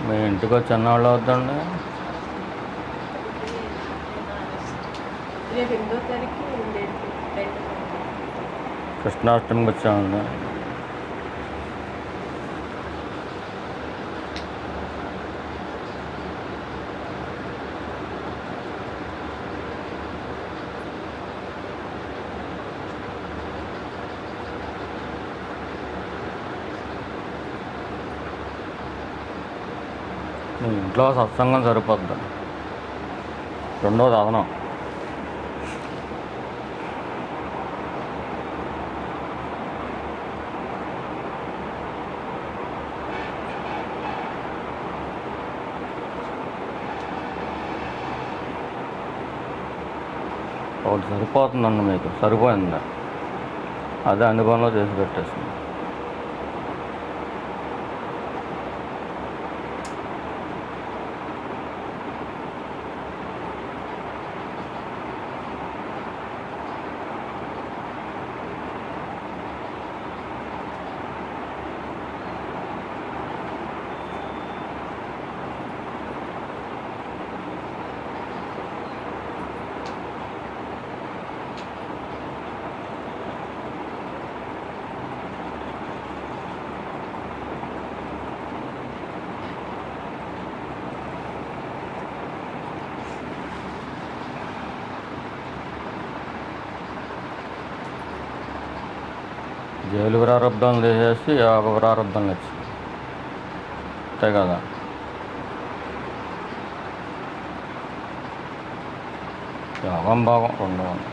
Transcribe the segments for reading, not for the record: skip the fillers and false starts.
మీ ఇంటికి వచ్చి ఎన్నాళ్ళు అవుతుందండి? ఇక్కడికి రేపు 8వ తారీఖు ఉండేది రెండో తారీఖు. కృష్ణాష్టమికి వచ్చామండి. మీ ఇంట్లో సత్సంగం సరిపోద్ది, రెండోది అదనం. ఒకటి సరిపోతుందండి, మీకు సరిపోయింది, అదే అనుభవంలో చేసి పెట్టేసింది. జైలు ప్రారంభం తీసేసి యోగ ప్రారంభం వచ్చింది, అంతే కదా. యోగం భాగం రెండు ఉంది.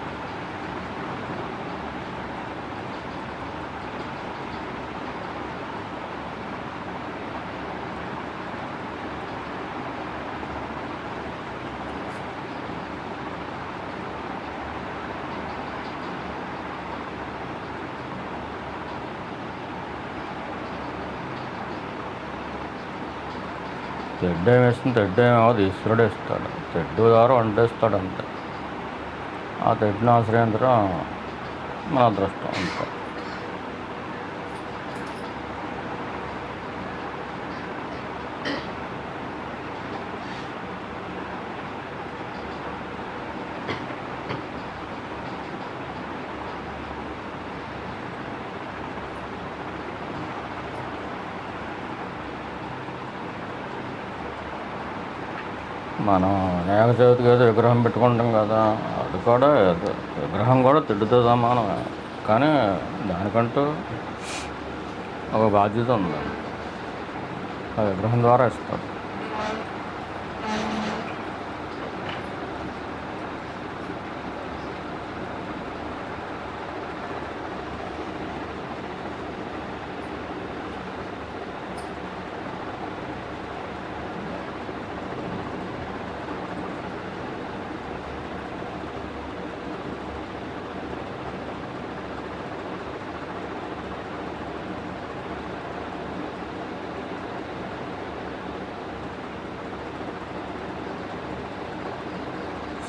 తెడ్డు ఏమి వేస్తుంది, తెడ్డు ఏమి అవ్వదు, ఈశ్వరుడే ఇస్తాడు. తెడ్డు ద్వారా వండేస్తాడు అంతే. ఆ తెడ్డుని ఆశ్రయించడం మన అదృష్టం అంతే. మనం వినాయక చవితికి ఏదో విగ్రహం పెట్టుకుంటాం కదా, అది కూడా విగ్రహం కూడా తెడ్డుతో సమానమే, కానీ దానికంటూ ఒక బాధ్యత ఉంది, ఆ విగ్రహం ద్వారా ఇస్తాడు.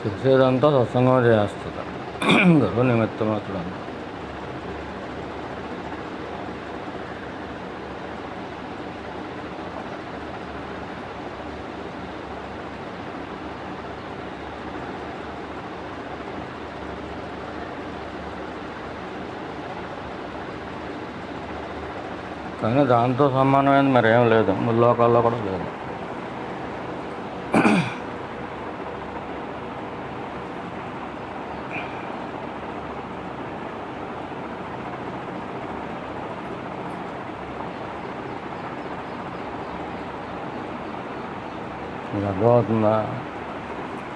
చేసేదంతా సత్సంగం చేస్తుంది, గురువు నిమిత్తం అట్లా. కానీ దాంతో సమానమైనది మరేం లేదు, ముల్లోకాల్లో కూడా లేదు. మీకు అర్థమవుతుందా?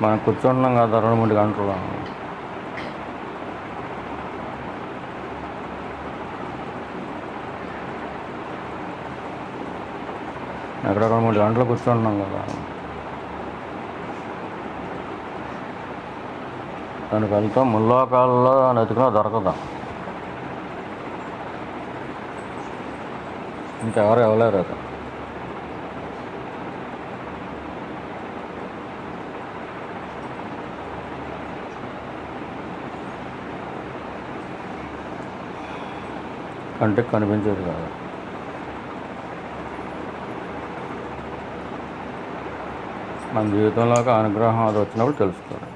మనం కూర్చుంటున్నాం కదా 2-3 గంటలు, ఎక్కడ 2-3 గంటలు కూర్చుంటున్నాం కదా, దానికి వెళ్తాం. ముల్లోకాల్లో వెతికినా దొరకదు, ఇంకెవరు ఇవ్వలేరు అది. కంటికి కనిపించేది కాదు. మన జీవితంలోకి అనుగ్రహం అది వచ్చినప్పుడు తెలుస్తుంది.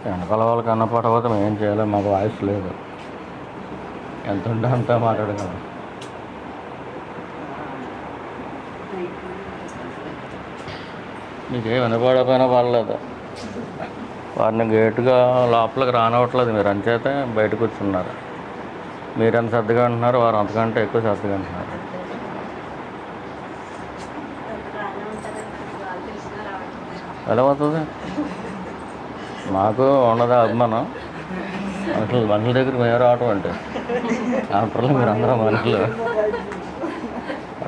వెనకాల వాళ్ళకి అన్నపడకపోతే మేము ఏం చేయలేము, మాకు వాయిస్ లేదు. ఎంత ఉంటే అంతా మాట్లాడగలం. మీకేం వినపడకపోయినా పర్లేదు, వారిని గేటుగా లోపలికి రానివ్వట్లేదు మీరు, అంచేతే బయట కూర్చున్నారు. మీరు ఎంత శ్రద్ధగా అంటున్నారు, వారు అంతకంటే ఎక్కువ శ్రద్ధగా అంటున్నారు. ఎలా అవుతుంది? మాకు ఉన్నదా అభిమానం, మనుషుల దగ్గర మేము రావటం అంటే ఆఫ్టర్లో మీరు అందరూ మనుషులు.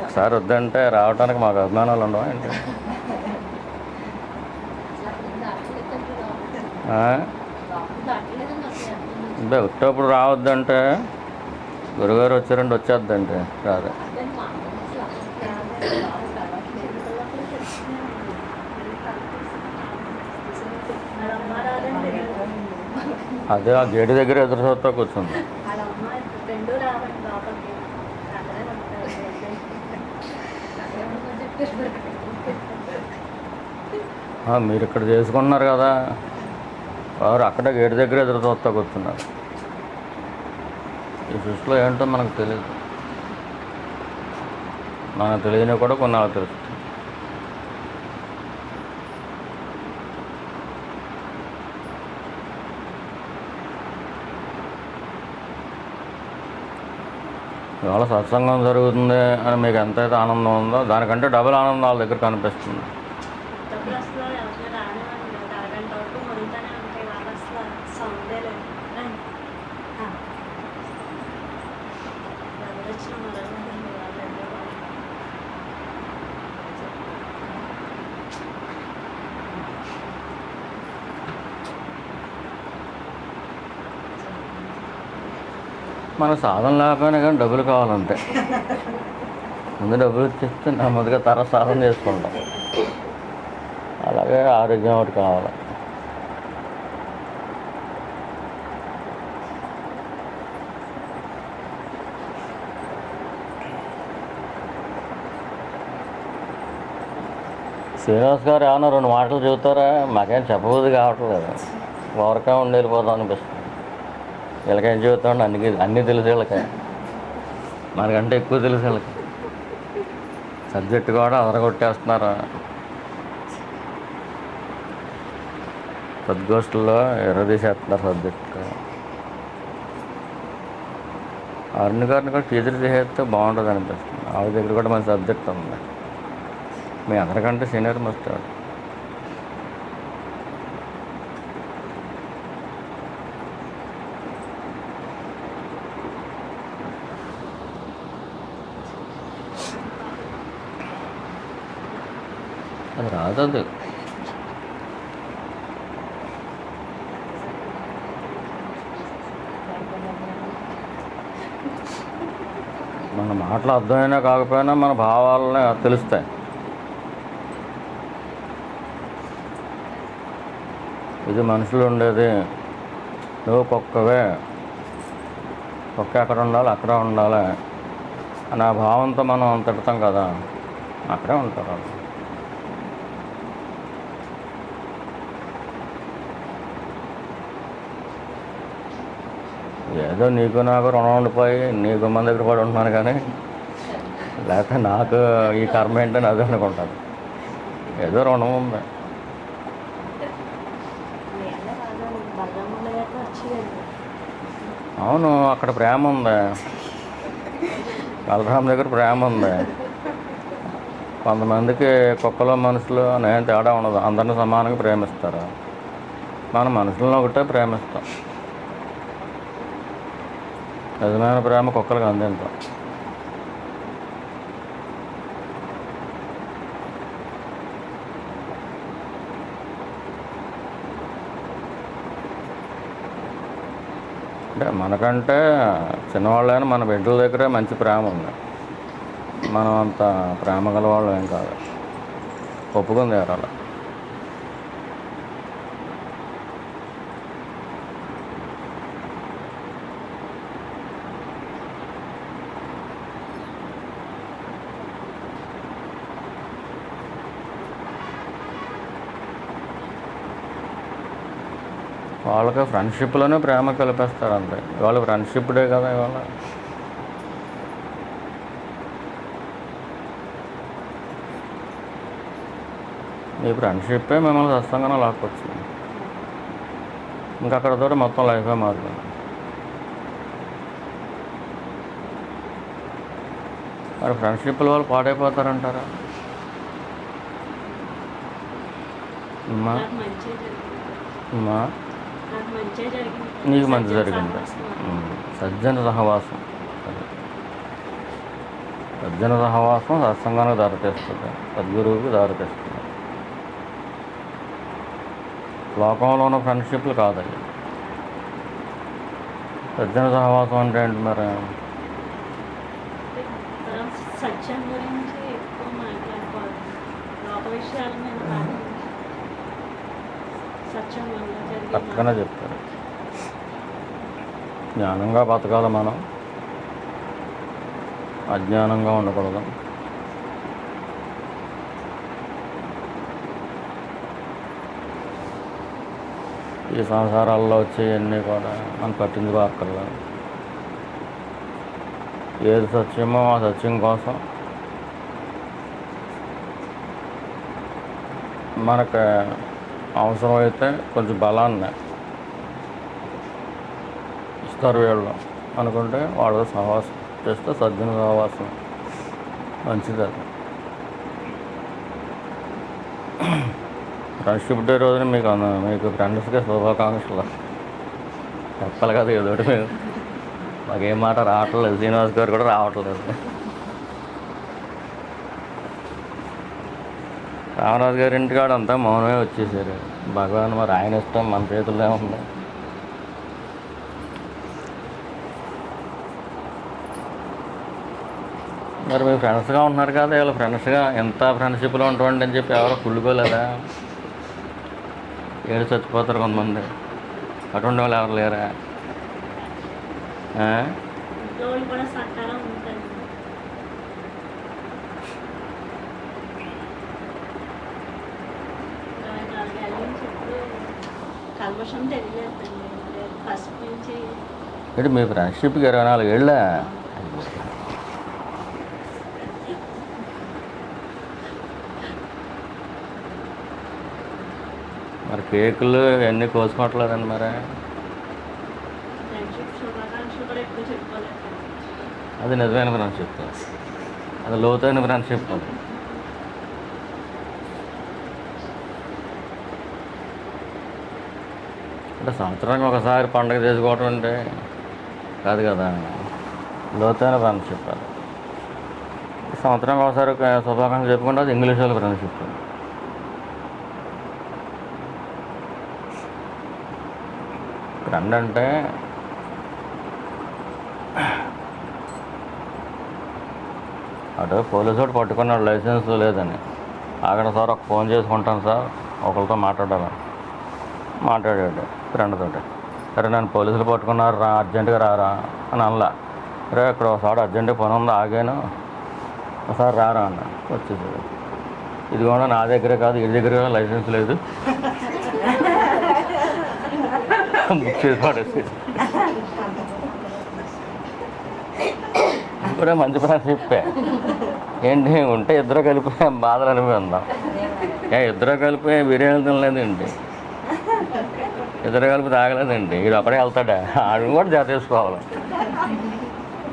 ఒకసారి వద్దంటే రావడానికి మాకు అభిమానాలు ఉండవా ఏంటి? అంటే ఉట్టప్పుడు రావద్దంటే గురుగారు వచ్చారంటే వచ్చేద్దంటే రాదు. అదే ఆ గేటు దగ్గర ఎదురు చూస్తా కూర్చుంది. మీరు ఇక్కడ చేసుకున్నారు కదా, వారు అక్కడ గేటు దగ్గర ఎదురు చూస్తా కూర్చున్నారు. ఈ సృష్టిలో ఏంటో మనకు తెలియదు, మనకు తెలియని కూడా కొన్ని నాకు తెలుస్తుంది. ఇవాళ సత్సంగం జరుగుతుంది అని మీకు ఎంతైతే ఆనందం ఉందో దానికంటే డబుల్ ఆనందం వాళ్ళ దగ్గర కనిపిస్తుంది. మన సాధన లేకపోయినా కానీ డబ్బులు కావాలంటే ముందు డబ్బులు ఇచ్చేస్తే నెమ్మదిగా తర్వాత సాధన చేసుకుంటాం. అలాగే ఆరోగ్యం ఒకటి కావాలి. శ్రీనివాస్ గారు ఏమన్నా 2 మాటలు చెబుతారా? మాకేం చెప్పబోదు కావట్లేదు, ఓరకా ఉండి వెళ్ళిపోతాం అనిపిస్తుంది. వీళ్ళకేం చెబుతామండి, అన్నీ తెలుసు వీళ్ళకి, మనకంటే ఎక్కువ తెలుసు వీళ్ళకి. సబ్జెక్టు కూడా అదరగొట్టేస్తున్నారు. సద్గోష్ఠుల్లో ఎర్రదీసేస్తున్నారు సబ్జెక్టు. అరుణ్ గారిని కూడా టీచర్ చేసేస్తే బాగుంటుంది అనిపిస్తుంది. ఆవిడ దగ్గర కూడా మన సబ్జెక్ట్ ఉంది. మీ అందరికంటే సీనియర్ మస్ట్ ఆవిడ. అది రాదు. అది మన మాటలు అర్థమైనా కాకపోయినా మన భావాలనే తెలుస్తాయి. ఇది మనుషులు ఉండేది, నువ్వు కుక్కవే, కుక్క ఎక్కడ ఉండాలి అక్కడ ఉండాలి అని ఆ భావంతో మనం తిడతాం కదా, అక్కడే ఉంటారు. ఏదో నీకు నాకు రుణం ఉండిపోయి నీకు మన దగ్గర పడి ఉంటున్నాను, కానీ లేకపోతే నాకు ఈ కర్మ ఏంటని అది అనుకుంటాను. ఏదో రుణం ఉంది. అవును, అక్కడ ప్రేమ ఉంది, బలరాం దగ్గర ప్రేమ ఉంది. కొంతమందికి కుక్కలో మనుషులు నేను తేడా ఉండదు, అందరిని సమానంగా ప్రేమిస్తారు. మనం మనుషులను ఒకటే ప్రేమిస్తాం. నిజమైన ప్రేమ కుక్కలకు అందించాం. అంటే మనకంటే చిన్నవాళ్ళైనా మన బిడ్డల దగ్గరే మంచి ప్రేమ ఉంది. మనం అంత ప్రేమ గల వాళ్ళు ఏం కాదు, ఒప్పుకుంది ఎవరాల. వాళ్ళకి ఫ్రెండ్షిప్లోనే ప్రేమ కలిపేస్తారు అంతే. ఇవాళ ఫ్రెండ్షిప్ డే కదా ఇవాళ. మీ ఫ్రెండ్షిప్పే మిమ్మల్ని సత్సంగానే లాక్కొచ్చింది. ఇంకా అక్కడతో మొత్తం లైఫే మారుతుంది. మరి ఫ్రెండ్షిప్ల వాళ్ళు పాడైపోతారంటారా? అమ్మా నాకు మంచిగా జరిగింది. అమ్మా నాకు మంచిగా జరిగింది. నీకు మంచి సజ్జన జరిగింది. సహవాసం. సజ్జన సహవాసం. అది సజ్జన సహవాసం సత్సంగానికి దారితీస్తుంది, సద్గురువుకి దారితీస్తుంది. లోకంలో ఉన్న ఫ్రెండ్షిప్లు కాదవి. సజ్జన సహవాసం అంటే ఏంటి మరి? మనం సత్యం గురించి ఎక్కువ మాట్లాడుకోవాలి. లోక విషయాల మీద కాదు. సత్యం వల్ల జరిగే కరెక్ట్గానే చెప్తారు. జ్ఞానంగా బతకాలి మనం, అజ్ఞానంగా ఉండకూడదు. ఈ సంసారాల్లో వచ్చేవన్నీ కూడా మనం పట్టించుకోక్కర్లేదు. ఏది సత్యమో ఆ సత్యం కోసం మనకు అవసరమైతే కొంచెం బలాన్ని ఇస్తారు వీళ్ళు అనుకుంటే వాళ్ళతో సహవాసం చేస్తే సజ్జన సహవాసం మంచిది. అది ఫ్రెండ్షిప్ డే రోజున మీకు ఫ్రెండ్స్కి శుభాకాంక్షలు చెప్పాలి కదా ఏదోటి. మేము మాకేం మాట రావట్లేదు, శ్రీనివాస్ గారు కూడా రావట్లేదు. రామరాజు గారి ఇంటికాడ అంతా మౌనమే వచ్చేసారు. భగవాన్ మరి ఆయన ఇష్టం, మన చేతుల్లో ఉంది. మరి మీరు ఫ్రెండ్స్గా ఉంటున్నారు కదా, వీళ్ళు ఫ్రెండ్స్గా ఎంత ఫ్రెండ్షిప్లో ఉంటామండి అని చెప్పి ఎవరో కుళ్ళుకోలేదా? ఏడు చచ్చిపోతారు కొంతమంది, అటువంటి వాళ్ళు ఎవరు లేరా? ఇంట్లో కూడా సహకారం ఉంటుంది. నాలుగేళ్ళ నుంచి ఎప్పుడు కల్మషం తెలియలేదండి. ఫస్ట్ నుంచి అంటే మీ ఫ్రెండ్షిప్కి 24 ఏళ్ళా? మరి కేకులు ఇవన్నీ కోసుకోవట్లేదండి మరి? ఫ్రెండ్షిప్ శుభాకాంక్షలు కూడా ఎక్కువ చెప్పుకోలేదు. అది నిజమైన ఫ్రెండ్షిప్, అది లోతైన ఫ్రెండ్షిప్. అది అంటే సంవత్సరానికి ఒకసారి పండుగ చేసుకోవటం అంటే కాదు కదా, లోతైన ఫ్రెండ్షిప్. అది సంవత్సరానికి ఒకసారి శుభాకాంక్షలు చెప్పుకుంటే అది ఇంగ్లీష్ వాళ్ళ ఫ్రెండ్షిప్. ఫ్రెండ్ అంటే అటు పోలీసు వాడు పట్టుకున్నాడు లైసెన్స్ లేదని, అక్కడ సార్ ఒక ఫోన్ చేసుకుంటాను సార్, ఒకరితో మాట్లాడాలని మాట్లాడాడు ఫ్రెండ్ తోటి. సరే నేను పోలీసులు పట్టుకున్నారు రా, అర్జెంటుగా రారా అని అనలా. రే ఇక్కడ ఒకసారి అర్జెంటుగా పని ఉంది ఆగాను, ఒకసారి రారా అన్న. వచ్చేసాడు. ఇది కూడా నా దగ్గరే కాదు, ఈ దగ్గర లైసెన్స్ లేదు, బుక్ చేసి పడేసి. కూడా మంచి ఫ్రెండ్షిప్పే. ఏంటి ఉంటే ఇద్దరు కలిపి బాధలు అనిపిద్దాం. ఇద్దరు కలిపి బిర్యానీ తినలేదండి, ఇద్దరు కలిపి తాగలేదండి, వీడు అక్కడే వెళ్తాడా, ఆడిని కూడా జాగ్రత్త చేసుకోవాలి.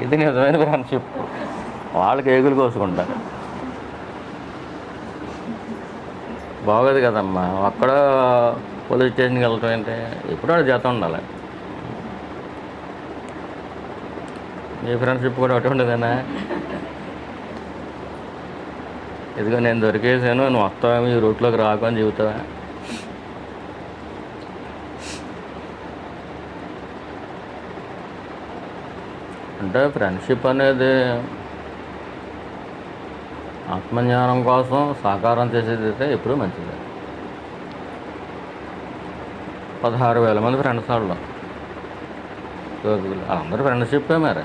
ఇది నిజమైన ఫ్రెండ్షిప్. వాళ్ళకి ఏగులు కోసుకుంటారు. బాగోదు కదమ్మా అక్కడ పోలీస్ స్టేషన్కి వెళ్ళటం అంటే, ఎప్పుడూ జత ఉండాలి. మీ ఫ్రెండ్షిప్ కూడా అటువంటిదేనా? ఇదిగో నేను దొరికేసాను, నువ్వు వస్తావేమో ఈ రూట్లోకి రాకు అని చెబుతావా? అంటే ఫ్రెండ్షిప్ అనేది ఆత్మజ్ఞానం కోసం సాకారం చేసేది అయితే ఎప్పుడూ మంచిది. 16,000 మంది ఫ్రెండ్స్ వాళ్ళు, వాళ్ళందరూ ఫ్రెండ్షిప్పే. మరి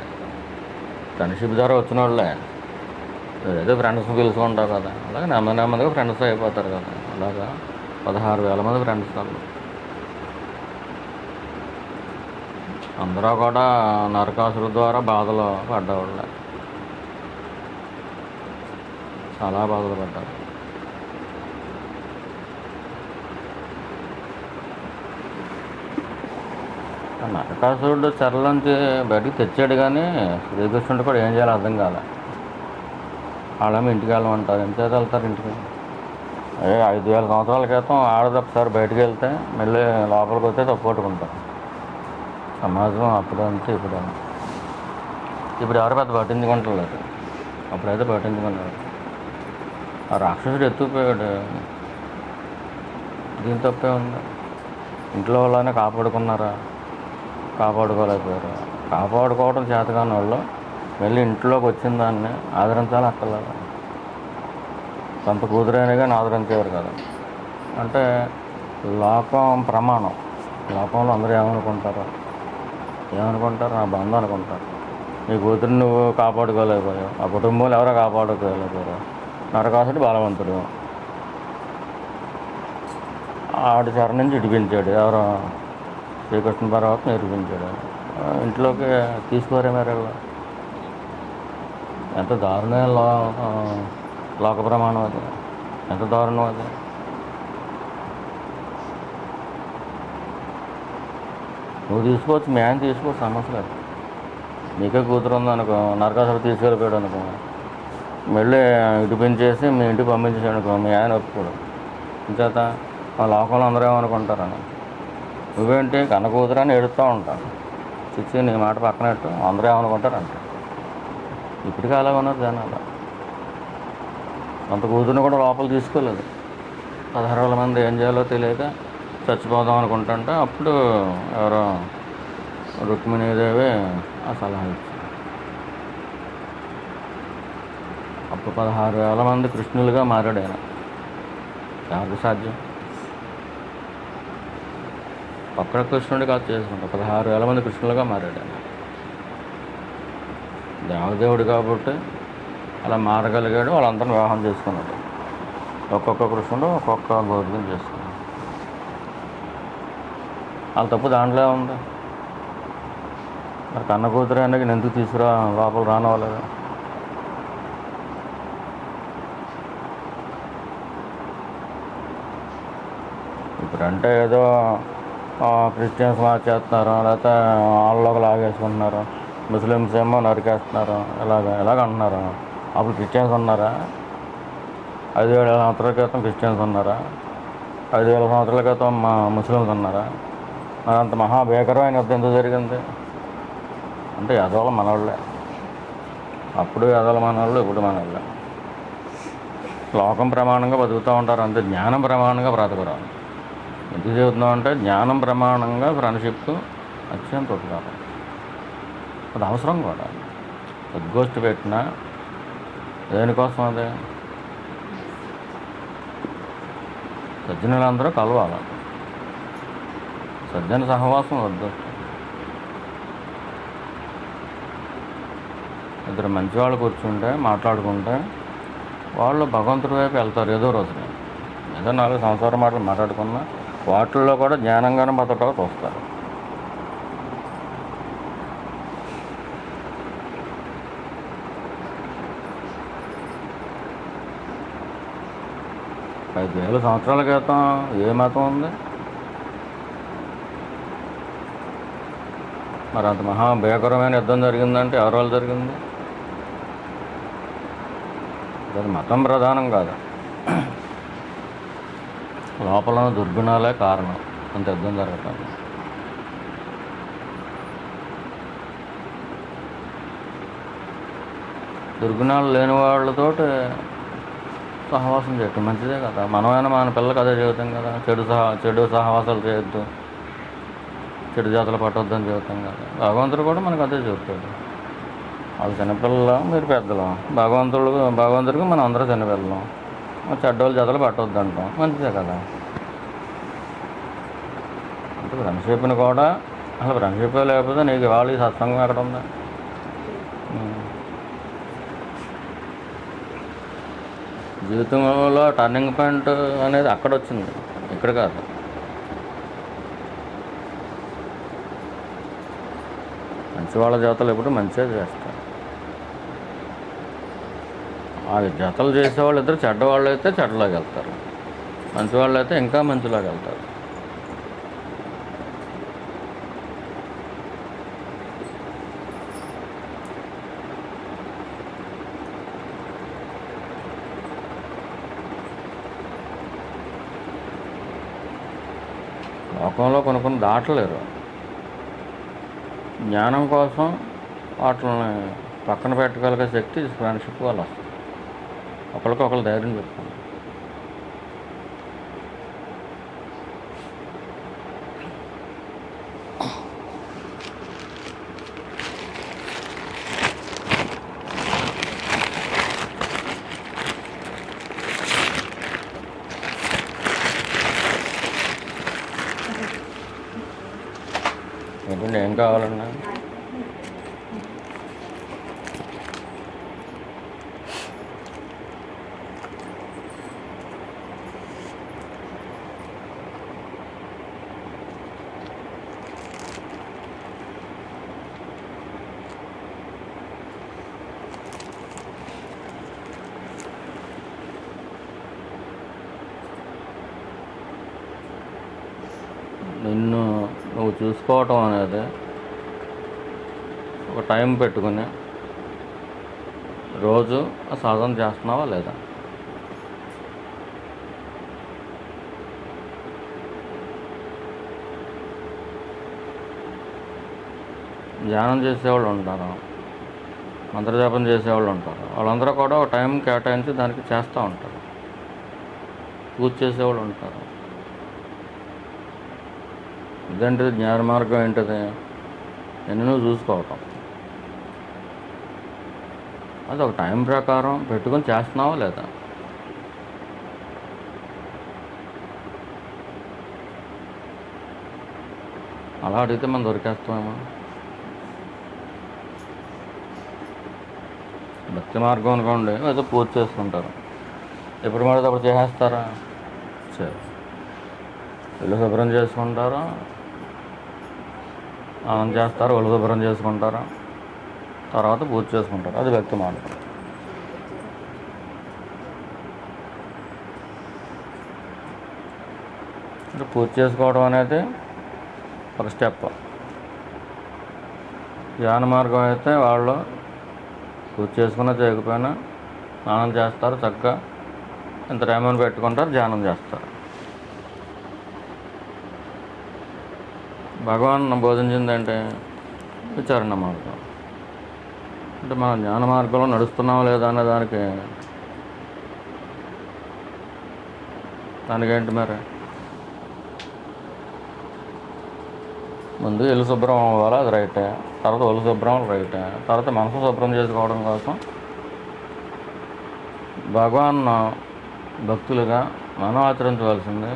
ఫ్రెండ్షిప్ ద్వారా వచ్చిన వాళ్ళే. ఏదో ఫ్రెండ్స్ పిలుచుకుంటావు కదా, అలాగే నెమ్మదిగా ఫ్రెండ్స్ అయిపోతారు కదా. అలాగా 16,000 మంది ఫ్రెండ్స్ వాళ్ళు. అందరూ కూడా నరకాసురు ద్వారా బాధలు పడ్డవాళ్ళే, చాలా బాధలు పడ్డారు. నరకాసురుడు చెరలోంచి బయటికి తెచ్చాడు, కానీ శ్రీకృష్ణుడు కూడా ఏం చేయాలో అర్థం కాలే. వాళ్ళేమో ఇంటికి వెళ్ళమంటారు, ఎంతసేపు వెళ్తారు ఇంటికి? 5,000 సంవత్సరాల క్రితం ఆడది ఒకసారి బయటికి వెళ్తే మళ్ళీ లోపలికి వస్తే తప్పుకొట్టుకుంటారు. సమాజం అప్పుడంతే ఇప్పుడంతే. ఇప్పుడు ఎవరు పెద్ద పట్టించుకుంటలేదు, అప్పుడైతే పట్టించుకున్నారు. ఆ రాక్షసుడు ఎత్తుకుపోయాడు, దీని తప్పే ఉంది. ఇంట్లో వాళ్ళనే కాపాడుకున్నారా? కాపాడుకోలేకపోయారు. కాపాడుకోవడం చేతకాని వాళ్ళు మళ్ళీ ఇంట్లోకి వచ్చిన దాన్ని ఆదరించాలి అక్కర్లేదు. సొంత కూతురైనా కానీ ఆదరించేవారు కదా. అంటే లోకం ప్రమాణం. లోకంలో అందరూ ఏమనుకుంటారు? నా బంధం అనుకుంటారు. నీ కూతురు నువ్వు కాపాడుకోలేకపోయావు, ఆ కుటుంబంలో ఎవరో కాపాడుకోలేకపోయారు. నరకాసుడు బలవంతుడు, ఆడి చెర నుంచి ఇడిపించాడు. ఎవరో శ్రీకృష్ణ పరమాత్మ నేర్పించాడు. ఇంట్లోకి తీసుకోరే మరి. ఎంత దారుణమైన లోక ప్రమాణం అది, ఎంత దారుణం అది. నువ్వు తీసుకోవచ్చు, మీ ఆయన తీసుకోవచ్చు, సమస్య లేదు. నీకే కూతురు ఉందనుకో, నరకాసుడు తీసుకెళ్ళిపోయాడు అనుకో, మళ్ళీ ఇడిపించేసి మీ ఇంటికి పంపించేసాడు అనుకో, మీ ఆయన ఒప్పుకోడు. ఇంచేత ఆ లోకంలో అందరూ ఏమనుకుంటారని. నువ్వేంటి కన్న కూతురు అని ఏడుస్తూ ఉంటాను. చిచ్చి నీ మాట పక్కనట్టు అందరూ ఏమనుకుంటారంట. ఇప్పటికీ అలా ఉన్నారు జనాలు. అంత కూతురుని కూడా లోపల తీసుకోలేదు. 16,000 మంది ఏం చేయాలో తెలియక చచ్చిపోదాం అనుకుంటుంటే అప్పుడు ఎవరో రుక్మిణీదేవి ఆ సలహా ఇచ్చారు. అప్పుడు 16,000 మంది కృష్ణులుగా మారాడు ఆయన. ఎవరికి సాధ్యం? ఒక్కడ కృష్ణుడి కాదు చేసుకుంటా 16,000 మంది కృష్ణులుగా మారాడు ఆయన. దేవదేవుడు కాబట్టి అలా మారగలిగాడు. వాళ్ళందరినీ వివాహం చేసుకున్నాడు. ఒక్కొక్క కృష్ణుడు ఒక్కొక్క గోపికను చేసుకున్నాడు. వాళ్ళ తప్పు దాంట్లో ఉంది. మరి కన్న కూతురు అనేది ఎందుకు తీసుకురా లోపల రానివ్వలేదు? ఇప్పుడంటే ఏదో క్రిస్టియన్స్ మార్చేస్తున్నారు, లేకపోతే వాళ్ళలోకి లాగేసుకుంటున్నారు, ముస్లిమ్స్ ఏమో నరికేస్తున్నారు, ఇలాగ అంటున్నారు. అప్పుడు క్రిస్టియన్స్ ఉన్నారా? 5,000 సంవత్సరాల క్రితం క్రిస్టియన్స్ ఉన్నారా? 5,000 సంవత్సరాల క్రితం ముస్లిమ్స్ ఉన్నారా? మరి అంత మహాభీకరమైన యుద్ధం ఎందుకు జరిగింది? అంటే ఎదవలు మనవాళ్ళే. అప్పుడు ఎదవలు మనవాళ్ళు, ఇప్పుడు మనవాళ్ళే. లోకం ప్రమాణంగా బతుకుతూ ఉంటారు అంతే, జ్ఞానం ప్రమాణంగా బ్రతకరాదు. ఎందుకు చెబుతున్నాం అంటే జ్ఞానం ప్రమాణంగా ఫ్రెండ్షిప్ అత్యంత ఉపకారం. అది అవసరం కూడా. ఉద్గోష్ఠి పెట్టినా దేనికోసం? అదే సజ్జనులందరూ కలవాలి. సజ్జన సహవాసం వద్దు. ఇద్దరు మంచివాళ్ళు కూర్చుంటే మాట్లాడుకుంటే వాళ్ళు భగవంతుడి వైపు వెళ్తారు. ఏదో రోజున ఏదో 4 సంవత్సరాల మాటలు మాట్లాడుకున్నా వాటిల్లో కూడా జ్ఞానంగానే బతకడానికి వస్తారు. ఐదు వేల సంవత్సరాల క్రితం ఏ మతం ఉంది? మరి అంత మహాభీకరమైన యుద్ధం జరిగిందంటే ఎవరి వల్ల జరిగింది? అది మతం ప్రధానం కాదు, లోపల దుర్గుణాలే కారణం అంత యుద్ధం జరగటానికి. దుర్గుణాలు లేని వాళ్ళతోటి సహవాసం చేయటం మంచిదే కదా. మనమైనా మన పిల్లలకు అదే చెబుతాం కదా, చెడు సహవాసాలు చేయొద్దు, చెడు జాతలు పట్టొద్దని చెబుతాం కదా. భగవంతుడు కూడా మనకు అదే చెబుతాడు. వాళ్ళు చిన్నపిల్లలు, మీరు పెద్దలు. భగవంతుడికి మనం అందరూ చిన్నపిల్లలు. చెడ్డోళ్ళు జతలు పట్టొద్దు అంటాం, మంచిదే కదా. అంటే ఫ్రెండ్షిప్ని కూడా అసలు ఫ్రెండ్షిప్ లేకపోతే నీకు ఇవాళ ఈ సత్సంగం ఎక్కడ ఉంది? జీవితంలో టర్నింగ్ పాయింట్ అనేది అక్కడ వచ్చింది, ఇక్కడ కాదు. మంచి వాళ్ళ జతలు ఎప్పుడు మంచిగా చేస్తారు. ఆ జతలు చేసేవాళ్ళు ఇద్దరు చెడ్డవాళ్ళు అయితే చెడ్డలాగా వెళ్తారు, మంచి వాళ్ళు అయితే ఇంకా మంచిలాగా వెళ్తారు. లోకంలో కొన్ని దాటలేరు. జ్ఞానం కోసం వాటిని పక్కన పెట్టగలిగే శక్తి ఫ్రెండ్షిప్ వల్ల వస్తుంది. ఒకరికొకరు ధైర్యం చెప్తాను. ఏంటంటే ఏం కావాలన్నా నిన్ను నువ్వు చూసుకోవటం అనేది ఒక టైం పెట్టుకుని రోజు ఆ సాధన చేస్తున్నావా లేదా? ధ్యానం చేసేవాళ్ళు ఉంటారు, మంత్రజపం చేసేవాళ్ళు ఉంటారు. వాళ్ళందరూ కూడా ఒక టైం కేటాయించి దానికి చేస్తూ ఉంటారు. పూజ చేసేవాళ్ళు ఉంటారు. ఇదేంటిది జ్ఞాన మార్గం ఏంటిది? ఎన్నో చూసుకోవటం. అది ఒక టైం ప్రకారం పెట్టుకొని చేస్తున్నావా లేదా? అలా అడిగితే మనం దొరికేస్తామేమో. భక్తి మార్గం అనుకోండి, ఏదో పూజ చేసుకుంటారు, ఎప్పుడు పడితే అప్పుడు చేసేస్తారా? సరే, ఇల్లు శుభ్రం చేసుకుంటారా, స్నానం చేస్తారు, ఒళ్ళు శుభ్రం చేసుకుంటారు, తర్వాత పూజ చేసుకుంటారు. అది భక్తి మార్గం. అంటే పూజ చేసుకోవడం అనేది ఒక స్టెప్. ధ్యాన మార్గం అయితే వాళ్ళు పూజ చేసుకున్నా చేయకపోయినా స్నానం చేస్తారు, చక్కగా ఇంత టైం అని పెట్టుకుంటారు, ధ్యానం చేస్తారు. భగవాన్ బోధించిందంటే విచారణ మార్గం. అంటే మనం జ్ఞాన మార్గంలో నడుస్తున్నామా లేదా అనే దానికేంటి మరి? ముందు ఇల్లు శుభ్రం అవ్వాలి, అది రైటే. తర్వాత ఒళ్ళు శుభ్రం రైటే. తర్వాత మనసు శుభ్రం చేసుకోవడం కోసం భగవాన్ భక్తులుగా మనం ఆచరించవలసింది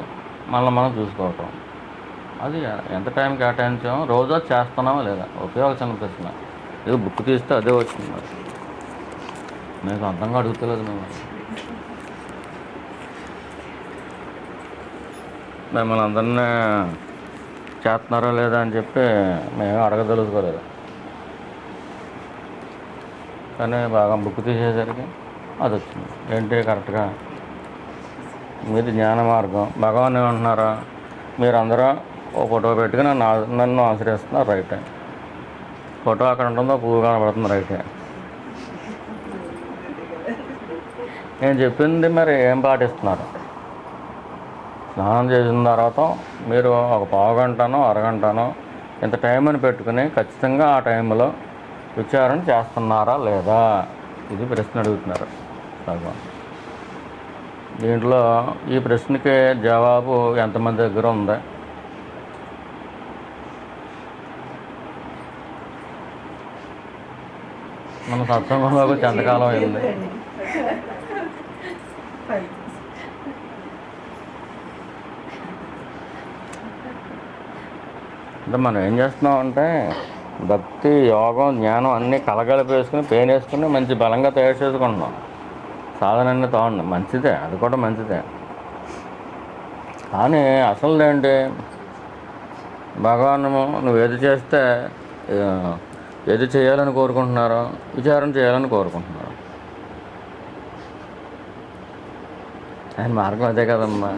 మనల్ని మనం చూసుకోవటం. అది ఎంత టైం కేటాయించామో రోజు చేస్తున్నామా లేదా? ఒకే ఒక చిన్న ప్రశ్న. ఏదో బుక్ తీస్తే అదే వచ్చింది. మరి నేను సొంతంగా అడుగుతలేదు. మిమ్మల్ని అందరినీ చేస్తున్నారా లేదా అని చెప్పి మేము అడగదలుచుకోలేదు. కానీ బాగా బుక్ తీసేసరికి అది వచ్చింది. ఏంటి కరెక్ట్గా మీది జ్ఞాన మార్గం. భగవాన్ ఏమంటున్నారా? మీరందరూ ఓ ఫోటో పెట్టుకుని నన్ను ఆశ్రయిస్తున్నారు, రైటే. ఫోటో అక్కడ ఉంటుందో పువ్వు కనబడుతుంది, రైటే. నేను చెప్పింది మరి ఏం పాటిస్తున్నారు? స్నానం చేసిన తర్వాత మీరు ఒక పావు గంటనో అరగంటనో ఇంత టైం అని పెట్టుకుని ఖచ్చితంగా ఆ టైంలో విచారణ చేస్తున్నారా లేదా? ఇది ప్రశ్న అడుగుతున్నారు భగవాన్. దీంట్లో ఈ ప్రశ్నకి జవాబు ఎంతమంది దగ్గర ఉంది? మన సత్సంగంలోకి ఎంతకాలం అయింది? అంటే మనం ఏం చేస్తున్నాం అంటే భక్తి, యోగం, జ్ఞానం అన్నీ కలగలిపి వేసుకుని పెయిన్ వేసుకుని మంచి బలంగా తయారు చేసుకుంటున్నాం. సాధన అన్నీ తోండి, మంచిదే, అది కూడా మంచిదే. కానీ అసలు ఏంటి? భగవాను నువ్వు ఏది చేస్తే ఏది చేయాలని కోరుకుంటున్నారో విచారణ చేయాలని కోరుకుంటున్నారు. ఆయన మార్గం అదే కదమ్మా.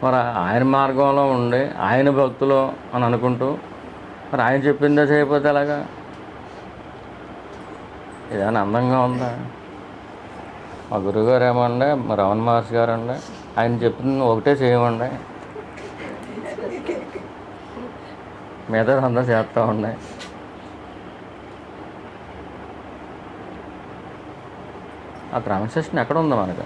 మరి ఆయన మార్గంలో ఉండి ఆయన భక్తులు అని అనుకుంటూ మరి ఆయన చెప్పిందే చేయకపోతే ఎలాగా? ఏదైనా అందంగా ఉందా? మా గురువుగారు ఏమండే, మా రమణ మహర్షి గారు అండి, ఆయన చెప్పింది ఒకటే చేయమండి, మిగతా అంతా చేస్తూ ఉండే. ఆ క్రమశిక్షణ ఎక్కడ ఉందో మనకు?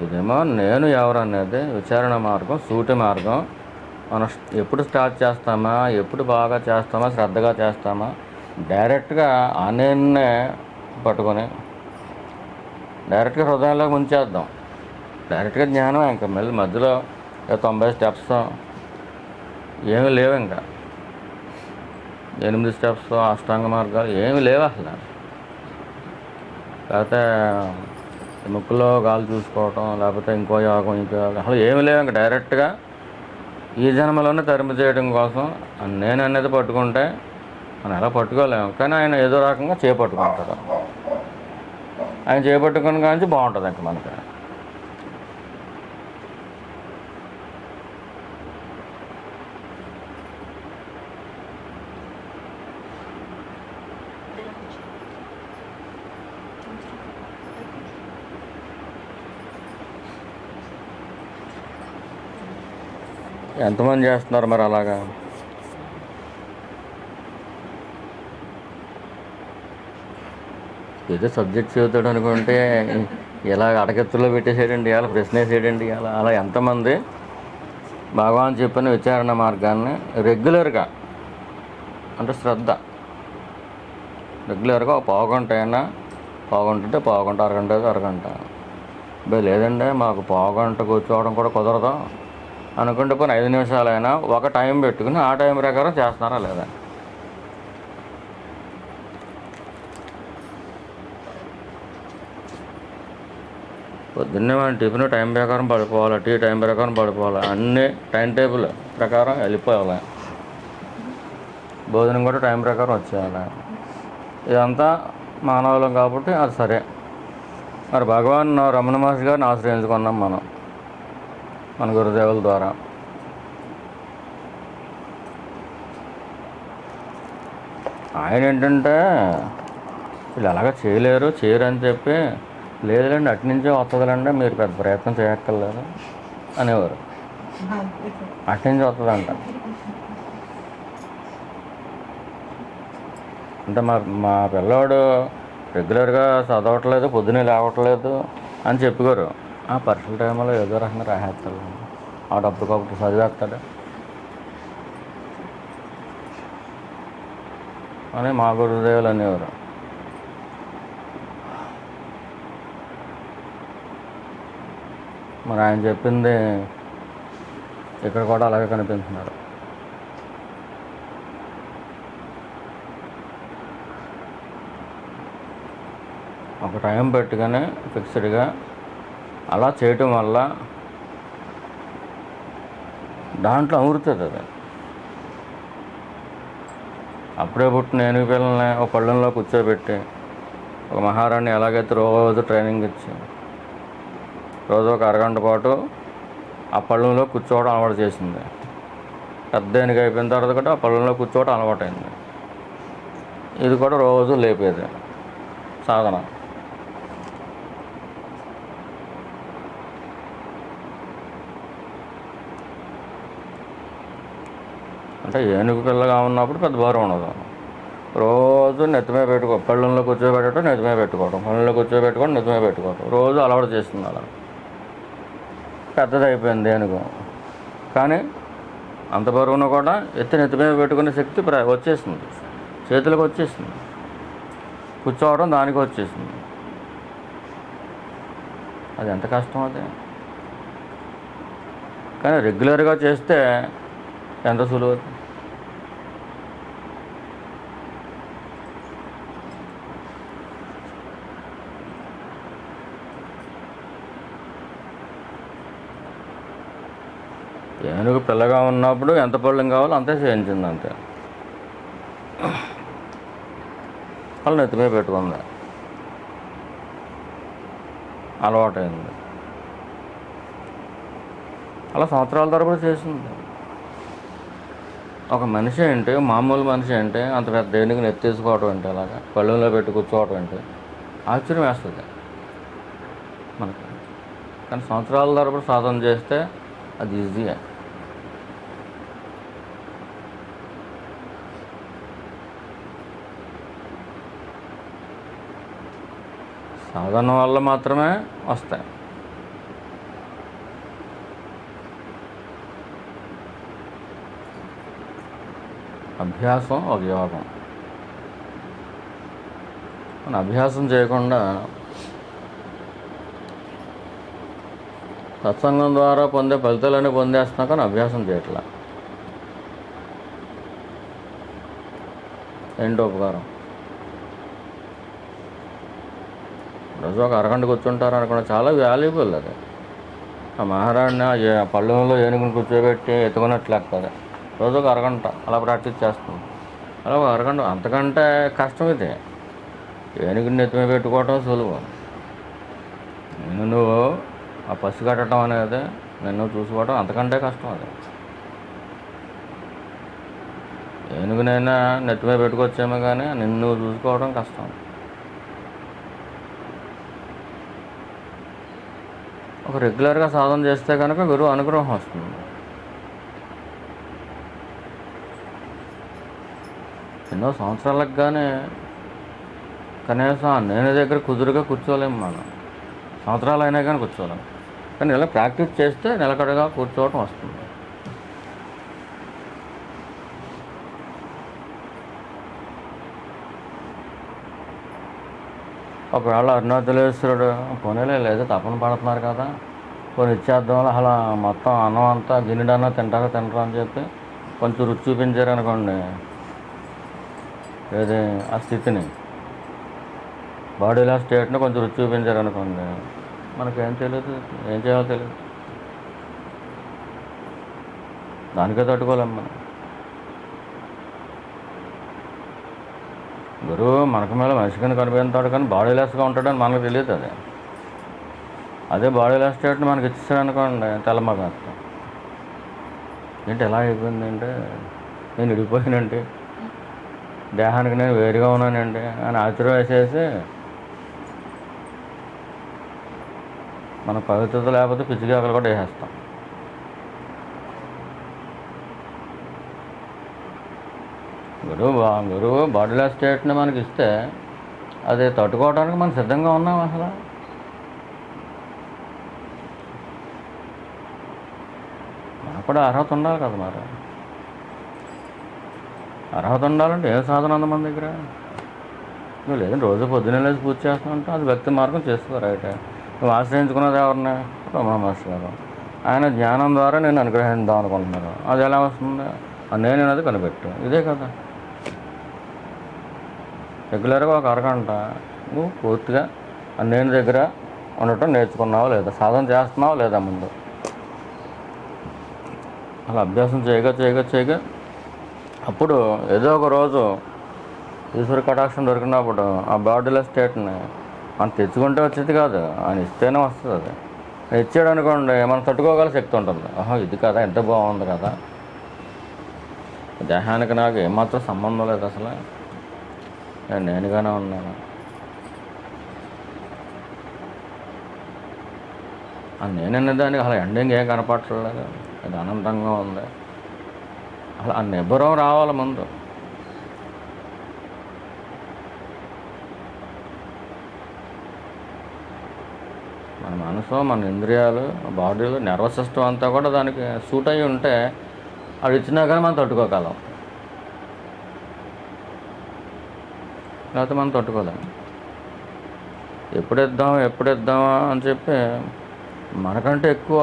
ఇదేమో నేను ఎవరు అనేది విచారణ మార్గం, సూటి మార్గం. మనం ఎప్పుడు స్టార్ట్ చేస్తామా, ఎప్పుడు బాగా చేస్తామా, శ్రద్ధగా చేస్తామా, డైరెక్ట్గా ఆ నేనే పట్టుకొని డైరెక్ట్గా హృదయంలోకి ముంచేద్దాం. డైరెక్ట్గా జ్ఞానం. ఇంకా మళ్ళీ మధ్యలో 90 స్టెప్స్ ఏమీ లేవు. ఇంకా 8 స్టెప్స్ అష్టాంగ మార్గాలు ఏమీ లేవు అసలు. లేకపోతే ముక్కులో గాలి చూసుకోవటం, లేకపోతే ఇంకో యోగం, ఇంకో యోగం అసలు ఏమీ లేవు. ఇంకా డైరెక్ట్గా ఈ జన్మలోనే తరిమి చేయడం కోసం నేను అనేది పట్టుకుంటే మనం ఎలా పట్టుకోలేము. కానీ ఆయన ఏదో రకంగా చేపట్టుకుంటాడు. ఆయన చేపట్టుకుని కానీ బాగుంటుంది ఇంకా మనకి. ఎంతమంది చేస్తున్నారు మరి అలాగా? ఏదో సబ్జెక్ట్ చదువుతాడు అనుకుంటే ఇలా అడగత్తులో పెట్టేసేయండి, ఇలా ప్రశ్న వేసేయండి, అలా ఎంతమంది భగవాన్ చెప్పిన విచారణ మార్గాన్ని రెగ్యులర్గా, అంటే శ్రద్ధ రెగ్యులర్గా ఒక పావుగంట అయినా, పావుగంట పావుగంట, అరగంట అరగంట, లేదండి మాకు పావుగంట కూర్చోవడం కూడా కుదరదు అనుకుంటే పోనీ 5 నిమిషాలైనా ఒక టైం పెట్టుకుని ఆ టైం ప్రకారం చేస్తున్నారా లేదా? పొద్దున్నే మనం టిఫిన్ టైం ప్రకారం పడిపోవాలి, టీ టైం ప్రకారం పడిపోవాలి, అన్నీ టైం టేబుల్ ప్రకారం వెళ్ళిపోవాలి, భోజనం కూడా టైం ప్రకారం వచ్చేయాలి. ఇదంతా మానవులం కాబట్టి అది సరే. మరి భగవాన్ రమణ మహర్షి గారిని ఆశ్రయించుకున్నాం మనం మన గురుదేవుల ద్వారా. ఆయన ఏంటంటే వీళ్ళు అలాగా చేయరు అని చెప్పి, లేదులేండి అట్నుంచే వస్తుందిలేండి, మీరు పెద్ద ప్రయత్నం చేయక్కర్లేదు అనేవారు. అట్నుంచి వస్తుందంట. అంటే మా పిల్లవాడు రెగ్యులర్గా చదవట్లేదు, పొద్దున్నే లేవట్లేదు అని చెప్పుకోరు. ఆ పరీక్షల టైంలో ఏదో రకంగా రాసేస్తాడు, ఆడప్పటికప్పుడు చదివేస్తాడు అని మా గురుదేవులు అనేవారు. మరి ఆయన చెప్పింది ఇక్కడ కూడా అలాగే కనిపిస్తున్నారు. ఒక టైం పెట్టుకొని ఫిక్స్డ్గా అలా చేయటం వల్ల దాంట్లో అమృతుంది అది. అప్పుడే పుట్టిన ఏనుగు పిల్లల్ని ఒక పళ్ళెంలో కూర్చోబెట్టి ఒక మహారాణి ఎలాగైతే రోజు ట్రైనింగ్ ఇచ్చి రోజు ఒక అరగంట పాటు ఆ పళ్ళెంలో కూర్చోవడం అలవాటు చేసింది. పెద్ద ఏనుగు అయిపోయిన తర్వాత కూడా ఆ పళ్ళెంలో కూర్చోవడం అలవాటైంది. ఇది కూడా రోజు లేపేది సాధన. అంటే ఏనుగు పిల్లగా ఉన్నప్పుడు పెద్ద భారం ఉండదు. రోజు నెత్తిమే పళ్ళెంలో కూర్చోబెట్టడం, నెత్తిమే పెట్టుకోవడం, పళ్ళెంలో కూర్చోబెట్టుకోవడం, నెత్తిమే పెట్టుకోవడం, రోజు అలవాటు చేస్తుంది. అలా పెద్దది అయిపోయింది ఏనుగు. కానీ అంత బరువును కూడా ఎత్తి నెత్తిమే పెట్టుకునే శక్తి వచ్చేసింది, చేతులకు వచ్చేసింది, కూర్చోవడం దానికి వచ్చేసింది. అది ఎంత కష్టం అది. కానీ రెగ్యులర్గా చేస్తే ఎంత సులువు. ఏనుగు పిల్లగా ఉన్నప్పుడు ఎంత పళ్ళెం కావాలో అంతే చేయించింది అంతే. వాళ్ళు నెత్తిమీద పెట్టుకుంది, అలవాటైంది. అలా సంవత్సరాల తరబడి చేసింది. ఒక మనిషి ఏంటి, మామూలు మనిషి ఏంటి అంత పెద్ద దేనికి నెత్తేసుకోవటం ఏంటి, అలాగా పళ్ళులో పెట్టి కూర్చోవటం ఏంటి, ఆశ్చర్యం వేస్తుంది మనకి. కానీ సంవత్సరాల తరబడి సాధన చేస్తే అది ఈజీయే. సాధన వల్ల మాత్రమే వస్తాయి. అభ్యాసం ఒక యోగం. మన అభ్యాసం చేయకుండా సత్సంగం ద్వారా పొందే ఫలితాలన్నీ పొందేస్తున్నా కానీ అభ్యాసం చేయట్లా. ఏంటో ఉపకారం? రోజు ఒక అరగంట కూర్చుంటారు అనుకున్నా, చాలా వాల్యుబుల్ అది. ఆ మహారాణి ఆ పళ్ళెంలో ఏనుగుని కూర్చోబెట్టి ఎత్తుకున్నట్లు లెక్క. రోజు ఒక అరగంట అలా ప్రాక్టీస్ చేస్తుంది. అలా ఒక అరగంట, అంతకంటే కష్టం ఇది. ఏనుగుని ఎత్తుమే పెట్టుకోవటం సులువు. నువ్వు ఆ పసి కట్టడం అనేది, నిన్ను చూసుకోవటం అంతకంటే కష్టం అది. ఏనుగునైనా నెత్తిమే పెట్టుకొచ్చేమో కానీ నిన్ను చూసుకోవడం కష్టం. ఒక రెగ్యులర్గా సాధన చేస్తే కనుక గురువు అనుగ్రహం వస్తుంది. ఎన్నో సంవత్సరాలకు కానీ కనీసం నేను దగ్గర కుదురుగా కూర్చోలేము మనం. సంవత్సరాలు అయినా కానీ కూర్చోలేము. కానీ ఇలా ప్రాక్టీస్ చేస్తే నిలకడగా కూర్చోవటం వస్తుంది. ఒకవేళ అరుణాచలేశ్వరుడు పోనీలే లేదా తపన పడుతున్నారు కదా, కొన్ని ఇచ్చేద్దాం వల్ల అలా మొత్తం అన్నం అంతా గిన్నెడన్నా తింటారా అని చెప్పి కొంచెం రుచి చూపించారనుకోండి, ఏది ఆ స్థితిని, బాడీలో స్టేట్ని కొంచెం రుచి చూపించారనుకోండి, మనకేం తెలియదు, ఏం చేయాలో తెలియదు. దానికే తట్టుకోలేము మనం. గురువు మనకు మీద మనిషి కింద కనిపిస్తాడు కానీ బాడీ లెస్గా ఉంటాడని మనకు తెలియదు. అదే బాడీ లెస్ స్టేట్ని మనకి ఇచ్చేసాడు అనుకోండి, తెల్లమగేస్తాం. ఏంటి ఎలా అయిపోయింది అంటే, నేను విడిపోయానండి, దేహానికి నేను వేరుగా ఉన్నానండి అని ఆశ్చర్యం వేసేసి మన పవిత్రత లేకపోతే పిచ్చిగా అక్కడ కూడా వేసేస్తాం. గురువు బాడీలో స్టేట్ని మనకి ఇస్తే అది తట్టుకోవడానికి మనం సిద్ధంగా ఉన్నాం. అసలు మనకు కూడా అర్హత ఉండాలి కదా. మరి అర్హత ఉండాలంటే ఏ సాధన ఉంది మన దగ్గర? నువ్వు లేదంటే రోజు పొద్దున్నే లేచి పూజ చేస్తున్నావు, అది వ్యక్తి మార్గం చేసుకో, రైట్. నువ్వు ఆశ్రయించుకున్నది ఎవరిని? రమణ మహర్షి గారు. ఆయన జ్ఞానం ద్వారా నేను అనుగ్రహిద్దాం అనుకుంటున్నారు. అది ఎలా వస్తుంది? నేను అనేది కనిపెట్టు, ఇదే కదా. రెగ్యులర్గా ఒక అరగంట నువ్వు పూర్తిగా నేను దగ్గర ఉండటం నేర్చుకున్నావా లేదా, సాధన చేస్తున్నావా లేదా ముందు. అలా అభ్యాసం చేయగా అప్పుడు ఏదో ఒక రోజు ఈశ్వర కటాక్షం దొరికినప్పుడు ఆ బాడీలో స్టేట్ని మనం తెచ్చుకుంటే వచ్చేది కాదు, ఆయన ఇస్తేనే వస్తుంది. అది ఇచ్చాడు అనుకోండి, మనం తట్టుకోగల శక్తి ఉంటుంది. ఇది కదా, ఎంత బాగుంది కదా, దేహానికి నాకు ఏమాత్రం సంబంధం లేదు, అసలు నేనుగానే ఉన్నాను. నేననే దానికి అసలు ఎండింగ్ ఏం కనపడలేదు, అది అనంతంగా ఉంది. అసలు ఆ నిబ్బరం రావాలి ముందు. మన మనసు, మన ఇంద్రియాలు, బాడీలో నర్వస్ సిస్టమ్ అంతా కూడా దానికి సూట్ అయ్యి ఉంటే అది ఇచ్చినా కానీ మనం తట్టుకోగలం, లేకపోతే మనం తట్టుకోలేము. ఎప్పుడిద్దామా అని చెప్పి మనకంటే ఎక్కువ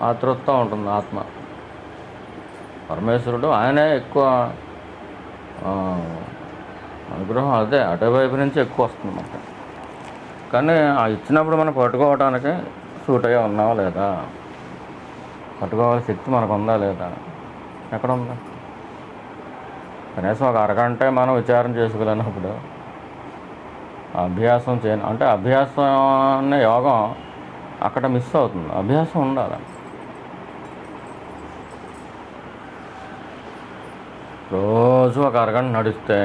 ఆతృత ఉంటుంది ఆత్మ. పరమేశ్వరుడు ఆయనే ఎక్కువ అనుగ్రహం, అదే అటువైపు నుంచి ఎక్కువ వస్తుంది మనకి. కానీ ఆ ఇచ్చినప్పుడు మనం పట్టుకోవడానికి సూట్ అయ్యే ఉన్నావా లేదా, పట్టుకోవాల శక్తి మనకు ఉందా లేదా, ఎక్కడ ఉందా? కనీసం ఒక అరగంట మనం విచారం చేసుకోలేనప్పుడు అభ్యాసం చేయను అంటే అభ్యాసం అనే యోగం అక్కడ మిస్ అవుతుంది. అభ్యాసం ఉండాలి. రోజు ఒక అరగంట నడిస్తే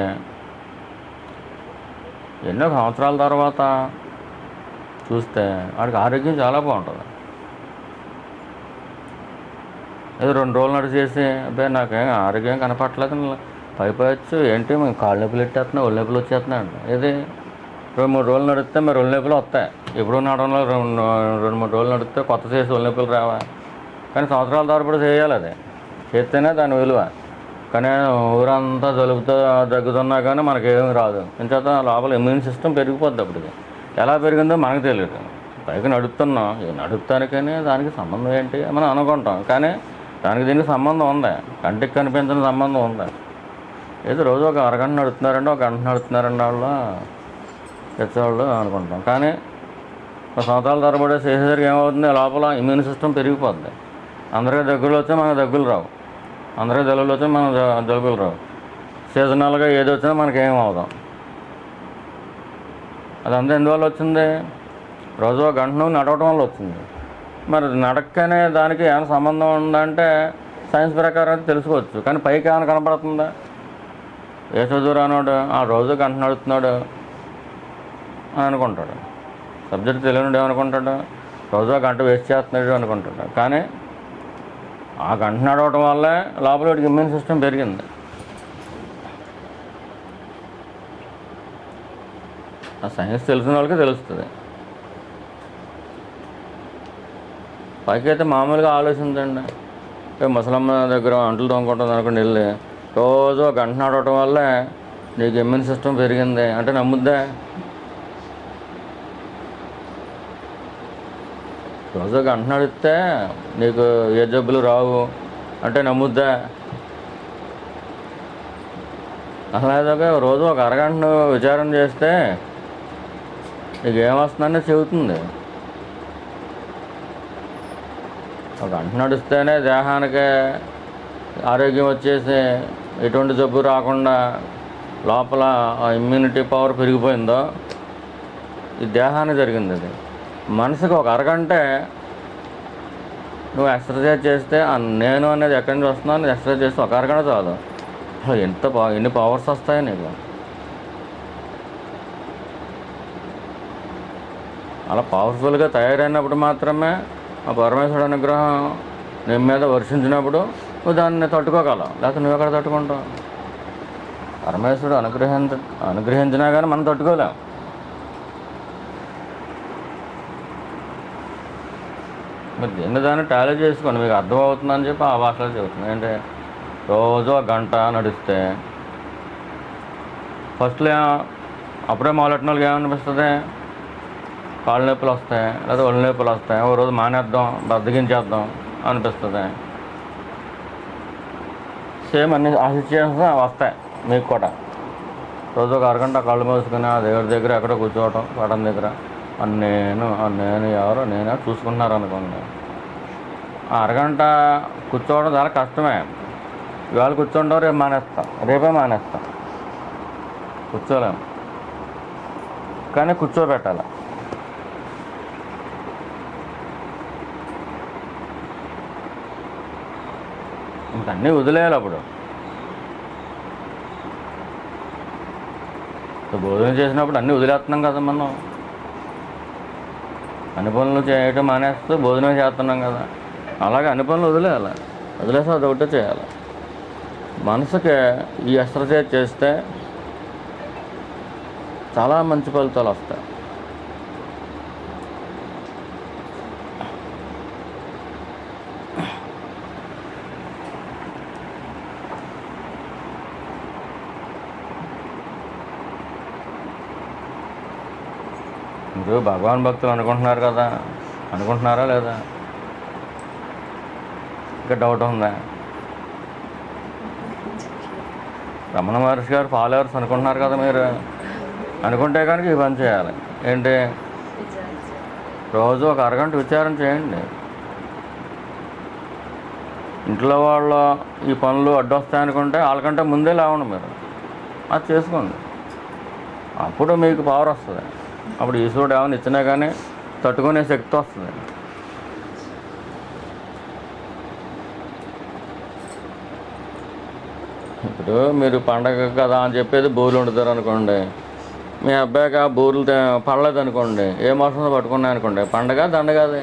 ఎన్నో సంవత్సరాల తర్వాత చూస్తే వాడికి ఆరోగ్యం చాలా బాగుంటుంది. ఏదో 2 రోజులు నడిచేసి అబ్బాయి నాకేం ఆరోగ్యం కనపట్లేదు, పైపచ్చు ఏంటి మేము కాళ్ళు నొప్పులు ఎట్టేస్తున్నాయి, ఒళ్ళు నొప్పులు వచ్చేస్తున్నాయి అంట. ఇది 2-3 రోజులు నడిస్తే మరి ఒళ్ళు నొప్పులు వస్తాయి. ఎప్పుడూ నడవడంలో 2-3 రోజులు నడిస్తే కొత్త చేసి ఒళ్ళు నొప్పులు రావా? కానీ సంవత్సరాల తరబడి చేయాలి. అది చేస్తేనే దాని విలువ. కానీ ఊరంతా జలుబుతో దగ్గుతున్నా కానీ మనకేమీ రాదు. ఇంచేత లోపల ఇమ్యూన్ సిస్టమ్ పెరిగిపోద్ది. అప్పటికి ఎలా పెరిగిందో మనకు తెలియదు. పైకి నడుపుతున్నాం, నడుపుతానికని దానికి సంబంధం ఏంటి మనం అనుకుంటాం. కానీ దానికి దీనికి సంబంధం ఉంది, కంటికి కనిపించిన సంబంధం ఉంది. ఏదో రోజు ఒక అరగంట నడుస్తున్నారంటే ఒక గంట నడుస్తున్నారండి వాళ్ళు తెచ్చేవాళ్ళు అనుకుంటాం. కానీ ఒక సంవత్సరాల తరబడి చేసేసరికి ఏమవుతుంది, లోపల ఇమ్యూన్ సిస్టమ్ పెరిగిపోద్ది. అందరికీ దగ్గులు వచ్చా మనకు దగ్గులు రావు, అందరికీ జలుబులు వచ్చా మనకు జలుబులు రావు. సీజనల్గా ఏది వచ్చినా మనకేం అవుదాం. అదంతా ఎందువల్ల వచ్చింది? రోజు ఒక గంట నువ్వు నడవటం వల్ల వచ్చింది. మరి నడక్కనే దానికి ఏమైనా సంబంధం ఉందంటే సైన్స్ ప్రకారం అయితే తెలుసుకోవచ్చు. కానీ పైకి ఏమైనా కనపడుతుందా? ఏ చదువు రానోడు ఆ రోజు గంట నడుస్తున్నాడు అని అనుకుంటాడు. సబ్జెక్ట్ తెలియనుడు ఏమనుకుంటాడు, రోజు గంట వేస్ట్ చేస్తున్నాడు అనుకుంటాడు. కానీ ఆ గంట నడవటం వల్లే లోపల వాడికి ఇమ్యూన్ సిస్టమ్ పెరిగింది. ఆ సైన్స్ తెలిసిన వాళ్ళకి తెలుస్తుంది. పైకి అయితే మామూలుగా ఆలోచించండి. ముసలమ్మ దగ్గర అంట్లు తోముకుంటుంది అనుకోండి, వెళ్ళి రోజు గంట నడవటం వల్లే నీకు ఇమ్యూన్ సిస్టమ్ పెరిగింది అంటే నమ్ముద్దా? రోజు గంట నడిస్తే నీకు ఏ జబ్బులు రావు అంటే నమ్ముద్దా? అలాగే రోజు ఒక అరగంట నువ్వు విచారణ చేస్తే నీకు ఏమొస్తుందని చెబుతుంది. ఒక గంట నడిస్తేనే దేహానికి ఆరోగ్యం వచ్చేసి ఎటువంటి జబ్బు రాకుండా లోపల ఇమ్యూనిటీ పవర్ పెరిగిపోయిందో ఈ దేహానికి జరిగింది. అది మనసుకు ఒక అరగంటే నువ్వు ఎక్సర్సైజ్ చేస్తే నేను అనేది ఎక్కడి నుంచి వస్తున్నాను, ఎక్సర్సైజ్ చేస్తే ఒక అరగంట చాలు. ఎన్ని పవర్స్ వస్తాయి నీకు. అలా పవర్ఫుల్గా తయారైనప్పుడు మాత్రమే ఆ పరమేశ్వరుడు అనుగ్రహం నీ మీద వర్షించినప్పుడు నువ్వు దాన్ని తట్టుకోగలవు. లేకపోతే నువ్వు ఎక్కడ తట్టుకుంటావు? పరమేశ్వరుడు అనుగ్రహించినా కానీ మనం తట్టుకోలేం. మీరు దీన్ని దాన్ని టాలీ చేసుకోండి, మీకు అర్థమవుతుందని చెప్పి ఆ భాషలో చెబుతుంది. ఏంటి, రోజు ఒక గంట నడిస్తే ఫస్ట్లో అప్పుడే మొదలెట్టిన వాళ్ళకి ఏమనిపిస్తుంది, కాళ్ళు నొప్పులు వస్తాయి లేదా ఒళ్ళు నొప్పులు వస్తాయి. ఓ రోజు మానేద్దాం, బద్దగించేద్దాం అనిపిస్తుంది. సేమ్ అన్ని ఆ సిచ్యువేషన్స్ వస్తాయి మీకు కూడా. రోజు ఒక అరగంట కళ్ళు మూసుకుని ఆ దేవుడి దగ్గర ఎక్కడో కూర్చోవటం, పడం దగ్గర నేను ఎవరో నేనే చూసుకుంటున్నారు అనుకోండి. ఆ అరగంట కూర్చోవడం చాలా కష్టమే. ఇవాళ కూర్చుంటాం, రేపు మానేస్తాం, రేపే మానేస్తాం, కూర్చోలేము. కానీ కూర్చోబెట్టాలి. ఇంకన్నీ వదిలేయాలి. అప్పుడు భోజనం చేసినప్పుడు అన్నీ వదిలేస్తున్నాం కదా మనం. అన్ని పనులు చేయటం మానేస్తూ భోజనం చేస్తున్నాం కదా. అలాగే అన్ని పనులు వదిలేయాలి. వదిలేసి అది ఒకటే చేయాలి. మనసుకి ఈ ఎక్సర్సైజ్ చేస్తే చాలా మంచి ఫలితాలు వస్తాయి. మీరు భగవాన్ భక్తులు అనుకుంటున్నారు కదా, అనుకుంటున్నారా లేదా? ఇంకా డౌట్ ఉందా? రమణ మహర్షి గారు ఫాలోవర్స్ అనుకుంటున్నారు కదా మీరు. అనుకుంటే కనుక ఈ పని చేయాలి. ఏంటి, రోజు ఒక అరగంట విచారం చేయండి. ఇంట్లో వాళ్ళు ఈ పనులు అడ్డొస్తాయనుకుంటే వాళ్ళకంటే ముందే లేవండి మీరు. అది చేసుకోండి. అప్పుడు మీకు పవర్ వస్తుంది. అప్పుడు ఈశ్వరుడు ఏమైనా ఇచ్చినా కానీ తట్టుకునే శక్తి వస్తుంది. ఇప్పుడు మీరు పండగ కదా అని చెప్పేది బూరెలు వండుతారు అనుకోండి, మీ అబ్బాయికి ఆ బూరెలు పడలేదు అనుకోండి, ఏ మోసంలో పట్టుకున్నాయి అనుకోండి, పండగ దండగ అది.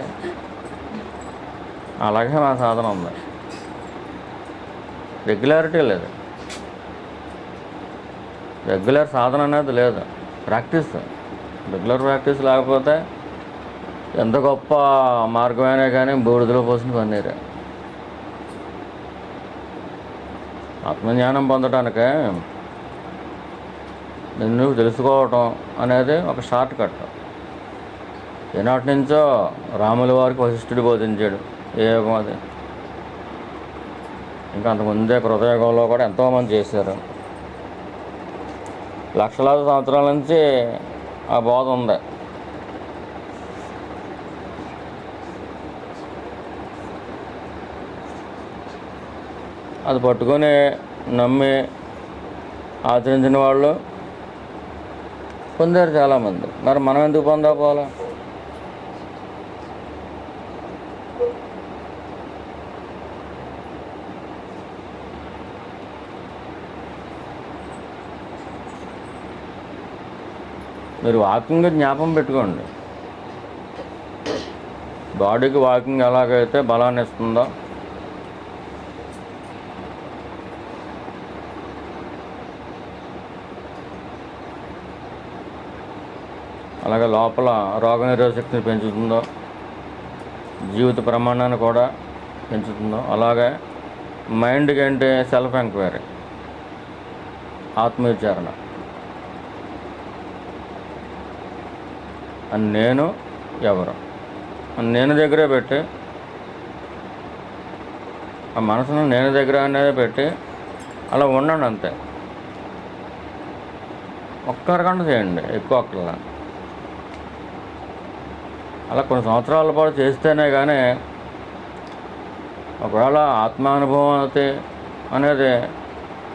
అలాగే మా సాధన ఉంది. రెగ్యులారిటీ లేదు, రెగ్యులర్ సాధన అనేది లేదు, ప్రాక్టీస్. రెగ్యులర్ ప్రాక్టీస్ లేకపోతే ఎంత గొప్ప మార్గమైనా కానీ బూడిదలో పోసిన పన్నీరే. ఆత్మజ్ఞానం పొందడానికి నిన్ను తెలుసుకోవటం అనేది ఒక షార్ట్ కట్. ఏనాటి నుంచో రాముల వారికి వశిష్ఠుడు బోధించాడు ఏ యోగం అది. ఇంకా అంతకుముందే కృతయుగంలో కూడా ఎంతోమంది చేశారు. లక్షలాది సంవత్సరాల నుంచి ఆ బోధ ఉంది. అది పట్టుకొని నమ్మి ఆచరించిన వాళ్ళు పొందారు చాలామంది. మరి మనం ఎందుకు పొందకపోవాలి? మీరు వాకింగ్ జ్ఞాపం పెట్టుకోండి. బాడీకి వాకింగ్ ఎలాగైతే బలాన్ని ఇస్తుందో, అలాగే లోపల రోగనిరోధక శక్తిని పెంచుతుందో, జీవిత ప్రమాణాన్ని కూడా పెంచుతుందో, అలాగే మైండ్కి అంటే సెల్ఫ్ ఎంక్వైరీ, ఆత్మవిచారణ. నేను ఎవరు నేను దగ్గరే పెట్టి, ఆ మనసును నేను దగ్గర అనేది పెట్టి అలా ఉండండి అంతే. ఒక్క అరగంట చేయండి, ఎక్కువ అక్కర్లా. అలా కొన్ని సంవత్సరాల పాటు చేస్తేనే కానీ ఒకవేళ ఆత్మానుభవం అనేది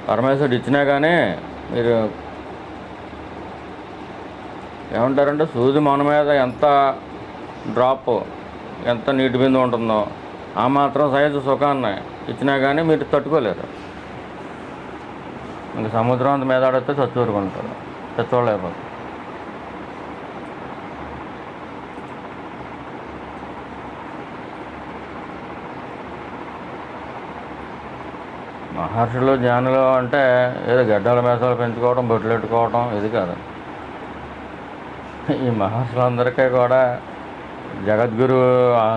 పరమేశ్వరుడు ఇచ్చినా కానీ మీరు ఏమంటారంటే సూది మన మీద ఎంత డ్రాప్, ఎంత నీటి బిందు ఉంటుందో ఆ మాత్రం సైజు సుఖాన్ని ఇచ్చినా కానీ మీరు తట్టుకోలేరు. ఇంక సముద్రం అంత మీద ఆడితే చచ్చూరుకుంటారు, చచ్చోలేకపోతే. మహర్షులు జ్ఞానులు అంటే ఏదో గడ్డల మేసాలు పెంచుకోవడం, బొట్లు పెట్టుకోవడం ఇది కాదు. ఈ మహర్షులందరికీ కూడా జగద్గురు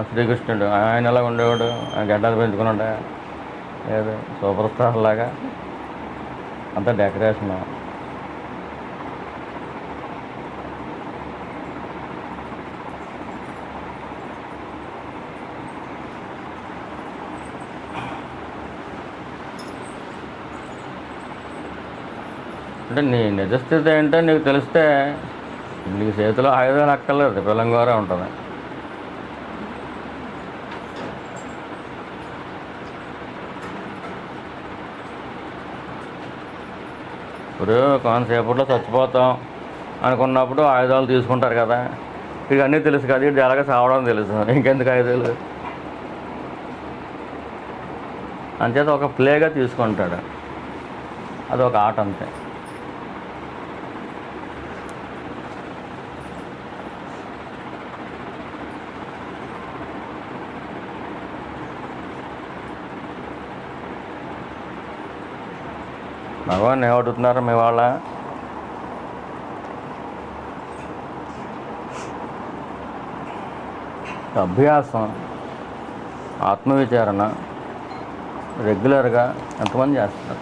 శ్రీకృష్ణుడు ఆయన ఎలా ఉండేవాడు, గడ్డలు పెంచుకున్నాడు, ఏదో సూపర్ స్టార్ లాగా అంత డెకరేషన్. అంటే నీ నిజస్థితి ఏంటో నీకు తెలిస్తే నీకు చేతిలో ఆయుధాలు అక్కర్లేదు, పిల్లంగోరే ఉంటుంది. ఇప్పుడు కొంతసేపట్లో చచ్చిపోతాం అనుకున్నప్పుడు ఆయుధాలు తీసుకుంటారు కదా, ఇక అన్నీ తెలుసు కదా, ఇది ఎలాగ సావడం తెలుసు, ఇంకెందుకు ఆయుధాలు? అంచేత ఒక ప్లేగా తీసుకుంటాడు, అది ఒక ఆట అంతే. భగవాన్ ఏమడుగుతున్నారు మీ వాళ్ళ? అభ్యాసం, ఆత్మవిచారణ రెగ్యులర్గా ఎంతమంది చేస్తారు?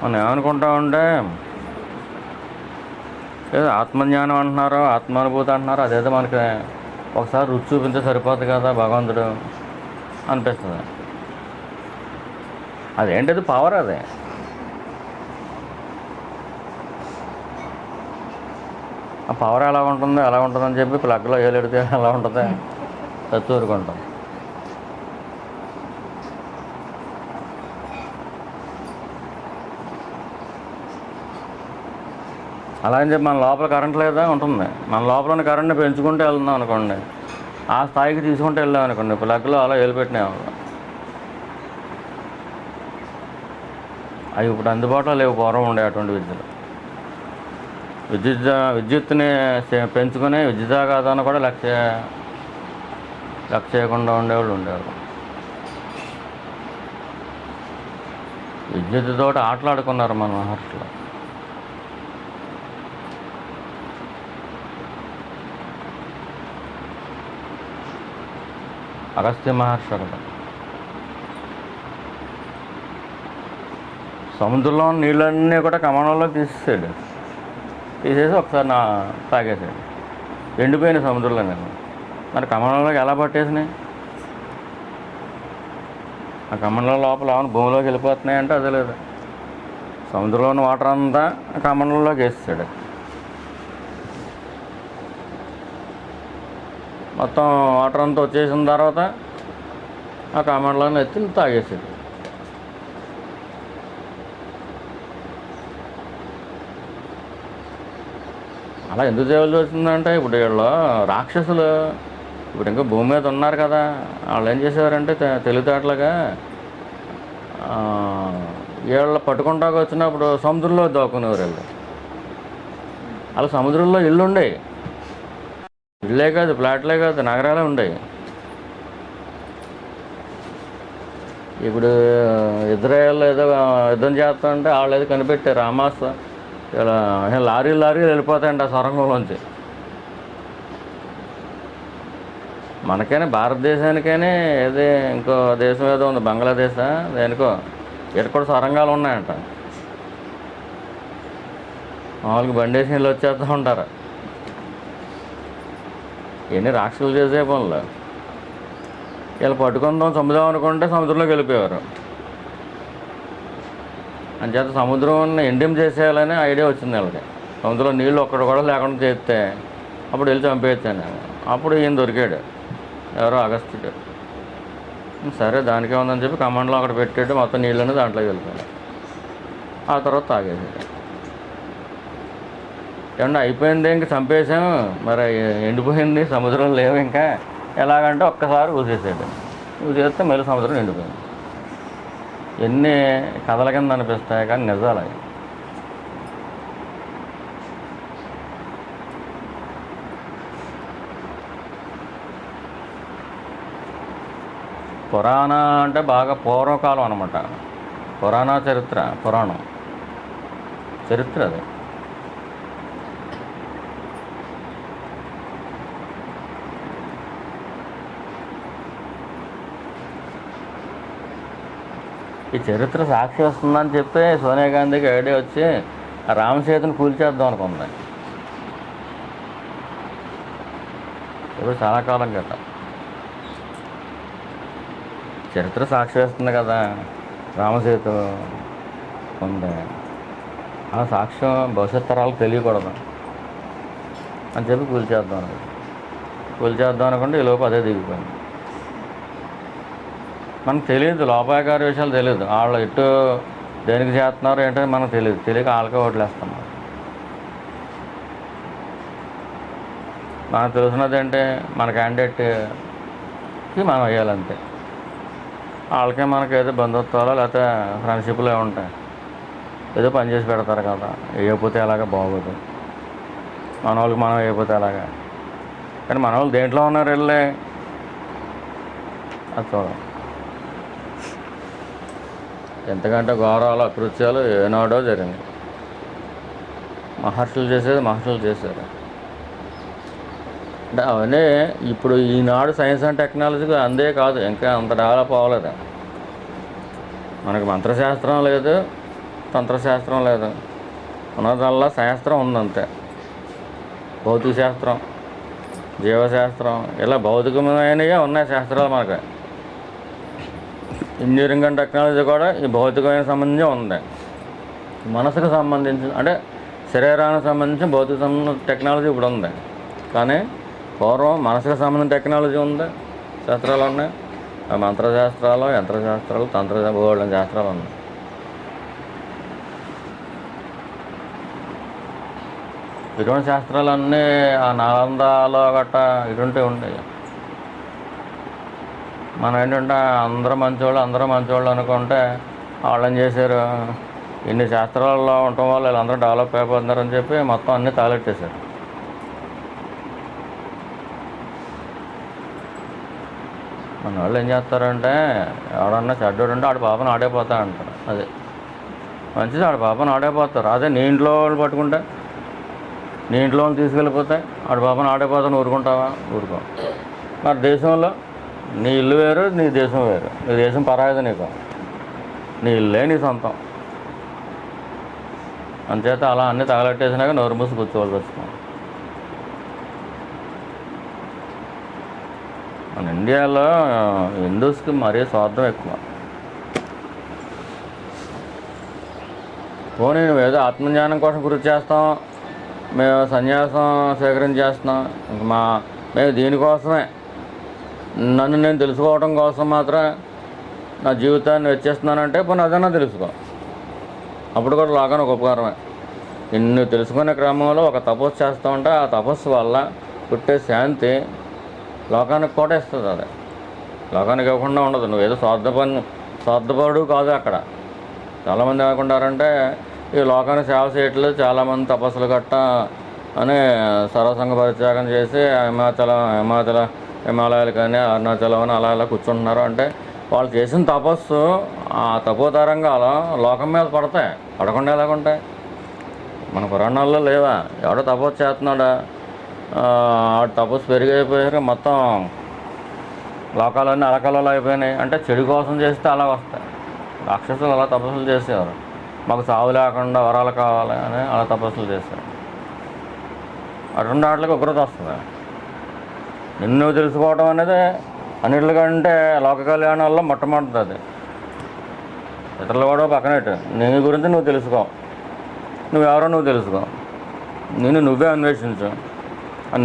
మనం ఏమనుకుంటామంటే ఏదో ఆత్మజ్ఞానం అంటున్నారు, ఆత్మానుభూతి అంటున్నారు, అదేదో మనకి ఒకసారి రుచి చూపించే సరిపోతుంది కదా భగవంతుడు అనిపిస్తుంది. అదేంటిది పవర్, అదే ఆ పవర్ ఎలా ఉంటుందో ఉంటుందని చెప్పి ప్లగ్లో ఏలెడితే ఎలా ఉంటుంది, చచ్చూరుకుంటాం. అలా అని చెప్పి మన లోపల కరెంట్ లేదా ఉంటుంది. మన లోపల ఉన్న కరెంట్ని పెంచుకుంటూ వెళ్తున్నాం అనుకోండి, ఆ స్థాయికి తీసుకుంటూ వెళ్ళాం అనుకోండి, ప్లగ్లో అలా వెళ్ళిపెట్టినాము. అవి ఇప్పుడు అందుబాటులో లేవు, పూర్వం ఉండే అటువంటి విద్యలు. విద్యుత్తుని పెంచుకుని విద్యుదాఘాతాన్ని కూడా లక్ష్య చేయకుండా ఉండేవాళ్ళు ఉండేవారు. విద్యుత్తుతో ఆటలాడుకున్నారు మన మహర్షులు. అగస్త్య మహర్షి ఒకటి సముద్రంలో నీళ్ళన్నీ కూడా కమానంలో తీసేసాడు. తీసేసి ఒకసారి తాగేసాడు. ఎండిపోయిన సముద్రంలో నేను మరి కమండంలోకి ఎలా పట్టేసినాయి? ఆ కమండలం లోపల భూమిలోకి వెళ్ళిపోతున్నాయంటే అదే లేదు. సముద్రంలో ఉన్న వాటర్ అంతా ఆ కమండలంలోకి వేసేసాడు. మొత్తం వాటర్ అంతా వచ్చేసిన తర్వాత ఆ కమండలాన్ని ఎత్తి తాగేసాడు. అలా ఎందుకు చేయవలసి వచ్చిందంటే ఇప్పుడు వీళ్ళు రాక్షసులు ఇప్పుడు ఇంకా భూమి మీద ఉన్నారు కదా, వాళ్ళు ఏం చేసేవారంటే తెలివితేటలుగా వీళ్ళు పట్టుకుంటాకు వచ్చినప్పుడు సముద్రంలో దాక్కునేవారు. వీళ్ళు అలా సముద్రంలో ఇళ్ళు ఉండేవి. ఇళ్ళే కాదు, ఫ్లాట్లే కాదు, నగరాలే ఉండేవి. ఇప్పుడు ఇజ్రాయెల్ ఏదో యుద్ధం చేస్తుంటే వాళ్ళు ఏదో కనిపెట్టారు హమాస్, ఇలా లారీలు వెళ్ళిపోతాయండి ఆ సొరంగంలోంచి. మనకైనా భారతదేశానికైనా ఏది ఇంకో దేశం ఏదో ఉంది, బంగ్లాదేశ్ దేనికో ఇక్కడ కూడా సొరంగాలు ఉన్నాయంట. మామూలుగా బండేసి నీళ్ళు వచ్చేస్తూ ఉంటారు. ఇవన్నీ రాక్షసులు చేసే పనులు. వీళ్ళు పట్టుకుందాం చంపుదాం అనుకుంటే సముద్రంలోకి వెళ్ళిపోయేవారు. అంచేత సముద్రం ఎండిం చేసేయాలని ఐడియా వచ్చింది వీళ్ళకి. సముద్రంలో నీళ్ళు ఒక్కడు కూడా లేకుండా చేస్తే అప్పుడు వెళ్ళి చంపేయచ్చాను. అప్పుడు ఈయన దొరికాడు, ఎవరో అగస్త్యుడు. సరే దానికే ఉందని చెప్పి కమాండ్లో అక్కడ పెట్టాడు. మొత్తం నీళ్ళని దాంట్లోకి వెళ్ళిపోయాడు. ఆ తర్వాత తాగేసాడు. ఏమన్నా అయిపోయింది, ఇంక చంపేసాము, మరి ఎండిపోయింది, సముద్రం లేవు ఇంకా ఎలాగంటే ఒక్కసారి ఊసేసాడు. ఊసేస్తే మళ్ళీ సముద్రం ఎండిపోయింది. ఎన్ని కథల కింద అనిపిస్తాయి కానీ నిజాలు అవి. పురాణ అంటే బాగా పూర్వకాలం అనమాట. పురాణం చరిత్ర అది. ఈ చరిత్ర సాక్షి వస్తుందని చెప్పి సోనియా గాంధీకి ఐడియా వచ్చి ఆ రామసేతుని కూల్చేద్దాం అనుకుంది. ఇప్పుడు చాలా కాలం క్రితం. చరిత్ర సాక్షి వేస్తుంది కదా, రామసేతు ఉంది. ఆ సాక్ష్యం భవిష్యత్ తరాలకు తెలియకూడదు అని చెప్పి కూల్చేద్దాం అనుకుంటే ఈలోపు అదే దిగిపోయింది. మనకు తెలియదు, లోపాయకారి విషయాలు తెలియదు. వాళ్ళు ఎటు దేనికి చేస్తున్నారో ఏంటని మనకు తెలియక వాళ్ళకే ఓట్లేస్తున్నారు. మనకు తెలిసినది ఏంటి, మన క్యాండిడేట్కి మనం వేయాలంతే. వాళ్ళకే మనకి ఏదో బంధుత్వాలు లేకపోతే ఫ్రెండ్షిప్లు ఉంటాయి, ఏదో పని చేసి పెడతారు కదా. వేయకపోతే ఎలాగా బాగోదు, మన వాళ్ళకి మనం వేయకపోతే ఎలాగా. కానీ మన వాళ్ళు దేంట్లో ఉన్నారు వెళ్ళి అది చూడాలి. ఎంతకంటే గౌరవాలు అకృత్యాలు ఏనాడో జరిగింది. మహర్షులు చేశారు. అంటే అవన్నీ ఇప్పుడు ఈనాడు సైన్స్ అండ్ టెక్నాలజీకి అందే కాదు, ఇంకా అంత డెవలప్ అవ్వలేదు. మనకు మంత్రశాస్త్రం లేదు, తంత్రశాస్త్రం లేదు, ఉన్నదల్లా శాస్త్రం ఉందంతే. భౌతిక శాస్త్రం, జీవశాస్త్రం, ఇలా భౌతికమైనవే ఉన్నాయి శాస్త్రాలు మనకు. ఇంజనీరింగ్ అండ్ టెక్నాలజీ కూడా ఈ భౌతికమైన సంబంధించి ఉంది. మనసుకు సంబంధించి అంటే శరీరానికి సంబంధించిన భౌతిక టెక్నాలజీ ఇప్పుడు ఉంది. కానీ పూర్వం మనసుకు సంబంధించిన టెక్నాలజీ ఉంది, శాస్త్రాలు ఉన్నాయి. మంత్రశాస్త్రాలు, యంత్రశాస్త్రాలు, భూగోళ శాస్త్రాలు ఉన్నాయి. ఇటువంటి శాస్త్రాలన్నీ ఆ నాలందాలో గట్టా ఇటువంటి ఉండేవి. మనం ఏంటంటే అందరూ మంచోళ్ళు అనుకుంటే వాళ్ళు ఏం చేశారు, ఇన్ని శాస్త్రాలలో ఉండటం వల్ల వీళ్ళందరూ డెవలప్ అయిపోతున్నారని చెప్పి మొత్తం అన్నీ తాళెట్టేశారు. మన వాళ్ళు ఏం చేస్తారంటే, ఎవడన్నా చెడ్డోడు ఉంటే ఆడి పాపను ఆడైపోతా అంటారు. అది మంచిది, ఆడి పాపను ఆడైపోతారు. అదే నీ ఇంట్లో వాళ్ళు పట్టుకుంటే, నీ ఇంట్లో వాళ్ళు తీసుకెళ్ళిపోతే ఆడి పాపను ఆడైపోతాను ఊరుకుంటావా? ఊరుకో. మరి దేశంలో నీ ఇల్లు వేరు, నీ దేశం వేరు. నీ దేశం పరాయిది నీకు, నీ ఇల్లే నీ సొంతం. అంచేత అలా అన్నీ తగలెట్టేసినాక నోరు మూసి కూర్చోవాల్సి వస్తుంది. మన ఇండియాలో హిందూస్కి మరీ స్వార్థం ఎక్కువ. పోనీ నువ్వు ఏదో ఆత్మజ్ఞానం కోసం కృషి చేస్తాం, మేము సన్యాసం స్వీకరించేస్తున్నాం, ఇంక మేము దీనికోసమే, నన్ను నేను తెలుసుకోవడం కోసం మాత్రం నా జీవితాన్ని వెచ్చేస్తున్నానంటే పోనీ అదన్నా తెలుసుకో. అప్పుడు కూడా లోకానికి ఒక ఉపకారమే. నిన్ను తెలుసుకునే క్రమంలో ఒక తపస్సు చేస్తూ ఉంటే ఆ తపస్సు వల్ల పుట్టే శాంతి లోకానికి కూడా ఇస్తుంది. అది లోకానికి ఇవ్వకుండా ఉండదు. నువ్వేదో స్వార్థపరుడు కాదు. అక్కడ చాలామంది ఏమనుకుంటారంటే ఈ లోకానికి సేవ చేయట్లేదు, చాలామంది తపస్సులు గట్ట అని సర్వసంగ పరిత్యాగం చేసి హిమాలయాలు కానీ అరుణాచలం అని అలా కూర్చుంటున్నారు. అంటే వాళ్ళు చేసిన తపస్సు ఆ తపోతరంగాలు లోకం మీద పడతాయి. పడకుండా ఎలాగుంటాయి? మన పురాణాల్లో లేవా? ఎవడో తపస్సు చేస్తున్నాడా, ఆడు తపస్సు పెరిగైపోయారు, మొత్తం లోకాలన్నీ అలకలలో అయిపోయినాయి. అంటే చెడు కోసం చేస్తే అలా వస్తాయి. రాక్షసులు అలా తపస్సులు చేసేవారు. మాకు సావు లేకుండా వరాలు కావాలి అని అలా తపస్సులు చేశారు. అటువంటి వాటికి ఉగ్రత వస్తుంది. నిన్ను తెలుసుకోవడం అనేది అన్నిటికంటే లోక కళ్యాణాల్లో మొట్టమొదటిది. అది ఇతరులు కూడా పక్కనట్టు నీ గురించి నువ్వు తెలుసుకో, నువ్వెవరో నువ్వు తెలుసుకో, నువ్వే అన్వేషించు.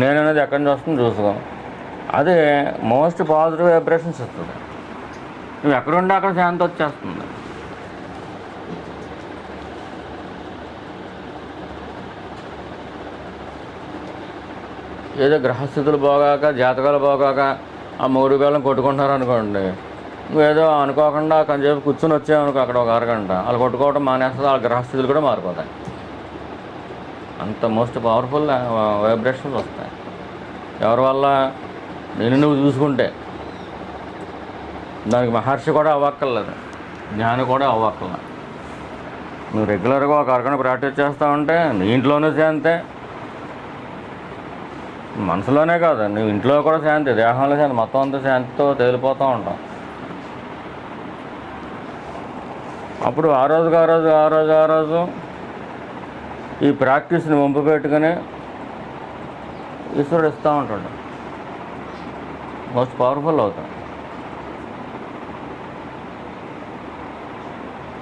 నేననేది ఎక్కడి నుంచి వస్తుందో చూసుకో. అది మోస్ట్ పాజిటివ్ వైబ్రేషన్స్ ఇస్తుంది. నువ్వు ఎక్కడుంటే అక్కడ శాంతి వచ్చేస్తుంది. ఏదో గ్రహస్థితులు బాగాక జాతకాలు బాగాక ఆ మూడు వేళం కొట్టుకుంటున్నారు అనుకోండి, నువ్వేదో అనుకోకుండా కొంచెంసేపు కూర్చొని వచ్చావనుకో, అక్కడ ఒక అరగంట వాళ్ళు కొట్టుకోవడం మానేస్తుంది. వాళ్ళ గ్రహస్థితులు కూడా మారిపోతాయి. అంత మోస్ట్ పవర్ఫుల్ వైబ్రేషన్స్ వస్తాయి. ఎవరి వల్ల? నేను నువ్వు చూసుకుంటే. దానికి మహర్షి కూడా అవ్వక్కర్లేదు, జ్ఞాని కూడా అవ్వక్కర్లేదు. నువ్వు రెగ్యులర్గా ఒక అరగంట ప్రాక్టీస్ చేస్తూ ఉంటే నీ ఇంట్లోనూ శాంతే, మనసులోనే కాదు నువ్వు ఇంట్లో కూడా శాంతి, దేహంలో శాంతి, మొత్తం అంతా శాంతితో తేలిపోతూ ఉంటాం. అప్పుడు ఆ రోజు ఈ ప్రాక్టీస్ని వంపు పెట్టుకుని ఈశ్వరుడు ఇస్తూ ఉంటాడు. మోస్ట్ పవర్ఫుల్ అవుతాం.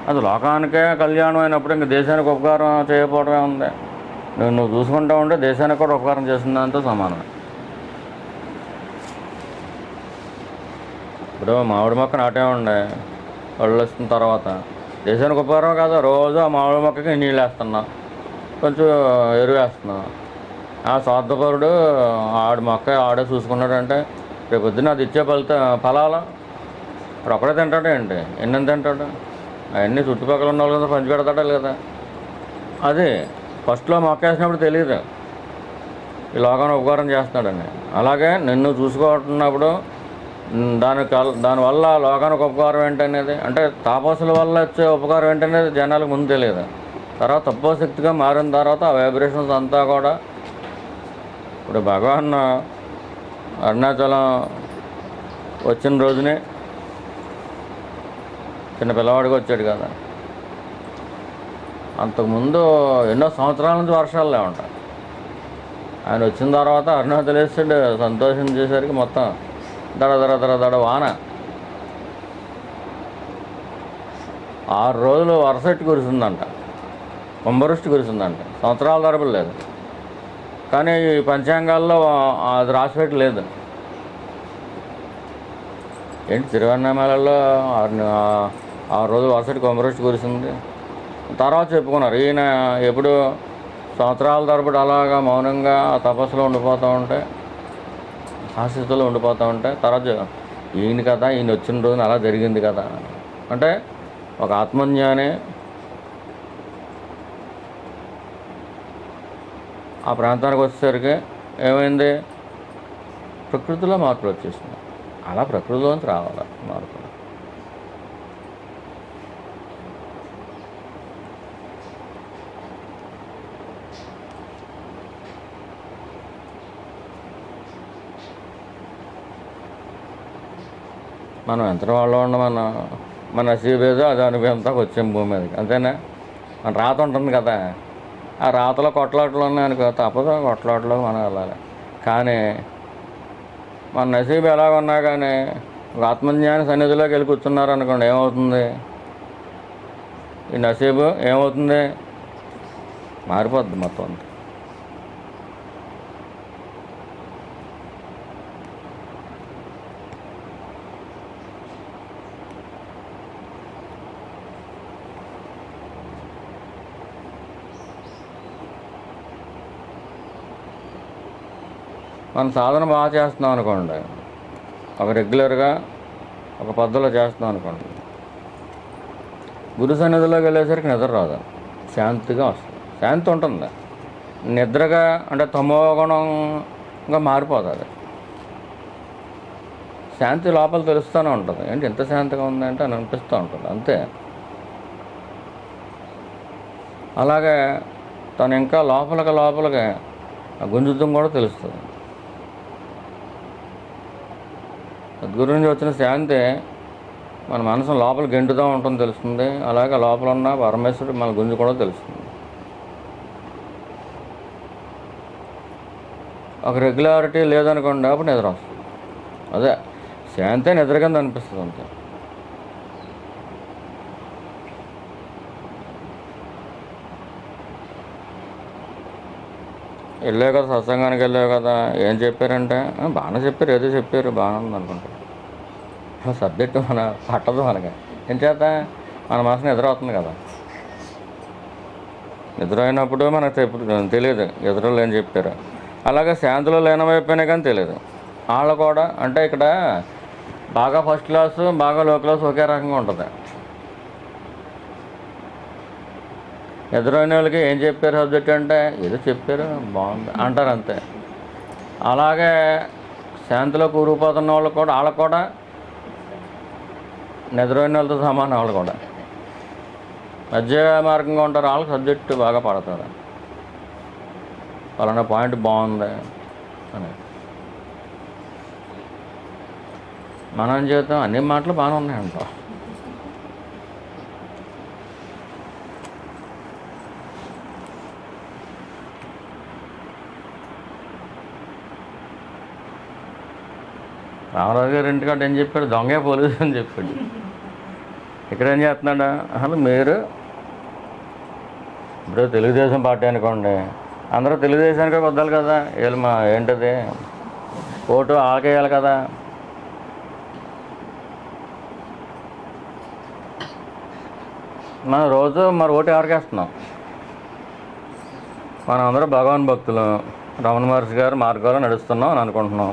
అది లోకానికే కళ్యాణం అయినప్పుడు ఇంక దేశానికి ఉపకారం చేయకపోవడమే ఉంది. నువ్వు చూసుకుంటూ ఉంటే దేశానికి కూడా ఉపకారం చేసిన దాంతో సమానం. ఇప్పుడు మామిడి మొక్క నాటే ఉండే పళ్ళు వస్తున్న తర్వాత దేశానికి ఉపకారం కాదు. రోజు ఆ మామిడి మొక్కకి నీళ్ళు వేస్తున్నా, కొంచెం ఎరువు వేస్తున్నా. ఆ స్వార్థపరుడు ఆడి మొక్క ఆడే చూసుకున్నాడంటే రేపు పొద్దున్న అది ఇచ్చే ఫలాలు ఇప్పుడు ఒక్కడే తింటాడు ఏంటి, ఎన్ని తింటాడు? అవన్నీ చుట్టుపక్కల ఉన్న వాళ్ళు కదా పంచి పెడతాడా లేదా? అది ఫస్ట్లో మొక్క వేసినప్పుడు తెలియదు ఈ లోకాన్ని ఉపకారం చేస్తున్నాడని. అలాగే నిన్ను చూసుకుంటున్నప్పుడు దానివల్ల లోకానికి ఉపకారం ఏంటనేది, అంటే తాపసుల వల్ల వచ్చే ఉపకారం ఏంటనేది జనాలకు ముందు తెలియదు. తర్వాత తపోశక్తిగా మారిన తర్వాత ఆ వైబ్రేషన్స్ అంతా కూడా ఇప్పుడు భగవాన్ అరుణాచలం వచ్చిన రోజునే చిన్న పిల్లవాడిగా వచ్చాడు కదా, అంతకుముందు ఎన్నో సంవత్సరాల నుంచి వర్షాలే ఉంటాయి. ఆయన వచ్చిన తర్వాత అరుణాచలేశ్వరుడు సంతోషం చేసరికి మొత్తం దడ వాన 6 రోజులు వరసెట్టి కురిసిందంట, కుంభవృష్టి కురిసిందంట. సంవత్సరాల తరబడి లేదు. కానీ ఈ పంచాంగాల్లో అది రాసిపెట్టి లేదు. ఏంటి తిరువన్నామలలో 6 రోజులు వరసెట్టి కుంభవృష్టి కురిసింది. తర్వాత చెప్పుకున్నారు ఈయన ఎప్పుడు సంవత్సరాల తరబడి అలాగా మౌనంగా ఆ తపస్సులో ఉండిపోతూ ఉంటే, ఆ స్థితిలో ఉండిపోతూ ఉంటే తర్వాత ఈయన కదా, ఈయన వచ్చిన రోజున అలా జరిగింది కదా అంటే ఒక ఆత్మజ్ఞాని ఆ ప్రాంతానికి వచ్చేసరికి ఏమైంది, ప్రకృతిలో మార్పులు వచ్చేసింది. అలా ప్రకృతిలోంచి రావాలి మార్పులు. మనం ఎంత వాళ్ళు మన మన నసీబేదో అది అనుభవంతో వచ్చాం భూమి మీదకి, అంతేనా? మన రాత ఉంటుంది కదా, ఆ రాతలో కొట్లాటలు ఉన్నాయనుకో తప్పదు, కొట్లాటలో మనం వెళ్ళాలి. కానీ మన నసీబు ఎలాగున్నా కానీ ఒక ఆత్మజ్ఞాని సన్నిధిలోకి వెళ్ళి కూర్చున్నారు అనుకోండి, ఏమవుతుంది? ఈ నసీబు ఏమవుతుంది? మారిపోద్ది మొత్తం అంతా. మనం సాధన బాగా చేస్తున్నాం అనుకోండి, ఒక రెగ్యులర్గా ఒక పద్ధతిలో చేస్తున్నాం అనుకోండి, గురు సన్నిధిలోకి వెళ్ళేసరికి నిద్ర రాదు, శాంతిగా వస్తుంది. శాంతి ఉంటుంది, నిద్రగా అంటే తమోగుణంగా మారిపోతుంది. శాంతి లోపల తెలుస్తూనే ఉంటుంది. ఏంటి ఎంత శాంతిగా ఉందంటే అని అనిపిస్తూ ఉంటుంది, అంతే. అలాగే తను ఇంకా లోపలికి గుంజుతం కూడా తెలుస్తుంది. సద్గురు నుంచి వచ్చిన శాంతి మన మనసు లోపల గెంటుతూ ఉంటుంది, తెలుస్తుంది. అలాగే లోపల ఉన్న పరమేశ్వరుడు మన గుంజు కూడా తెలుస్తుంది. ఒక రెగ్యులారిటీ లేదనుకోండి, అప్పుడు నిద్ర వస్తుంది. అదే శాంతి నిద్ర కింద అనిపిస్తుంది అంతే. వెళ్ళావు కదా, సత్సంగానికి వెళ్ళావు కదా, ఏం చెప్పారంటే బాగానే చెప్పారు, ఏదో చెప్పారు బాగానే ఉంది అనుకుంటారు. సబ్జెక్టు మన పట్టదు మనకి. ఏం చేత మన మనసు నిద్ర అవుతుంది కదా, నిద్ర అయినప్పుడు మనకు తెలియదు ఎదురులో ఏం చెప్పారు. అలాగే శాంతిలో లీనమైపోయినా కానీ తెలియదు. వాళ్ళు కూడా అంటే ఇక్కడ బాగా ఫస్ట్ క్లాసు బాగా లో క్లాసు ఒకే రకంగా ఉంటుంది. ఎదురైన వాళ్ళకి ఏం చెప్పారు సబ్జెక్ట్ అంటే ఏదో చెప్పారు బాగుంది అంటారు అంతే. అలాగే శాంతిలో కూరుకుపోతున్న వాళ్ళు కూడా వాళ్ళకు కూడా నిద్రైన వాళ్ళతో సమానం. వాళ్ళు కూడా మధ్య మార్గంగా ఉంటారు, వాళ్ళకి సబ్జెక్టు బాగా పడతారు, పలానా పాయింట్ బాగుంది అని. మనం చేద్దాం అన్ని మాటలు బాగానే ఉన్నాయంట. రామరాజు గారు ఇంటికంటే ఏం చెప్పాడు, దొంగే పోలీసు అని చెప్పాడు. ఇక్కడ ఏం చేస్తున్నాడా, అసలు మీరు ఇప్పుడు తెలుగుదేశం పార్టీ అనుకోండి, అందరూ తెలుగుదేశానికే వద్దాలి కదా, వీళ్ళు మా ఏంటది ఓటు ఆకేయాలి కదా. మనం రోజు మరి ఓటు ఎవరికేస్తున్నాం? మనం అందరూ భగవాన్ భక్తులు, రమణ మహర్షి గారు మార్గాల్లో నడుస్తున్నాం అని అనుకుంటున్నాం.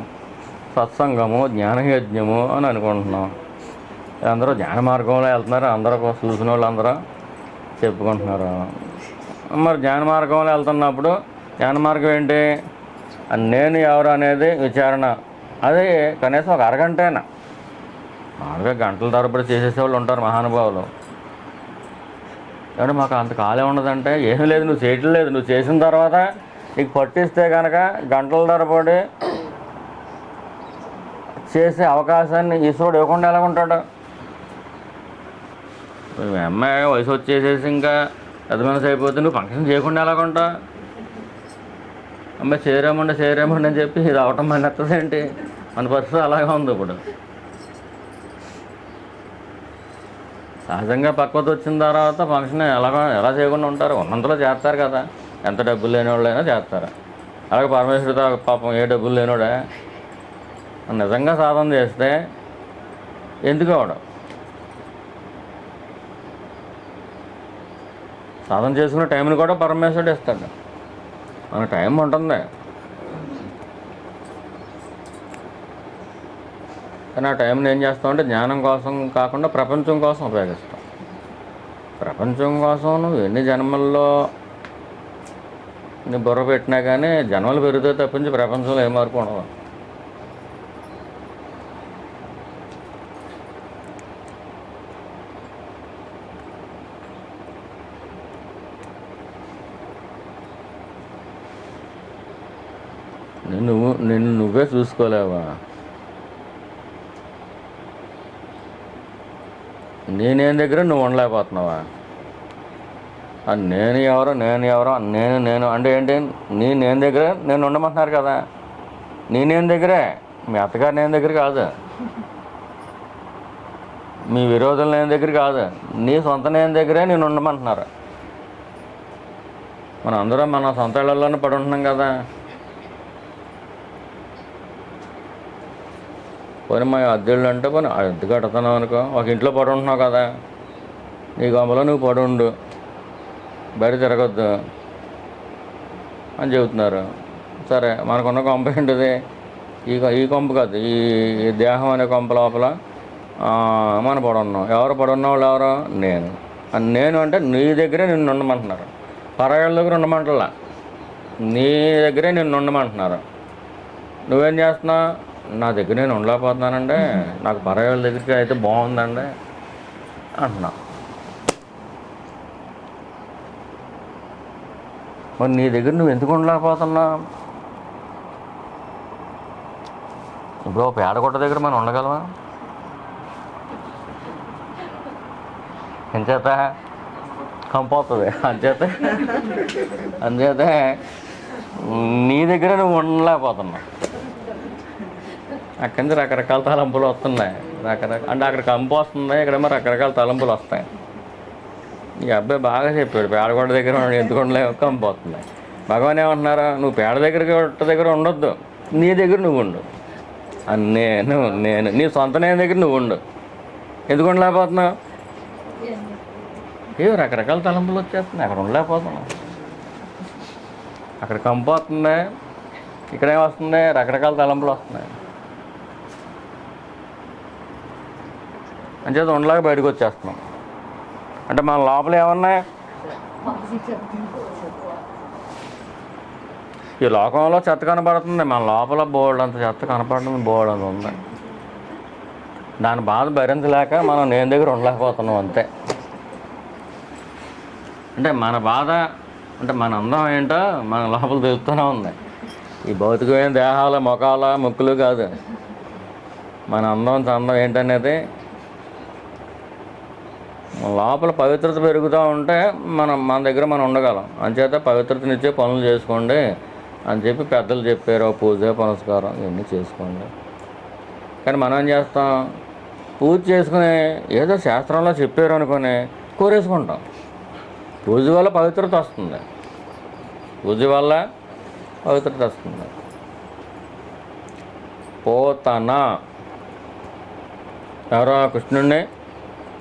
సత్సంగము జ్ఞానయజ్ఞము అని అనుకుంటున్నాం. అందరూ జ్ఞాన మార్గంలో వెళ్తున్నారు, అందరూ చూసిన వాళ్ళు అందరూ చెప్పుకుంటున్నారు. మరి జ్ఞాన మార్గంలో వెళ్తున్నప్పుడు జ్ఞాన మార్గం ఏంటి, నేను ఎవరు అనేది విచారణ. అది కనీసం ఒక అరగంటైనా. మామూలుగా గంటల తరబడి చేసేసేవాళ్ళు ఉంటారు మహానుభావులు. ఏమంటే మాకు అంత కాలం ఉండదంటే ఏమీ లేదు, నువ్వు చేయటం లేదు, నువ్వు చేసిన తర్వాత నీకు పట్టిస్తే కనుక గంటల తరబడి చేసే అవకాశాన్ని ఈశ్వరుడు ఇవ్వకుండా ఎలా ఉంటాడు? అమ్మాయి వయసు వచ్చేసేసి ఇంకా పెద్ద మనసు అయిపోతే నువ్వు ఫంక్షన్ చేయకుండా ఎలాగుంటా? అమ్మాయి చేయరేమండి అని చెప్పి ఇది అవటం మన ఏంటి? మన పరిస్థితి అలాగే ఉంది ఇప్పుడు. సహజంగా పక్వత వచ్చిన తర్వాత ఫంక్షన్ ఎలా చేయకుండా ఉంటారు? ఉన్నంతలో చేస్తారు కదా, ఎంత డబ్బులు లేని వాళ్ళైనా చేస్తారు. అలాగే పరమేశ్వరుడితో పాపం ఏ డబ్బులు లేనివాడే నిజంగా సాధన చేస్తే ఎందుకు అవడం? సాధన చేసుకునే టైంని కూడా పరమేశ్వరుడు ఇస్తాడు. మన టైం ఉంటుంది, కానీ ఆ టైంని ఏం చేస్తామంటే జ్ఞానం కోసం కాకుండా ప్రపంచం కోసం ఉపయోగిస్తాం. ప్రపంచం కోసం నువ్వు ఎన్ని జన్మల్లో నీ బుర్ర పెట్టినా కానీ జన్మలు పెరిగితే తప్పించి ప్రపంచంలో ఏ మార్పు ఉండదు. నిన్ను నువ్వే చూసుకోలేవా? నేనేం దగ్గర నువ్వు ఉండలేకపోతున్నావా? నేను ఎవరో నేను అంటే ఏంటి? నేను దగ్గర నేను ఉండమంటున్నారు కదా. నేనేం దగ్గరే, మీ అత్తగారు నేను దగ్గర కాదు, మీ విరోధులు నేను దగ్గర కాదు, నీ సొంత నేను దగ్గరే నేను ఉండమంటున్నారు. మనం అందరం మన సొంత ఇళ్లలోనే పడి ఉంటున్నాం కదా. పోనీ మా అద్దెళ్ళు అంటే పోనీ అద్దె కడుతున్నావు అనుకో, ఒక ఇంట్లో పడి ఉంటున్నావు కదా, నీ గొంపలో నువ్వు పడి ఉండు, బయట తిరగొద్దు అని చెబుతున్నారు. సరే, మనకున్న కొంప ఏంటిది? ఈ కొంప కాదు, ఈ దేహం అనే కొంప లోపల మనం పడి ఉన్నాం. ఎవరు పడి ఉన్న వాళ్ళు ఎవరు? నేను అంటే నీ దగ్గరే నిన్ను ఉండమంటున్నారు. పరాయాళ్ళ దగ్గర ఉండమంటలా, నీ దగ్గరే నిన్ను ఉండమంటున్నారు. నువ్వేం చేస్తున్నావు? నా దగ్గర నేను ఉండలేకపోతున్నానండి, నాకు పరాయాళ్ళ దగ్గరికి అయితే బాగుందండి అంటున్నా. మరి నీ దగ్గర నువ్వు ఎందుకు ఉండలేకపోతున్నావు? ఇప్పుడు పేడగొట్ట దగ్గర మనం ఉండగలమా? ఎంచేత కంపోతుంది. అంచేత నీ దగ్గర నువ్వు ఉండలేకపోతున్నావు. అక్కడి నుంచి రకరకాల తలంపులు వస్తున్నాయి. అంటే అక్కడ కంపు వస్తుంది, ఇక్కడేమో రకరకాల తలంపులు వస్తాయి. ఈ అబ్బాయి బాగా చెప్పాడు, పేడగొట్ట దగ్గర ఎందుకు ఉండలేవు, కంపు వస్తుంది. భగవాన్ ఏమంటున్నారా? నువ్వు పేడ దగ్గర ఉండొద్దు, నీ దగ్గర నువ్వు ఉండు. నేను నీ సొంత నేను దగ్గర నువ్వు ఉండు. ఎందుకు ఉండలేకపోతున్నావు? రకరకాల తలంపులు వచ్చేస్తున్నాయి, అక్కడ ఉండలేకపోతున్నావు. అక్కడ కంపు వస్తుంది, ఇక్కడేం వస్తుంది, రకరకాల తలంపులు వస్తున్నాయి. అంచేత ఉండలాగా బయటకు వచ్చేస్తున్నాం. అంటే మన లోపల ఏమన్నాయి? ఈ లోకంలో చెత్త కనపడుతుంది, మన లోపల బోల్డ్ అంత చెత్త కనపడుతుంది, బోల్డ్ అంత ఉంది. దాని బాధ భరించలేక మనం నేను దగ్గర ఉండలేకపోతున్నాం అంతే. అంటే మన బాధ అంటే మన అందం ఏంటో మన లోపల తెలుస్తూనే ఉంది. ఈ భౌతికమైన దేహాల ముఖాల ముక్కులు కాదు, మన అందం చందం ఏంటనేది లోపల పవిత్రత పెరుగుతూ ఉంటే మన దగ్గర మనం ఉండగలం. అంచేత పవిత్రతనిచ్చే పనులు చేసుకోండి అని చెప్పి పెద్దలు చెప్పారు. పూజ పునస్కారం ఇవన్నీ చేసుకోండి. కానీ మనం ఏం చేస్తాం? పూజ చేసుకుని ఏదో శాస్త్రంలో చెప్పారు అనుకుని కోరేసుకుంటాం. పూజ వల్ల పవిత్రత వస్తుంది, పోతన ఎవరో కృష్ణుడిని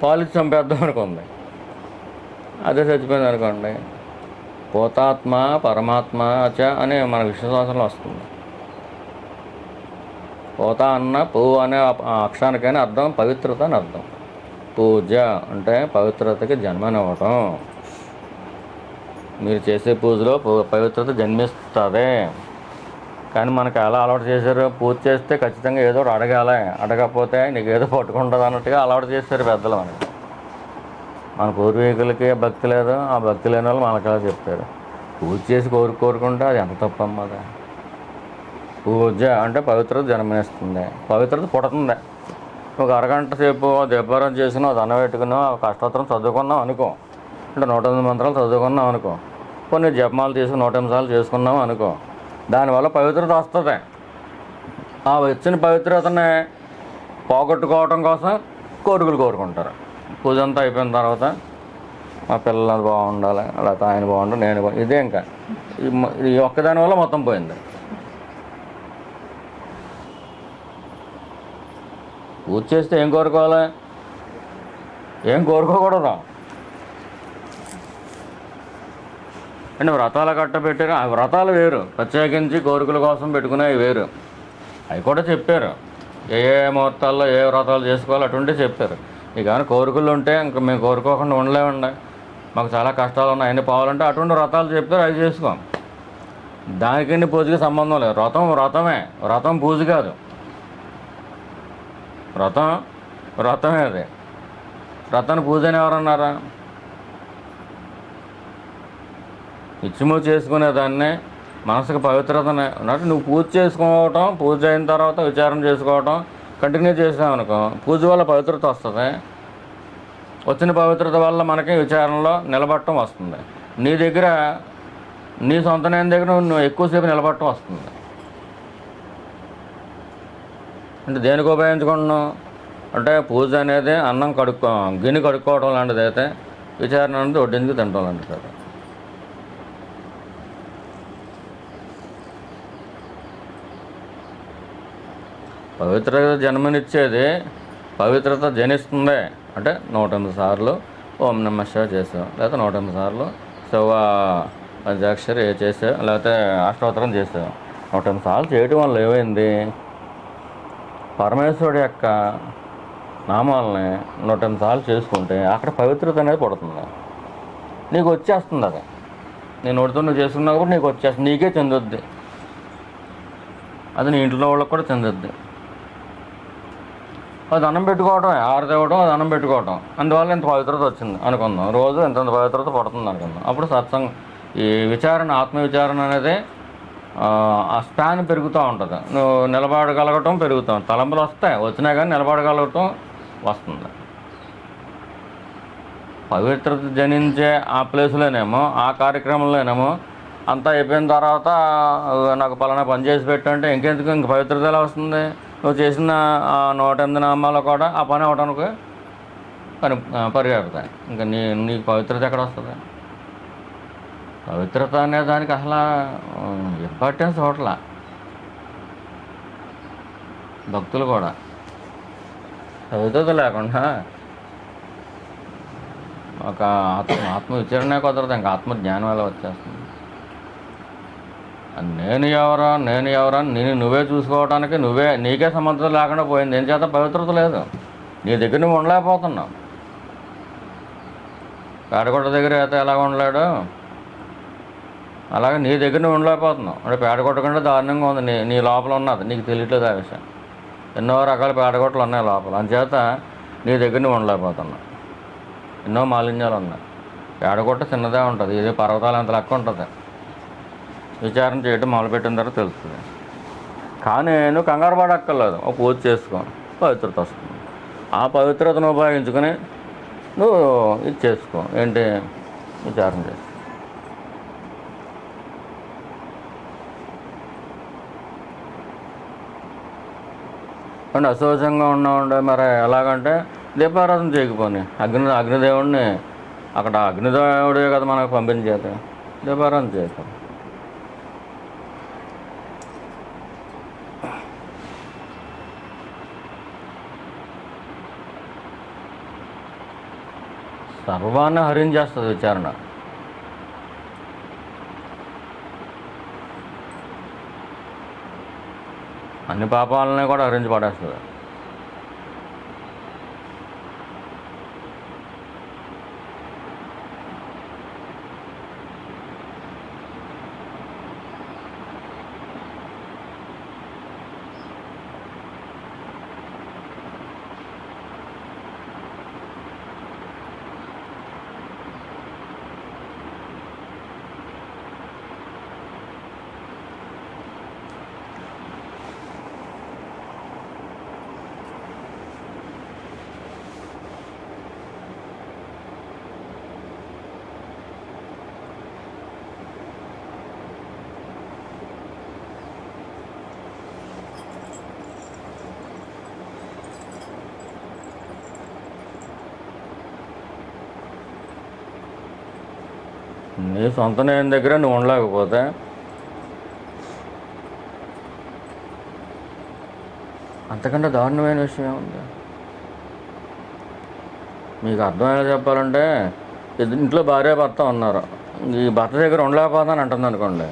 పాలిచ్చి చంపేద్దాం అనుకుంది, అదే చచ్చిపోయింది అనుకోండి. పోతాత్మ పరమాత్మ చ అని మన విష్ణు శాస్త్రంలో వస్తుంది. పోత అన్న పువ్వు అనే అక్షరానికైనా అర్థం పవిత్రత అని అర్థం. పూజ అంటే పవిత్రతకి జన్మనివ్వటం. మీరు చేసే పూజలో పవిత్రత జన్మిస్తుంది. కానీ మనకు ఎలా అలవాటు చేశారు? పూజ చేస్తే ఖచ్చితంగా ఏదో ఒకటి అడగాలి, అడగకపోతే నీకు ఏదో పట్టుకుంటుంది అన్నట్టుగా అలవాటు చేశారు పెద్దలు. మనకి మన పూర్వీకులకి భక్తి లేదు, ఆ భక్తి లేని వాళ్ళు మనకు అలా చెప్తారు. పూజ చేసి కోరుకుంటే అది ఎంత తప్పమ్మా. అది పూజ అంటే పవిత్రత జన్మనిస్తుంది, పవిత్రత పుడుతుంది. ఒక అరగంట సేపు దీపారం చేసినా, దండం పెట్టుకున్నాం, ఒక అష్టోత్తరం చదువుకున్నాం అనుకో, అంటే 108 మంత్రాలు చదువుకున్నాం అనుకో, కొన్ని జపమాలు తీసుకుని 108 సార్లు చేసుకున్నాం అనుకో, దానివల్ల పవిత్రత వస్తుంది. ఆ వచ్చిన పవిత్రతని పోగొట్టుకోవటం కోసం కోరికలు కోరుకుంటారు. పూజ అంతా అయిపోయిన తర్వాత మా పిల్లలు బాగుండాలి, లేకపోతే ఆయన బాగుండాలి, నేను ఇదే ఇంకా ఈ ఒక్కదాని వల్ల మొత్తం పోయింది. పూజ చేస్తే ఏం కోరుకోవాలి? ఏం కోరుకోకూడదు. అంటే వ్రతాలు కట్ట పెట్టారు. ఆ వ్రతాలు వేరు, ప్రత్యేకించి కోరికల కోసం పెట్టుకునేవి వేరు. అవి కూడా చెప్పారు, ఏ ఏ ముహూర్తాల్లో ఏ వ్రతాలు చేసుకోవాలి అటువంటి చెప్పారు. ఇక కానీ కోరికలు ఉంటే ఇంక మేము కోరుకోకుండా ఉండలేమండి, మాకు చాలా కష్టాలు ఉన్నాయి, అన్నీ పోవాలంటే అటువంటి వ్రతాలు చెప్పారు, అవి చేసుకోం. దానికి పూజకి సంబంధం లేదు. వ్రతం వ్రతమే, వ్రతం పూజ కాదు. వ్రతం వ్రతమే అది. వ్రతాన్ని పూజ అని ఎవరన్నారా? నిత్యము చేసుకునే దాన్ని, మనసుకు పవిత్రతనే ఉన్నట్టు నువ్వు పూజ చేసుకోవటం, పూజ అయిన తర్వాత విచారం చేసుకోవటం కంటిన్యూ చేసామనుకో, పూజ వల్ల పవిత్రత వస్తుంది. వచ్చిన పవిత్రత వల్ల మనకి విచారణలో నిలబడటం వస్తుంది. నీ దగ్గర, నీ సొంత నేను దగ్గర నువ్వు ఎక్కువసేపు నిలబడటం వస్తుంది. అంటే దేనికి ఉపయోగించుకుంటున్నావు అంటే, పూజ అనేది అన్నం గిన్నె కడుక్కోవడం లాంటిది అయితే, విచారణ అనేది వడ్డించుకు తినడం లాంటిది. పవిత్రత జన్మనిచ్చేది, పవిత్రత జనిస్తుంది అంటే 108 సార్లు ఓం నమః శివాయ చేసావు, లేకపోతే 108 సార్లు శివ పంచాక్షరి చేసావు, లేకపోతే అష్టోత్తరం చేసావు. 108 సార్లు చేయడం వల్ల ఏమైంది? పరమేశ్వరుడు యొక్క నామాలని 108 సార్లు చేసుకుంటే అక్కడ పవిత్రత అనేది పడుతుంది, నీకు వచ్చేస్తుంది. అది నేను నోటితో నువ్వు చేసుకున్నా కూడా నీకు వచ్చేస్తుంది, నీకే చెందుద్ది. అది నీ ఇంట్లో వాళ్ళకి కూడా చెందుద్ది. అది దండం పెట్టుకోవటం, ఆరతి ఇవ్వడం, అది దండం పెట్టుకోవటం, అందువల్ల ఇంత పవిత్రత వచ్చింది అనుకుందాం. రోజు ఇంత పవిత్రత పడుతుంది అనుకుందాం. అప్పుడు సత్సంగం, ఈ విచారణ, ఆత్మవిచారణ అనేది ఆ స్పాన్ పెరుగుతూ ఉంటుంది. నువ్వు నిలబడగలగటం పెరుగుతాం, తలంపులు వస్తాయి, వచ్చినా కానీ నిలబడగలగటం వస్తుంది. పవిత్రత జనించే ఆ ప్లేస్లోనేమో, ఆ కార్యక్రమంలోనేమో అంతా అయిపోయిన తర్వాత నాకు పలానా పని చేసి పెట్టంటే ఇంకెందుకు, ఇంక పవిత్రత ఎలా వస్తుంది? నువ్వు చేసిన 108 నామాలు కూడా ఆ పని అవడానికి పరిగెడతాయి. ఇంకా నీకు పవిత్రత ఎక్కడ వస్తుంది? పవిత్రత అనే దానికి అసలు ఇంపార్టెన్స్ ఇవ్వట్లా భక్తులు కూడా. పవిత్రత లేకుండా ఒక ఆత్మ విచారణ కుదరదు, ఇంకా ఆత్మజ్ఞానం ఎలా వచ్చేస్తుంది? నేను ఎవరా నువ్వే చూసుకోవడానికి నీకే సమర్థత లేకుండా పోయింది. ఏం చేత? పవిత్రత లేదు, నీ దగ్గర నువ్వు ఉండలేకపోతున్నావు. పేడగొట్ట దగ్గర అయితే ఎలాగ ఉండలేడు, అలాగే నీ దగ్గర నువ్వు ఉండలేకపోతున్నావు. అంటే పేడగొట్ట కంటే దారుణంగా ఉంది నీ లోపల ఉన్నది, నీకు తెలియట్లేదు ఆ విషయం. ఎన్నో రకాల పేడగొట్టలు ఉన్నాయి లోపల, అందుచేత నీ దగ్గర నువ్వు ఉండలేకపోతున్నావు. ఎన్నో మాలిన్యాలు ఉన్నాయి. పేడగొట్ట చిన్నదే ఉంటుంది, ఇది పర్వతాలు అంత లెక్క ఉంటుంది. విచారణ చేయడం మొదలుపెట్టిన తర్వాత తెలుస్తుంది. కానీ నువ్వు కంగారు పడక్కర్లేదు, ఒక పూజ చేసుకో, పవిత్రత వస్తుంది. ఆ పవిత్రతను ఉపయోగించుకొని నువ్వు ఇది చేసుకో, ఏంటి? విచారణ చేసుకో. అంటే అసహజంగా ఉన్నామంటే మరి ఎలాగంటే, దీపారాధన చేయకపోని అగ్నిదేవుడిని, అక్కడ అగ్నిదేవుడే కదా మనకు పంపించేది, దీపారాధన చేయకు. సర్వాన్ని హరించేస్తుంది విచారణ. అన్ని పాపాలని కూడా హరించి పడేస్తుంది. నీ సొంత నేను దగ్గర నువ్వు ఉండలేకపోతే అంతకంటే దారుణమైన విషయం ఏముంది? మీకు అర్థమయ్యేలా చెప్పాలంటే, ఇంట్లో భార్య భర్త ఉన్నారు, ఈ భర్త దగ్గర ఉండలేకపోతాను అంటుంది అనుకోండి,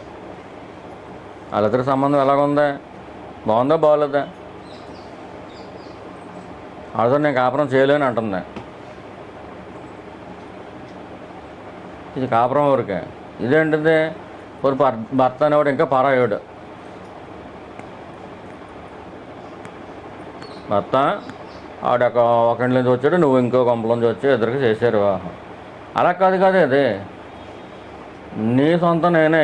వాళ్ళిద్దరి సంబంధం ఎలాగుందా, బాగుందా బాగోలేదా, వాళ్ళతో నేను కాపురం చేయలేను అంటుంది. ఇది కాపురం ఊరికే. ఇదేంటిది, ఒక భర్త అనేవాడు ఇంకా పరాయుడు. భర్త ఆడొక ఒక ఇంటి నుంచి వచ్చాడు, నువ్వు ఇంకో కొంపలోంచి వచ్చి ఇద్దరికి చేశారు వివాహం. అలా కాదు కదా, ఇది నీ సొంత నేనే.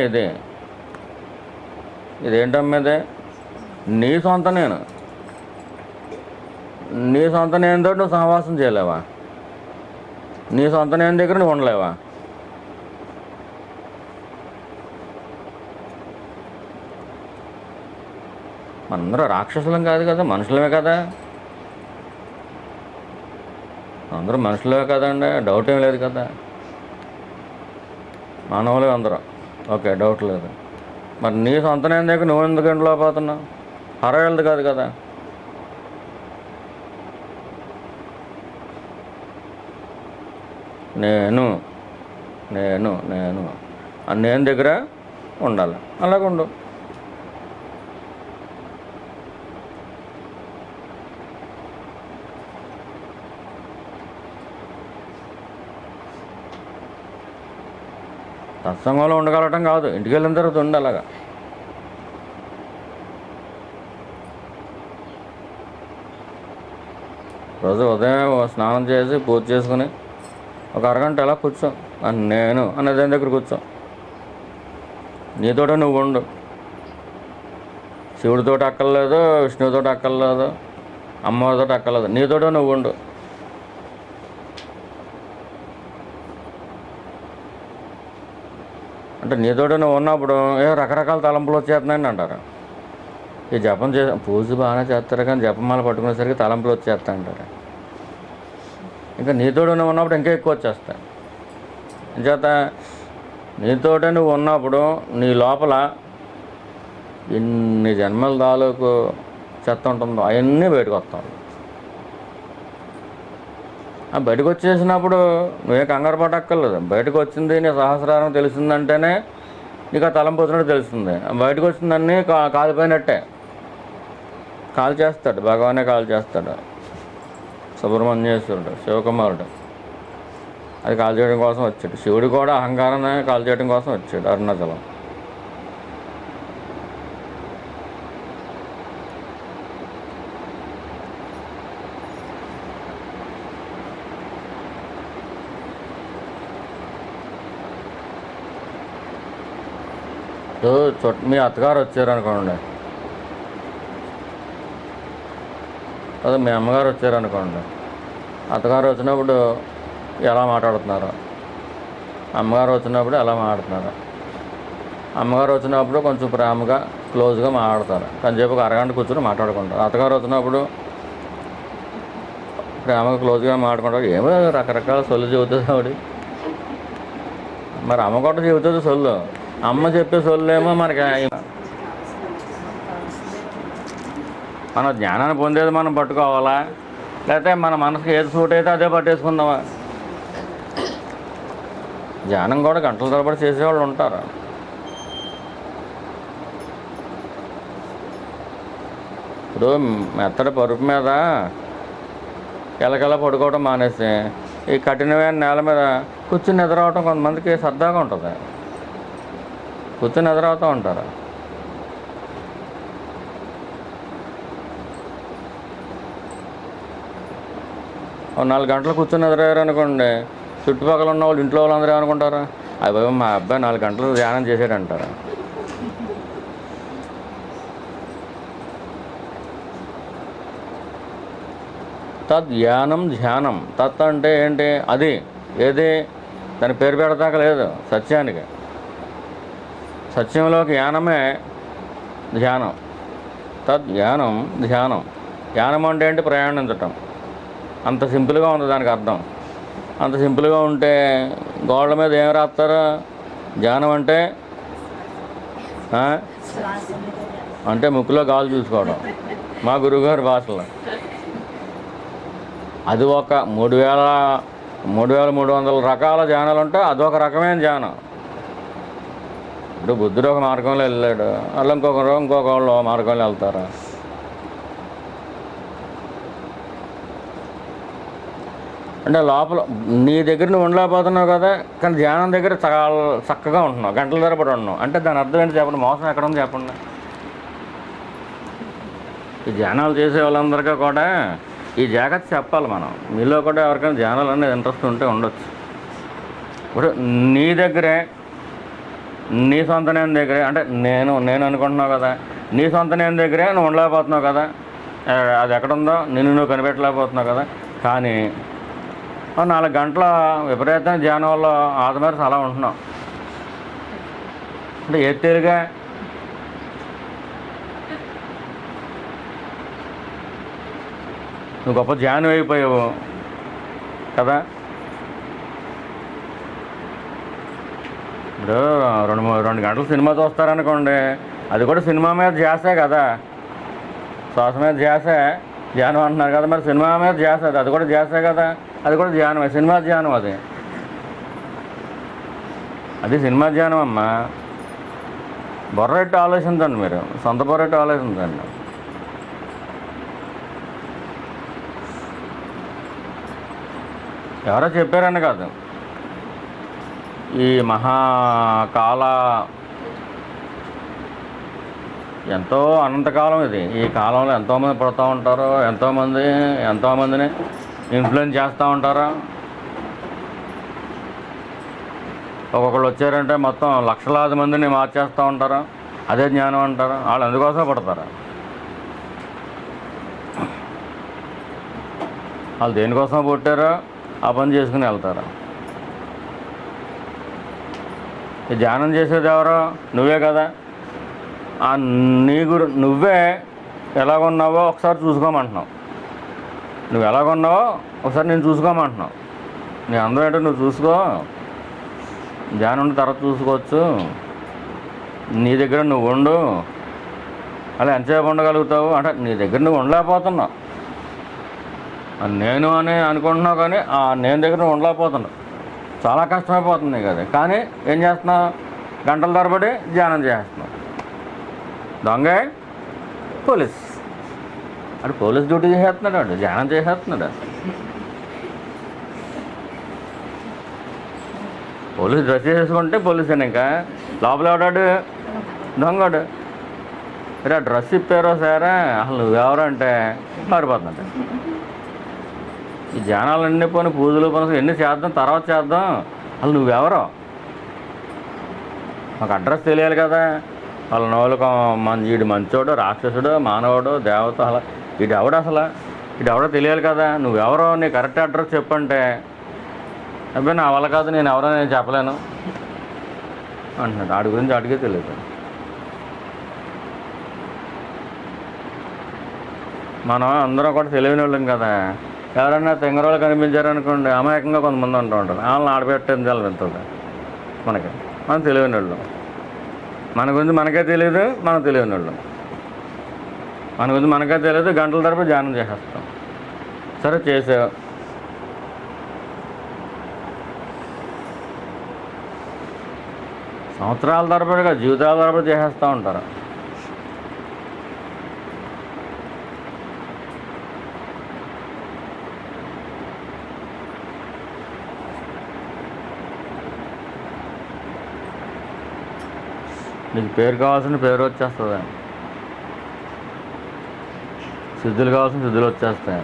ఇదేంటమ్మేది, నీ సొంత నేను. నీ సొంత నేనుతో నువ్వు సహవాసం చేయలేవా? నీ సొంత నేను దగ్గర నువ్వు ఉండలేవా? మనందరూ రాక్షసులం కాదు కదా, మనుషులమే కదా. అందరూ మనుషులే కదండి, డౌట్ ఏం లేదు కదా. మానవులే అందరూ, ఓకే, డౌట్ లేదు. మరి నీ సొంత నేను దగ్గర నువ్వు ఎందుకు ఇంట్లో పోతున్నావు? పరవాళ్ళది కాదు కదా. నేను నేను నేను ఆ నేను దగ్గర ఉండాలి, అలాగుండు. సత్సంగంలో ఉండగలగటం కాదు, ఇంటికి వెళ్ళిన తర్వాత ఉండి అలాగా. రోజు ఉదయం స్నానం చేసి పూజ చేసుకుని ఒక అరగంట ఎలా కూర్చో, నేను అనే దాని దగ్గర కూర్చో. నీతోటే నువ్వు ఉండు. శివుడితో అక్కర్లేదు, విష్ణువుతో అక్కర్లేదు, అమ్మవారితో అక్కర్లేదు, నీతోటే నువ్వు ఉండు. అంటే నీతోటి నువ్వు ఉన్నప్పుడు రకరకాల తలంపులు వచ్చేస్తున్నాయని అంటారు. ఈ జపం పూజ బాగానే చేస్తారు కానీ జపమాల పట్టుకునేసరికి తలంపులు వచ్చేస్తా అంటారు. ఇంకా నీతోటి నువ్వు ఉన్నప్పుడు ఇంకా ఎక్కువ వచ్చేస్తాయి. చేత నీతోటే నువ్వు ఉన్నప్పుడు నీ లోపల ఎన్ని జన్మల తాలూకు చెత్త ఉంటుందో అవన్నీ బయటకు వస్తావు. బయటకు వచ్చేసినప్పుడు నువ్వే కంగారు పడక్కర్లేదు. బయటకు వచ్చింది నీ సహస్రారం తెలిసిందంటేనే నీకు ఆ తలంపు వచ్చినట్టు తెలుస్తుంది. బయటకు వచ్చిందన్నీ కాలిపోయినట్టే. కాల్ చేస్తాడు, భగవానే కాల్ చేస్తాడు. సుబ్రహ్మణ్యేశ్వరుడు, శివకుమారుడు అది కాల్ చేయడం కోసం వచ్చాడు. శివుడు కూడా అహంకారాన్ని కాల్ చేయడం కోసం వచ్చాడు అరుణాచలం. మీ అత్తగారు వచ్చారనుకోండి, అదే మీ అమ్మగారు వచ్చారనుకోండి. అత్తగారు వచ్చినప్పుడు ఎలా మాట్లాడుతున్నారు, అమ్మగారు వచ్చినప్పుడు ఎలా మాట్లాడుతున్నారు. అమ్మగారు వచ్చినప్పుడు కొంచెం ప్రేమగా క్లోజ్గా మాట్లాడతారు, కొంచెంసేపు ఒక అరగంట కూర్చొని మాట్లాడుకుంటారు. అత్తగారు వచ్చినప్పుడు ప్రేమగా క్లోజ్గా మాట్లాడుకుంటారు. ఏమో రకరకాల సొల్లు చెబుతుంది ఆవిడ. మరి అమ్మ కూడా చెబుతుంది సొల్లు. అమ్మ చెప్పే సొల్లేమో మనకి మన జ్ఞానాన్ని పొందేది మనం పట్టుకోవాలా, లేకపోతే మన మనసుకి ఏది సూట్ అయితే అదే పట్టేసుకుందామా? ధ్యానం కూడా గంటల తరబడి చేసేవాళ్ళు ఉంటారు. ఇప్పుడు మెత్తడి పరుపు మీద ఎలకెలా పడుకోవడం మానేసి ఈ కఠినమైన నేల మీద కూర్చుని నిద్రవటం కొంతమందికి సరదాగా ఉంటుంది. కూర్చొని నిద్రవుతూ ఉంటారు. ఒక 4 గంటలు కూర్చొని నిద్రయ్యారు అనుకోండి, చుట్టుపక్కల ఉన్న వాళ్ళు ఇంట్లో వాళ్ళందరూ ఏమనుకుంటారు, అబ్బాయి మా అబ్బాయి 4 గంటలు ధ్యానం చేసాడంటారు. తద్ధ్యానం ధ్యానం. తత్ అంటే ఏంటి? అది ఏది దాని పేరు పెడతాక లేదు, సత్యానికి. సత్యంలోకి యానమే ధ్యానం. తద్ధ్యానం ధ్యానం. ధ్యానం అంటే ఏంటి? ప్రయాణించటం. అంత సింపుల్గా ఉంది దానికి అర్థం. అంత సింపుల్గా ఉంటే గోడల మీద ఏం రాస్తారు? ధ్యానం అంటే అంటే ముక్కులో గాలి చూసుకోవడం, మా గురువుగారి భాషలో. అది ఒక 3300 రకాల ధ్యానాలు ఉంటే అదొక రకమైన ధ్యానం. ఇప్పుడు బుద్ధుడు ఒక మార్గంలో వెళ్ళాడు, అలా ఇంకొక వాళ్ళు మార్గంలో వెళ్తారు. అంటే లోపల నీ దగ్గర నువ్వు ఉండలేకపోతున్నావు కదా, కానీ ధ్యానం దగ్గర చాలా చక్కగా ఉంటున్నావు, గంటల తరబడి ఉంటున్నావు. అంటే దాని అర్థం ఏంటి చెప్పండి? మోసం ఎక్కడ ఉంది చెప్పండి? ఈ ధ్యానాలు చేసే వాళ్ళందరికీ కూడా ఈ జాగ్రత్త చెప్పాలి మనం. మీలో కూడా ఎవరికైనా ధ్యానాలు అనేది ఇంట్రెస్ట్ ఉంటే ఉండొచ్చు. ఇప్పుడు నీ దగ్గరే, నీ సొంత నేను దగ్గరే, అంటే నేను అనుకుంటున్నావు కదా, నీ సొంత నేను దగ్గరే నువ్వు ఉండలేకపోతున్నావు కదా, అది ఎక్కడుందో నిన్ను నువ్వు కనిపెట్టలేకపోతున్నావు కదా. కానీ 4 గంటల విపరీతమైన ధ్యానం వల్ల ఆదమరిసి అలా ఉంటున్నావు. అంటే ఎత్తేరుగా నువ్వు గొప్ప ధ్యానం అయిపోయావు కదా. ఇప్పుడు 2 గంటలు సినిమా చూస్తారనుకోండి, అది కూడా సినిమా మీద ధ్యాసే కదా. శ్వాస మీద ధ్యాసే ధ్యానం అంటున్నారు కదా, మరి సినిమా మీద ధ్యాస అది కూడా ధ్యాసే కదా, అది కూడా ధ్యానమే, సినిమా ధ్యానం అది సినిమా ధ్యానం అమ్మా. బొర్రెట్టు ఆలోచించండి, మీరు సొంత బొర్రెట్టు ఆలోచించండి. ఎవరో చెప్పారని కాదు, ఈ మహాకాల ఎంతో అనంతకాలం ఇది. ఈ కాలంలో ఎంతోమంది పడుతూ ఉంటారు, ఎంతోమందిని ఇన్ఫ్లుయెన్స్ చేస్తూ ఉంటారు. ఒక్కొక్కళ్ళు వచ్చారంటే మొత్తం లక్షలాది మందిని మార్చేస్తూ ఉంటారు. అదే జ్ఞానం అంటారు. వాళ్ళు అందుకోసం పడతారు. వాళ్ళు దేనికోసం పుట్టారో ఆ పని చేసుకుని వెళ్తారు. ఈ ధ్యానం చేసేది ఎవరో? నువ్వే కదా. నువ్వే ఎలాగున్నావో ఒకసారి చూసుకోమంటున్నావు. నువ్వు ఎలాగున్నావో ఒకసారి నేను చూసుకోమంటున్నావు. నీ అందరూ ఏంటో నువ్వు చూసుకో. ధ్యానం ఉంటే తర్వాత చూసుకోవచ్చు. నీ దగ్గర నువ్వు ఉండు. అలా ఎంతసేపు ఉండగలుగుతావు అంటే నీ దగ్గర నువ్వు ఉండలేకపోతున్నావు. నేను అని అనుకుంటున్నావు, కానీ నేను దగ్గర నువ్వు ఉండలేకపోతున్నావు. చాలా కష్టమైపోతుంది కదా. కానీ ఏం చేస్తున్నావు? గంటల తరబడి ధ్యానం చేస్తున్నావు. దొంగే పోలీస్, అటు పోలీస్ డ్యూటీ చేసేస్తున్నాడు, అటు ధ్యానం చేసేస్తున్నాడు. పోలీస్ డ్రెస్ చేసుకుంటే పోలీస్ అని, ఇంకా లోపల ఎవడాడు? దొంగడు. మీరు ఆ డ్రెస్ ఇప్పారో సరే, అసలు నువ్వెవరు అంటే మారిపోతుందంట. ఈ ధ్యానాలన్నీ పోనీ పూజలు పనులు ఎన్ని చేద్దాం, తర్వాత చేద్దాం. అసలు నువ్వెవరో మాకు అడ్రస్ తెలియాలి కదా. వాళ్ళ నోళ్ళకు వీడు మంచోడు, రాక్షసుడు, మానవుడు, దేవత, అలా వీడు ఎవడో తెలియాలి కదా. నువ్వెవరో నీ కరెక్ట్ అడ్రస్ చెప్పంటే, అబ్బాయి నా వల్ల కాదు, నేను ఎవరో నేను చెప్పలేను అంటున్నాడు. వాడి గురించి వాడికే తెలియదు. మనం అందరం కూడా తెలియని వాళ్ళం కదా. ఎవరైనా తెంగరోళ్ళు కనిపించారనుకోండి, అమాయకంగా కొంతమంది అంటూ ఉంటారు, వాళ్ళని ఆడబెట్టని వెళ్తుంది. మనం తెలియని వాళ్ళం. మన గురించి మనకే తెలియదు, మనం తెలియని వాళ్ళం. మన గురించి మనకే తెలియదు, గంటల తరపు ధ్యానం చేసేస్తాం. సరే చేసావు, సంవత్సరాల తరబడిగా జీవితాల తరబడి చేసేస్తూ ఉంటారు. నీకు పేరు కావాల్సిన పేరు వచ్చేస్తుంది, సిద్ధులు కావాల్సిన సిద్ధులు వచ్చేస్తాయి.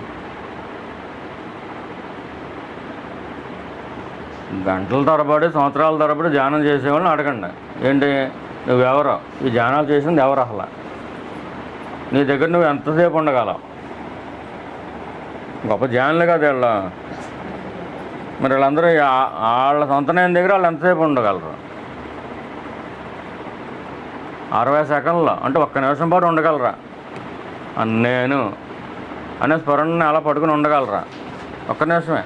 గంటల తరబడి సంవత్సరాల తరబడి ధ్యానం చేసేవాళ్ళని అడగండి, ఏంటి నువ్వెవరో, ఈ ధ్యానాలు చేసింది ఎవరు, అసలు నీ దగ్గర నువ్వు ఎంతసేపు ఉండగలవు? గొప్ప ధ్యానులు కదా వీళ్ళు. మరి వీళ్ళందరూ వాళ్ళ సొంత నేను దగ్గర వాళ్ళు ఎంతసేపు ఉండగలరు? 60 సెకండ్లో, అంటే 1 నిమిషం పాటు ఉండగలరా? నేను అనే స్మరణని అలా పట్టుకుని ఉండగలరా? 1 నిమిషమే.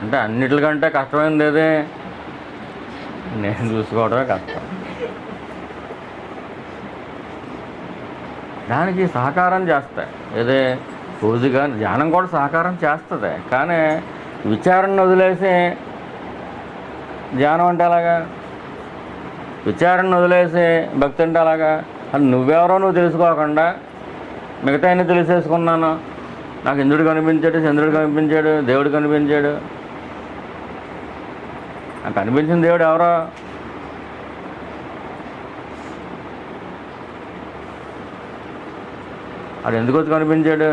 అంటే అన్నిటికంటే కష్టమైనది ఏది? నేను చూసుకోవడమే కష్టం. దానికి సహకారం చేస్తాయి. ఏదే పూజ కానీ ధ్యానం కూడా సహకారం చేస్తుంది. కానీ విచారణ వదిలేసి ధ్యానం అంటే ఎలాగా? విచారణ వదిలేసి భక్తి అంటే అలాగా? అని నువ్వెవరో నువ్వు తెలుసుకోకుండా మిగతా అన్నీ తెలిసేసుకున్నాను. నాకు ఇంద్రుడు కనిపించాడు, చంద్రుడు కనిపించాడు, దేవుడు కనిపించాడు. నాకు కనిపించిన దేవుడు ఎవరో? అది ఎందుకు వచ్చి కనిపించాడు?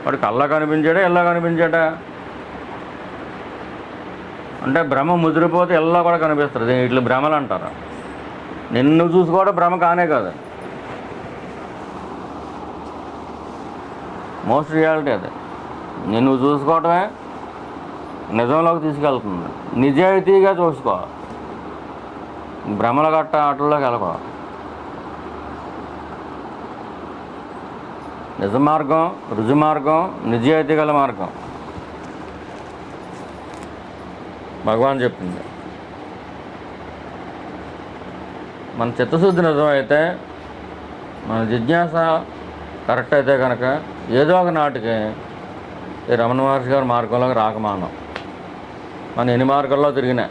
వాడు కళ్ళ కనిపించాడా, ఎల్లా కనిపించాడా? అంటే భ్రమ ముదిరిపోతే ఎల్లా కూడా కనిపిస్తుంది. ఇట్లా భ్రమలు అంటారు. నిన్ను చూసుకోవడం భ్రమ కానే కాదు, మోస్ట్ రియాలిటీ అది. నిన్ను చూసుకోవటమే నిజంలోకి తీసుకెళ్తుంది. నిజాయితీగా చూసుకో, భ్రమల గట్ట ఆటల్లోకి వెళ్ళకో. నిజ మార్గం, రుజు మార్గం, నిజాయితీ గల మార్గం భగవాన్ చెప్పింది. మన చిత్తశుద్ధి నిజమైతే, మన జిజ్ఞాస కరెక్ట్ అయితే కనుక ఏదో ఒక నాటికి ఈ రమణ మహర్షి గారి మార్గంలోకి రాకమానం. మనం ఎన్ని మార్గాల్లో తిరిగినా,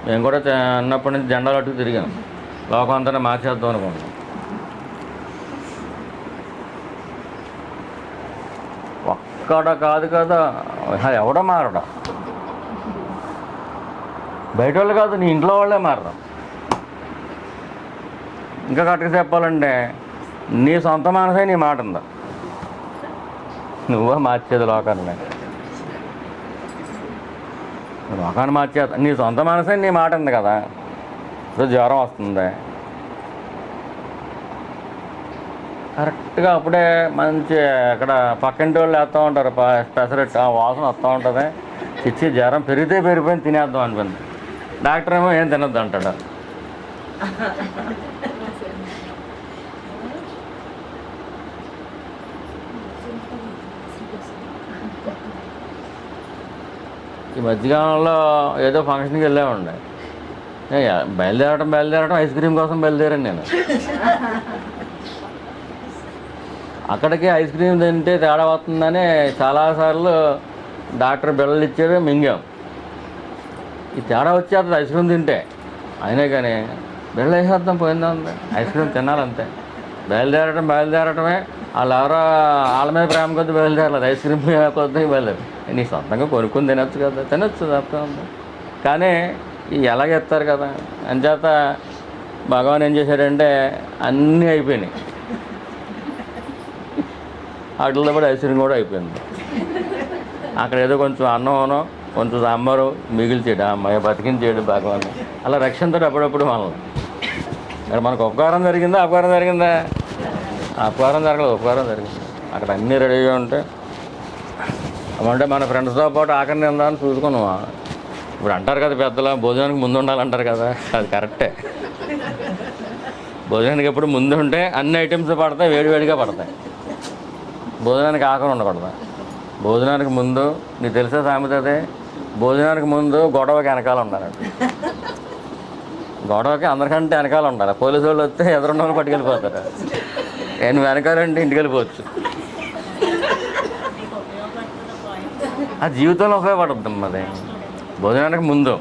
మేము కూడా అన్నప్పటి నుంచి జెండాలు అట్టుకు తిరిగాం. లోకం అంతా మార్చేద్దాం అనుకుంటున్నాం. ఒక్కడ కాదు కదా, ఎవడో మారడం. బయట వాళ్ళు కాదు, నీ ఇంట్లో వాళ్ళే మారడం. ఇంకా కరెక్ట్గా చెప్పాలంటే నీ సొంత మనసే నీ మాట ఉందా, నువ్వే మార్చేది లోకాన్ని. లోకాన్ని మార్చేది నీ సొంత మనసే నీ మాట ఉంది కదా. ఇప్పుడు జ్వరం వస్తుంది, కరెక్ట్గా అప్పుడే మంచి అక్కడ పక్కింటి వాళ్ళు వేస్తూ ఉంటారు పెసరెట్, ఆ వాసన వస్తూ ఉంటుంది. చిచ్చి జ్వరం పెరిగితే పెరిగిపోయింది, తినేద్దాం అనిపింది. డాక్టర్ ఏమో ఏం తినొద్దు అంటాడు. ఈ మధ్యకాలంలో ఏదో ఫంక్షన్కి వెళ్ళామండి. బయలుదేరటం ఐస్ క్రీమ్ కోసం బయలుదేరాను నేను. అక్కడికి ఐస్ క్రీమ్ తింటే తేడా వస్తుందని చాలాసార్లు డాక్టర్ బిళ్ళలు ఇచ్చాడు, మింగాం. ఈ తేడా వచ్చేస్తుంది ఐస్ క్రీమ్ తింటే. అయినా కానీ బిళ్ళ వేసేద్దాం, పోయిందా ఉంది, ఐస్ క్రీమ్ తినాలంతే. బయలుదేరటమే. వాళ్ళు ఎవరో వాళ్ళ మీద ప్రేమ కొద్ది బయలుదేరలేదు, ఐస్ క్రీమ్ కొద్ది బయలుదేరు. నీ సొంతంగా కొనుక్కొని తినొచ్చు కదా, తినొచ్చు తప్పే ఉంది. కానీ ఎలాగెత్తారు కదా. అంచేత భగవాన్ ఏం చేశాడంటే అన్నీ అయిపోయినాయి. వాటిల్లో కూడా ఐస్ క్రీమ్ కూడా అయిపోయింది. అక్కడ ఏదో కొంచెం అన్నమనో కొంచెం సాంబారు మిగిల్చాడు, అమ్మాయి బతికించాడు భగవాన్. అలా రక్షణతో అప్పుడప్పుడు మనల్ని. ఇక్కడ మనకు ఉపకారం జరిగిందా, అపకారం జరిగిందా? అపకారం జరగలేదు, ఉపకారం జరిగింది. అక్కడ అన్నీ రెడీగా ఉంటే అంటే మన ఫ్రెండ్స్తో పాటు ఆఖరిని తిందామని చూసుకున్నావా. ఇప్పుడు అంటారు కదా పెద్దలు, భోజనానికి ముందు ఉండాలంటారు కదా, అది కరెక్టే. భోజనానికి ఎప్పుడు ముందు ఉంటే అన్ని ఐటమ్స్ పడతాయి, వేడివేడిగా పడతాయి. భోజనానికి ఆఖరి ఉండకూడదు. భోజనానికి ముందు నీకు తెలిసే సామెత అదే, భోజనానికి ముందు గొడవకి వెనకాల ఉండాలండి. గొడవకి అందరికంటే వెనకాల ఉండాలి. పోలీసు వాళ్ళు వస్తే ఎదురున్న వాళ్ళు పట్టుకెళ్ళిపోతారు. నేను వెనకాలంటే ఇంటికి వెళ్ళిపోవచ్చు. ఆ జీవితంలో ఉపయోగపడుతుంది. అది భోజనానికి ముందు,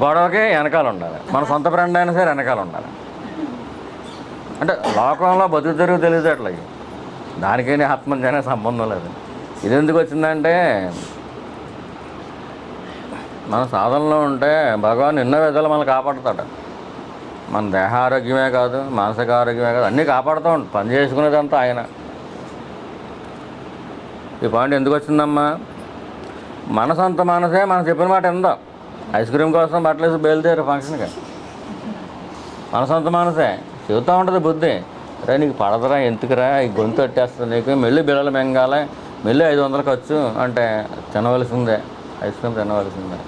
గొడవకి వెనకాల ఉండాలి. మన సొంత ఫ్రెండ్ అయినా సరే వెనకాల ఉండాలి. అంటే లోకంలో బతుకు తెరుగు తెలియదు. దానికైనా ఆత్మజ్ఞాన సంబంధం లేదు. ఇది ఎందుకు వచ్చిందంటే మన సాధనలో ఉంటే భగవాన్ ఎన్నో విధాలు మనల్ని కాపాడుతాడు. మన దేహ ఆరోగ్యమే కాదు, మానసిక ఆరోగ్యమే కాదు, అన్నీ కాపాడుతూ ఉంటాడు. పని చేసుకునేదంతా ఆయన. ఈ పాయింట్ ఎందుకు వచ్చిందమ్మా? మన సొంత మనసే మనం చెప్పిన మాట ఎందో. ఐస్ క్రీమ్ కోసం బట్టలేసి బయలుదేరు ఫంక్షన్కి. మన సొంత మనసే చెబుతూ ఉంటుంది బుద్ధి, రే నీకు పడదరా, ఎందుకురా, ఈ గొంతు కట్టేస్తుంది నీకు, మెల్లి బిళ్ళలు మెంగాలి, మెల్లి 500 ఖర్చు అంటే తినవలసిందే, ఐస్ క్రీమ్ తినవలసిందే.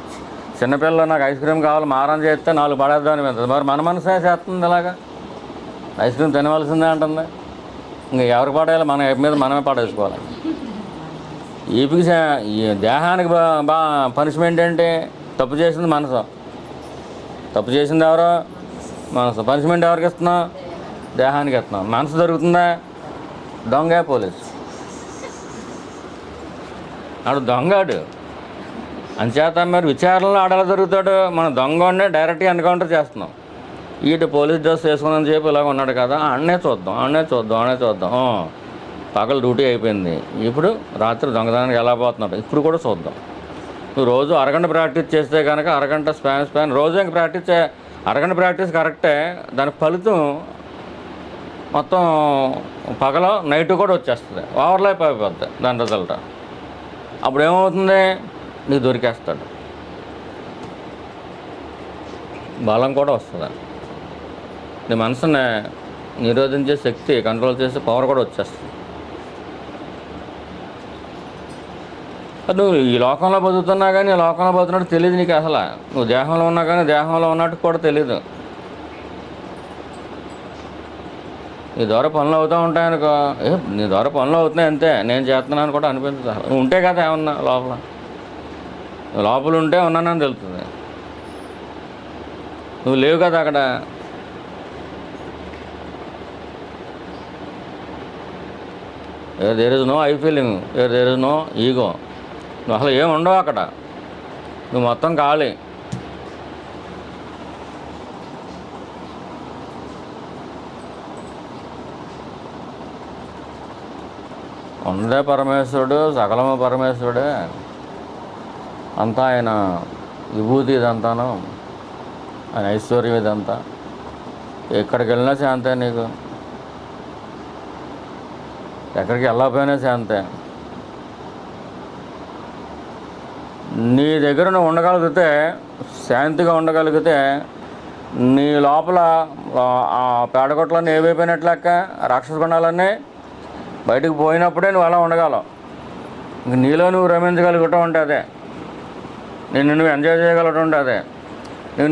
చిన్నపిల్లలు నాకు ఐస్ క్రీమ్ కావాలి మారం చేస్తే 4 పడేద్దామని వెళ్తుంది. మరి మన మనసే చేస్తుంది ఇలాగా, ఐస్ క్రీమ్ తినవలసిందే అంటుంది. ఇంకా ఎవరికి పడేయాలి? మన మీద మనమే పడేసుకోవాలి. ఈపికి ఈ దేహానికి పనిష్మెంట్ ఏంటి? తప్పు చేసింది మనసు. తప్పు చేసింది ఎవరో? మనసు. పనిష్మెంట్ ఎవరికి ఇస్తున్నావు? దేహానికి ఇస్తున్నాం. మనసు దొరుకుతుందా? దొంగే పోలీసు, ఆడు దొంగాడు. అంచేత మరి విచారణలో ఆడలా దొరుకుతాడు. మన దొంగనే డైరెక్ట్గా ఎన్కౌంటర్ చేస్తున్నాం. ఈటు పోలీస్ డ్రెస్ వేసుకుని చెప్పి ఇలాగ ఉన్నాడు కదా, అన్నే చూద్దాం. పగలు డ్యూటీ అయిపోయింది, ఇప్పుడు రాత్రి దొంగతనానికి ఎలా పోతున్నాడు ఇప్పుడు కూడా చూద్దాం. నువ్వు రోజు అరగంట ప్రాక్టీస్ చేస్తే కనుక అరగంట స్పాన్ రోజు ఇంక అరగంట ప్రాక్టీస్ కరెక్టే, దాని ఫలితం మొత్తం పగల నైట్ కూడా వచ్చేస్తుంది, ఓవర్లైప్ అయిపోద్ది దాని రిజల్ట్. అప్పుడు ఏమవుతుంది? నీకు దొరికేస్తాడు, బలం కూడా వస్తుంది, నీ మనసుని నిరోధించే శక్తి, కంట్రోల్ చేసే పవర్ కూడా వచ్చేస్తుంది. నువ్వు ఈ లోకంలో బతుకుతున్నా కానీ ఈ లోకంలో బతుకున్నట్టు తెలియదు నీకు అసలు. నువ్వు దేహంలో ఉన్నా కానీ దేహంలో ఉన్నట్టు కూడా తెలీదు. నీ ద్వారా పనులు అవుతూ ఉంటాయనుకో, నీ ద్వారా పనులు అవుతున్నాయి అంతే, నేను చేస్తున్నాను కూడా అనిపించదు. నువ్వు ఉంటే కదా ఏమన్నా లోపల ఉంటే ఉన్నానని తెలుస్తుంది. నువ్వు లేవు కదా అక్కడ. There is no I feeling, there is no ego. నువ్వు అసలు ఏమి ఉండవు అక్కడ, నువ్వు మొత్తం ఖాళీ. ఉన్నదే పరమేశ్వరుడు, సకలము పరమేశ్వరుడే, అంతా ఆయన విభూతి ఇదంతాను, ఆయన ఐశ్వర్యం ఇదంతా. ఎక్కడికి వెళ్ళినా శాంతే నీకు, ఎక్కడికి వెళ్ళకపోయినా శాంతే. నీ దగ్గర నువ్వు ఉండగలిగితే, శాంతిగా ఉండగలిగితే, నీ లోపల ఆ పేడగొట్లన్నీ ఏవైపోయినట్లెక్క రాక్షస గుణాలన్నీ బయటకు పోయినప్పుడే నువ్వు అలా ఉండగలవు. ఇంక నీలో నువ్వు రమించగలుగుతూ ఉంటే అదే, నిన్ను నువ్వు ఎంజాయ్ చేయగలగటం ఉంటే అదే.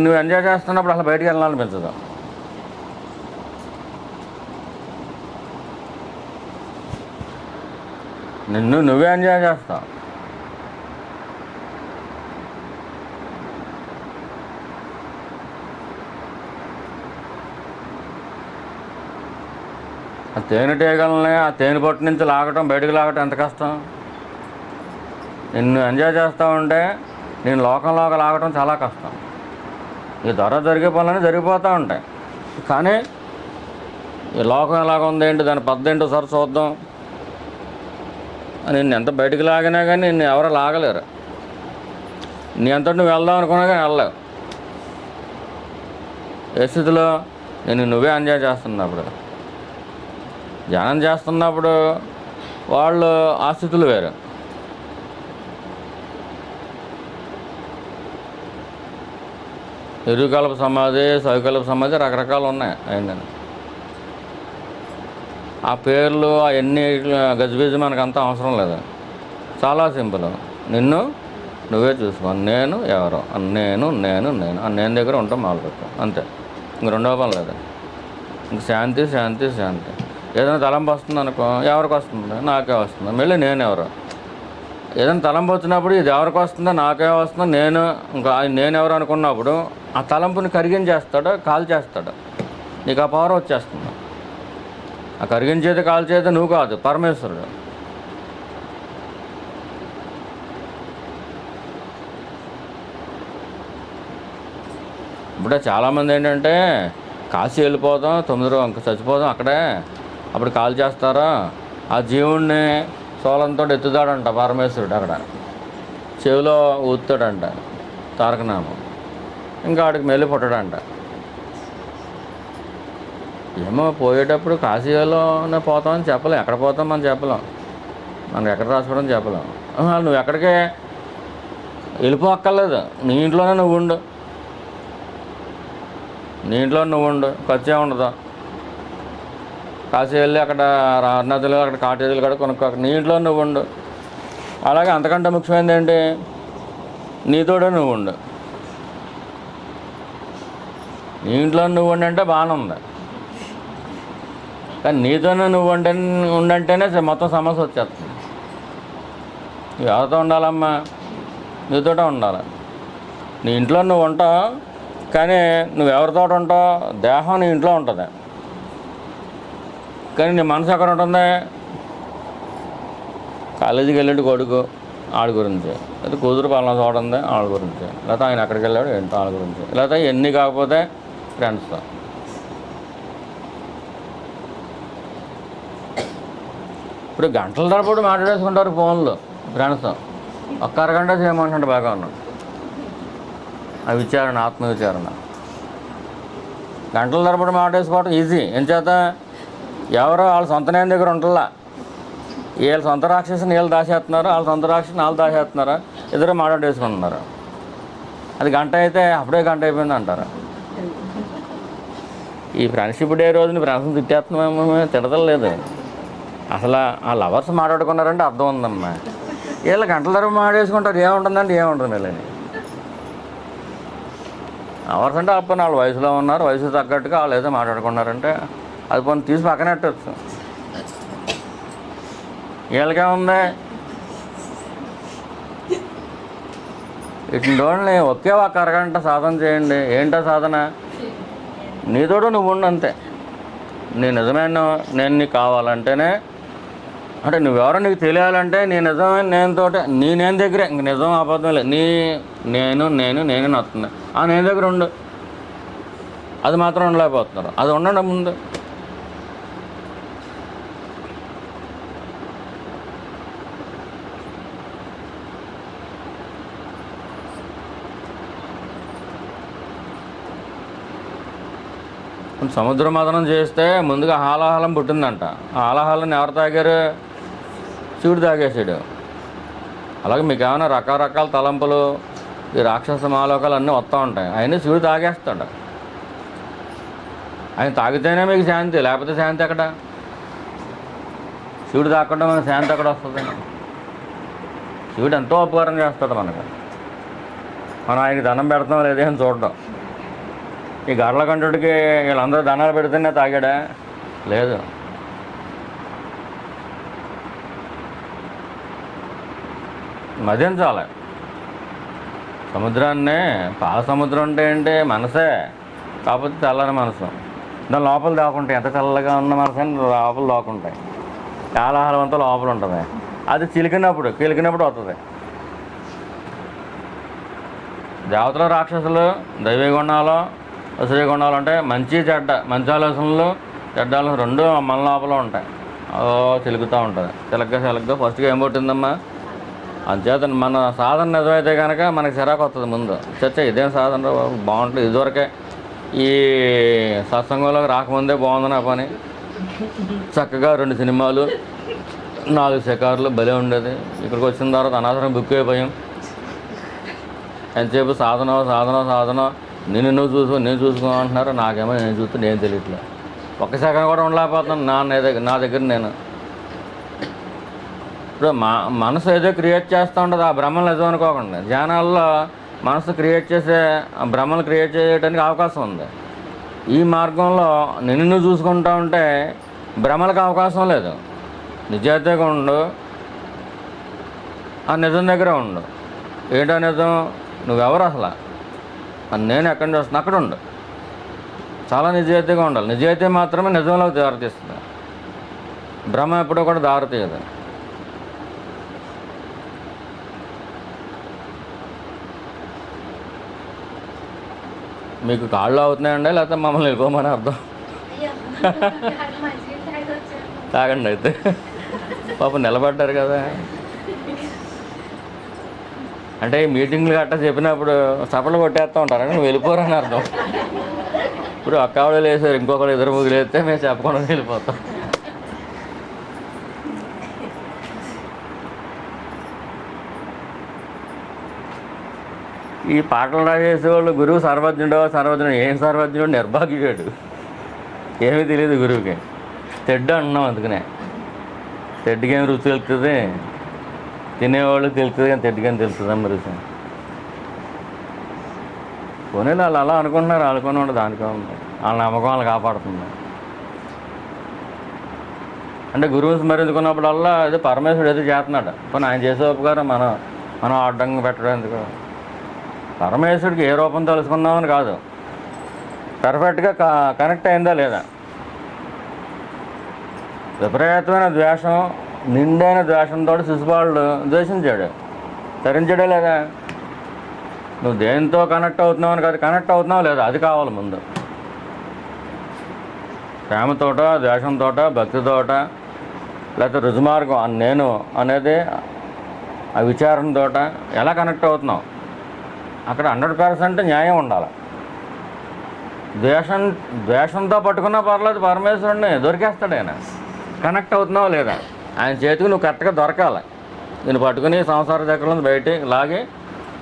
నువ్వు ఎంజాయ్ చేస్తున్నప్పుడు అసలు బయటికి వెళ్ళాలనిపించదు. నిన్ను నువ్వే ఎంజాయ్ చేస్తావు. ఆ తేనెటీగలని ఆ తేనె పట్టు నుంచి లాగటం, బయటకు లాగటం ఎంత కష్టం. నిన్ను ఎంజాయ్ చేస్తూ ఉంటే నేను లోకంలోకి లాగటం చాలా కష్టం. ఈ ధర జరిగే పనులన్నీ జరిగిపోతూ ఉంటాయి, కానీ ఈ లోకం ఎలాగ ఉంది ఏంటి, దాని పద్దేంటో సార్ చూద్దాం. నిన్ను ఎంత బయటికి లాగినా కానీ నిన్ను ఎవరు లాగలేరు. నీ అంతటి నువ్వు వెళ్దాం అనుకున్నా కానీ వెళ్ళలేవు. ఏ స్థితిలో? నేను నువ్వే ఎంజాయ్ చేస్తున్నప్పుడు, ధ్యానం చేస్తున్నప్పుడు వాళ్ళు ఆ స్థితులు వేరు. నిర్వికల్ప సమాధి, సవికల్ప సమాధి రకరకాలు ఉన్నాయి. అయిందని ఆ పేర్లు అవన్నీ గజిబిజి మనకంతా అవసరం లేదు. చాలా సింపుల్. నిన్ను నువ్వే చూసుకో. నేను ఎవరో, నేను దగ్గర ఉంటాం మొదలుపెట్టాం అంతే. ఇంక రెండవ పని లేదు. ఇంక శాంతి. ఏదైనా తలంపు వస్తుంది అనుకో, ఎవరికి వస్తుంది? నాకే వస్తుంది. మళ్ళీ నేను ఎవరు? ఏదైనా తలంపు వచ్చినప్పుడు ఇది ఎవరికి వస్తుందో, నాకే వస్తుందో, నేను ఎవరు అనుకున్నప్పుడు ఆ తలంపుని కరిగించేస్తాడు, కాల్ చేస్తాడు. నీకు ఆ పవర్ వచ్చేస్తుంది. ఆ కరిగించేది కాల్ చేస్తే నువ్వు కాదు, పరమేశ్వరుడు. ఇప్పుడే చాలామంది ఏంటంటే కాశీ వెళ్ళిపోదాం, 9 ఇంక చచ్చిపోదాం అక్కడే, అప్పుడు కాల్ చేస్తారా, ఆ జీవుణ్ణి సోలంతో ఎత్తుతాడంట పరమేశ్వరుడు. అక్కడ చెవిలో ఊతాడంట తారకనామం, ఇంకా ఆడికి మెల్లి పుట్టడంట. ఏమో పోయేటప్పుడు కాశీలోనే పోతామని చెప్పలేం, ఎక్కడ పోతాం మనం చెప్పలేం, మనకు ఎక్కడ రాసుకోవడం చెప్పలేం. నువ్వు ఎక్కడికే వెళ్ళిపోక్కర్లేదు, నీ ఇంట్లోనే నువ్వు ఉండు, ఖర్చే ఉండదు. కాశీ వెళ్ళి అక్కడ నదులు, అక్కడ కాటేజీలు కూడా కొనుక్కో, నీ ఇంట్లో నువ్వు ఉండు. అలాగే అంతకంటే ముఖ్యమైనది ఏంటి? నీతోడే నువ్వు ఉండు. నీ ఇంట్లో నువ్వు ఉండంటే బాగానే ఉంది, కానీ నీతోనే నువ్వు ఉండంటేనే మొత్తం సమస్య వచ్చేస్తుంది. నువ్వు ఎవరితో ఉండాలమ్మా? నీతోటే ఉండాలి. నీ ఇంట్లో నువ్వు ఉంటావు, కానీ నువ్వు ఎవరితో ఉంటావు? దేహం నీ ఇంట్లో ఉంటుంది, కానీ నీ మనసు ఎక్కడ ఉంటుంది? కాలేజీకి వెళ్ళాడు కొడుకు, ఆడి గురించి, లేకపోతే కూతురు పలానా చోట ఉంది ఆడి గురించి, లేకపోతే ఆయన ఎక్కడికి వెళ్ళాడు ఏంటో ఆడి గురించి, లేకపోతే ఎన్ని కాకపోతే ఫ్రెండ్స్తో. ఇప్పుడు గంటల తరబడి మాట్లాడేసుకుంటారు ఫోన్లో ఫ్రెండ్స్తో. ఒక్క అరగంట చేయమంటుంటే బాగా ఉన్నాడు. ఆ విచారణ, ఆత్మవిచారణ. గంటల తరబడి మాట్లాడేసుకోవడం ఈజీ. ఏం చేత? ఎవరో వాళ్ళ సొంత నేను దగ్గర ఉంటుందా, వీళ్ళ సొంత రాక్షసుని వీళ్ళు దాచేస్తున్నారు, వాళ్ళ సొంత రాక్షసుని వాళ్ళు దాచేస్తున్నారు, ఇద్దరు మాట్లాడేసుకుంటున్నారు. అది గంట అయితే అప్పుడే గంట అయిపోయింది అంటారు. ఈ ఫ్రెండ్షిప్ డే రోజుని ఫ్రెండ్స్ని తిట్టేస్తున్నామేమో, తిడతలేదు. అసలు ఆ లవర్స్ మాట్లాడుకున్నారంటే అర్థం ఉందమ్మా. వీళ్ళు గంటల తరబడి మాట్లాడేసుకుంటారు, ఏముంటుందంటే ఏముంటుంది వీళ్ళని. లవర్స్ అంటే అప్పుడు వాళ్ళు వయసులో ఉన్నారు, వయసు తగ్గట్టుగా వాళ్ళు ఏదో మాట్లాడుకున్నారంటే అది పోనీ తీసి పక్కనెట్టచ్చు. వీళ్ళకేముంది? ఇట్లా ఒకే ఒక అరగంట సాధన చేయండి. ఏంటో సాధన? నీతోడు నువ్వు ఉండు అంతే. నీ నిజమైన నేను నీకు కావాలంటేనే, అంటే నువ్వెవరో నీకు తెలియాలంటే నీ నిజమైన నేను దగ్గరే, ఇంక నిజం అబద్ధం లేదు. నేను వస్తుంది. ఆ నేను దగ్గర ఉండు. అది మాత్రం ఉండలేకపోతున్నారు. అది ఉండండి ముందు. సముద్ర మదనం చేస్తే ముందుగా హాలాహలం పుట్టిందంట. ఆ హాలాహలాన్ని ఎవరు తాగారు? శివుడు తాగేసాడు. అలాగే మీకు ఏమైనా రకరకాల తలంపులు, ఈ రాక్షస మాలోకాలు అన్నీ వస్తూ ఉంటాయి. ఆయన శివుడు తాగేస్తాడు. ఆయన తాగితేనే మీకు శాంతి, లేకపోతే శాంతి ఎక్కడ? శివుడు తాకుండా మనకు శాంతి ఎక్కడ వస్తుంది? శివుడు ఎంతో ఉపకారం చేస్తాడు మనకు. మనం ఆయనకి దండం పెడతాం లేదేం చూడడం. ఈ గర్ల కంటుడికి వీళ్ళందరూ దండాలు పెడితేనే తాగాడా? లేదు. మదించాలి సముద్రాన్ని. పాల సముద్రం అంటే ఏంటి? మనసే. కాకపోతే చల్లని మనసు. దాని లోపల దాకుంటాయి. ఎంత చల్లగా ఉన్న మనసు అని లోపల దాకుంటాయి. ఆలాహలం అంతా లోపల ఉంటుంది. అది కిలికినప్పుడు వస్తుంది. దేవతలు, రాక్షసులు, దైవీ గుణాలు, అసూయ గుణాలు అంటే మంచి చెడ్డ, మంచి ఆలోచనలు, చెడ్డ ఆలోచనలు రెండు మన లోపల ఉంటాయి. చిలుకుతూ ఉంటుంది. చిలగ్గా ఫస్ట్గా ఏం పుట్టిందమ్మా? అంచేత మన సాధన నిజమైతే కనుక మనకి చిరాకు వస్తుంది ముందు. చర్చ ఇదేం సాధన బాగుంటుంది, ఇదివరకే ఈ సత్సంగంలోకి రాకముందే బాగుంది నా పని. చక్కగా 2 సినిమాలు, 4 షికారులు భలే ఉండేది. ఇక్కడికి వచ్చిన తర్వాత అనవసరం బుక్ అయిపోయాం. ఎంతసేపు సాధన నేను చూసుకో అంటున్నారు. నాకేమో నేను చూస్తే నేను తెలియట్లేదు. ఒక్క సెకండ్ కూడా ఉండలేకపోతున్నాను నా దగ్గర నేను. ఇప్పుడు మనసు ఏదో క్రియేట్ చేస్తూ ఉంటుంది. ఆ భ్రమలు నిజం అనుకోకుండా ధ్యానాల్లో మనసు క్రియేట్ చేసే భ్రమలు క్రియేట్ చేయడానికి అవకాశం ఉంది. ఈ మార్గంలో నిన్ను చూసుకుంటూ ఉంటే భ్రమలకు అవకాశం లేదు. నిజాయితీగా ఉండు, ఆ నిజం దగ్గర ఉండు. ఏంటో నిజం? నువ్వెవరు అసలు? నేను ఎక్కడి నుంచి వస్తున్నా అక్కడ ఉండు. చాలా నిజాయితీగా ఉండాలి. నిజాయితీ మాత్రమే నిజంలోకి దారితీస్తుంది. భ్రమ ఎప్పుడూ కూడా దారితీయదు. మీకు కాళ్ళు అవుతున్నాయండి, లేకపోతే మమ్మల్ని వెళ్ళిపోమని అర్థం? తాగండి అయితే. పాపం నిలబడ్డారు కదా. అంటే ఈ మీటింగ్లు గట్టా చెప్పినప్పుడు చప్పలు కొట్టేస్తూ ఉంటారని నువ్వు వెళ్ళిపోరని అర్థం. ఇప్పుడు అక్కవాళ్ళు లేసారు, ఇంకొకరు ఎదురు ముగ్గులు వేస్తే మేము చెప్పకుండా వెళ్ళిపోతాం. ఈ పాటలు రాసేవాళ్ళు గురువు సర్వజ్ఞుడు. ఏం సర్వజ్ఞుడు? నిర్భాగ్యుడు. ఏమీ తెలియదు గురువుకి. తెడ్డు అంటున్నాం. అందుకనే తెడ్డుకి ఏమి రుచి తెలుస్తుంది? తినేవాళ్ళు తెలుస్తుంది కానీ తెడ్డుకని తెలుస్తుందమ్మ రుచి. పోనీ వాళ్ళు అలా అనుకుంటున్నారు. అనుకున్నాడు దానికే ఉంది. వాళ్ళ నమ్మకం వాళ్ళు కాపాడుతుంది. అంటే గురువుని స్మరించుకున్నప్పుడల్లా అది పరమేశ్వరుడు ఏదో చేస్తున్నాడు. పోనీ ఆయన చేసే ఉపకారం మనం అడ్డంగా పెట్టడం ఎందుకు? పరమేశ్వరుడికి ఏ రూపం తెలుసుకున్నామని కాదు, పర్ఫెక్ట్గా కనెక్ట్ అయిందా లేదా. విపరీతమైన ద్వేషం, నిండైన ద్వేషంతో శిశుపాలుడు ద్వేషించాడు. తరించాడే లేదా? నువ్వు దేనితో కనెక్ట్ అవుతున్నావు అని కాదు, కనెక్ట్ అవుతున్నావు లేదా అది కావాలి ముందు. ప్రేమతోట, ద్వేషంతోట, భక్తితోట, లేకపోతే రుజుమార్గం నేను అనేది ఆ విచారణతో ఎలా కనెక్ట్ అవుతున్నావు? అక్కడ 100% న్యాయం ఉండాలి. ద్వేషంతో పట్టుకున్నా పర్లేదు, పరమేశ్వరుడిని దొరికేస్తాడు ఆయన. కనెక్ట్ అవుతున్నావు లేదా? ఆయన చేతికి నువ్వు కరెక్ట్గా దొరకాలి. నేను పట్టుకుని సంసార చక్రంలో బయట లాగి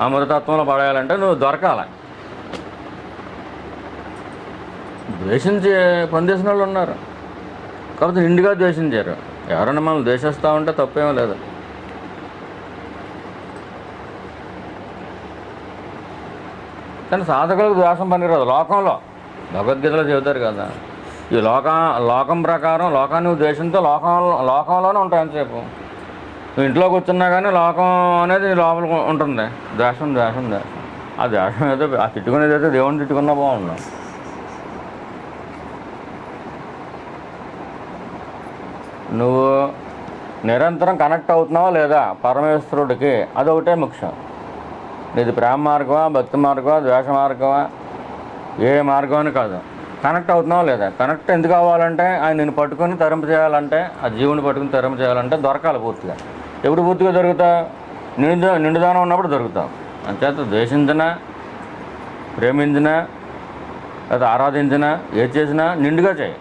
అమృతత్వంలో పడేయాలంటే నువ్వు దొరకాలి. ద్వేషించి పనిచేసిన వాళ్ళు ఉన్నారు, కాకపోతే నిండుగా ద్వేషించారు. ఎవరైనా మనం ద్వేషిస్తూ ఉంటే తప్పేమో లేదు. కానీ సాధకులకు ద్వేషం పనికిరాదు. లోకంలో భగవద్గీతలో చెబుతారు కదా, ఈ లోకం ప్రకారం లోకాన్ని ద్వేషంతో లోకంలోనే ఉంటాయి ఎంతసేపు. నువ్వు ఇంట్లో కూర్చున్నా కానీ లోకం అనేది నీ లోపల ఉంటుంది. ద్వేషం. ఆ ద్వేషం ఏదో ఆ తిట్టుకునేది అయితే దేవుడిని తిట్టుకున్నా బాగుండు. నువ్వు నిరంతరం కనెక్ట్ అవుతున్నావా లేదా పరమేశ్వరుడికి, అదొకటే ముఖ్యం. నీది ప్రేమ మార్గమా, భక్తి మార్గమా, ద్వేష మార్గమా, ఏ మార్గం అని కాదు. కనెక్ట్ అవుతున్నావా లేదా? కనెక్ట్ ఎందుకు అవ్వాలంటే ఆయన నిన్ను పట్టుకొని తరింపు చేయాలంటే, ఆ జీవుని పట్టుకుని తరింపు చేయాలంటే దొరకాలి పూర్తిగా. ఎప్పుడు పూర్తిగా దొరుకుతావు? నిండుదానం ఉన్నప్పుడు దొరుకుతావు. అంచేత ద్వేషించినా, ప్రేమించినా, లేదా ఆరాధించినా, ఏది చేసినా నిండుగా చేయి.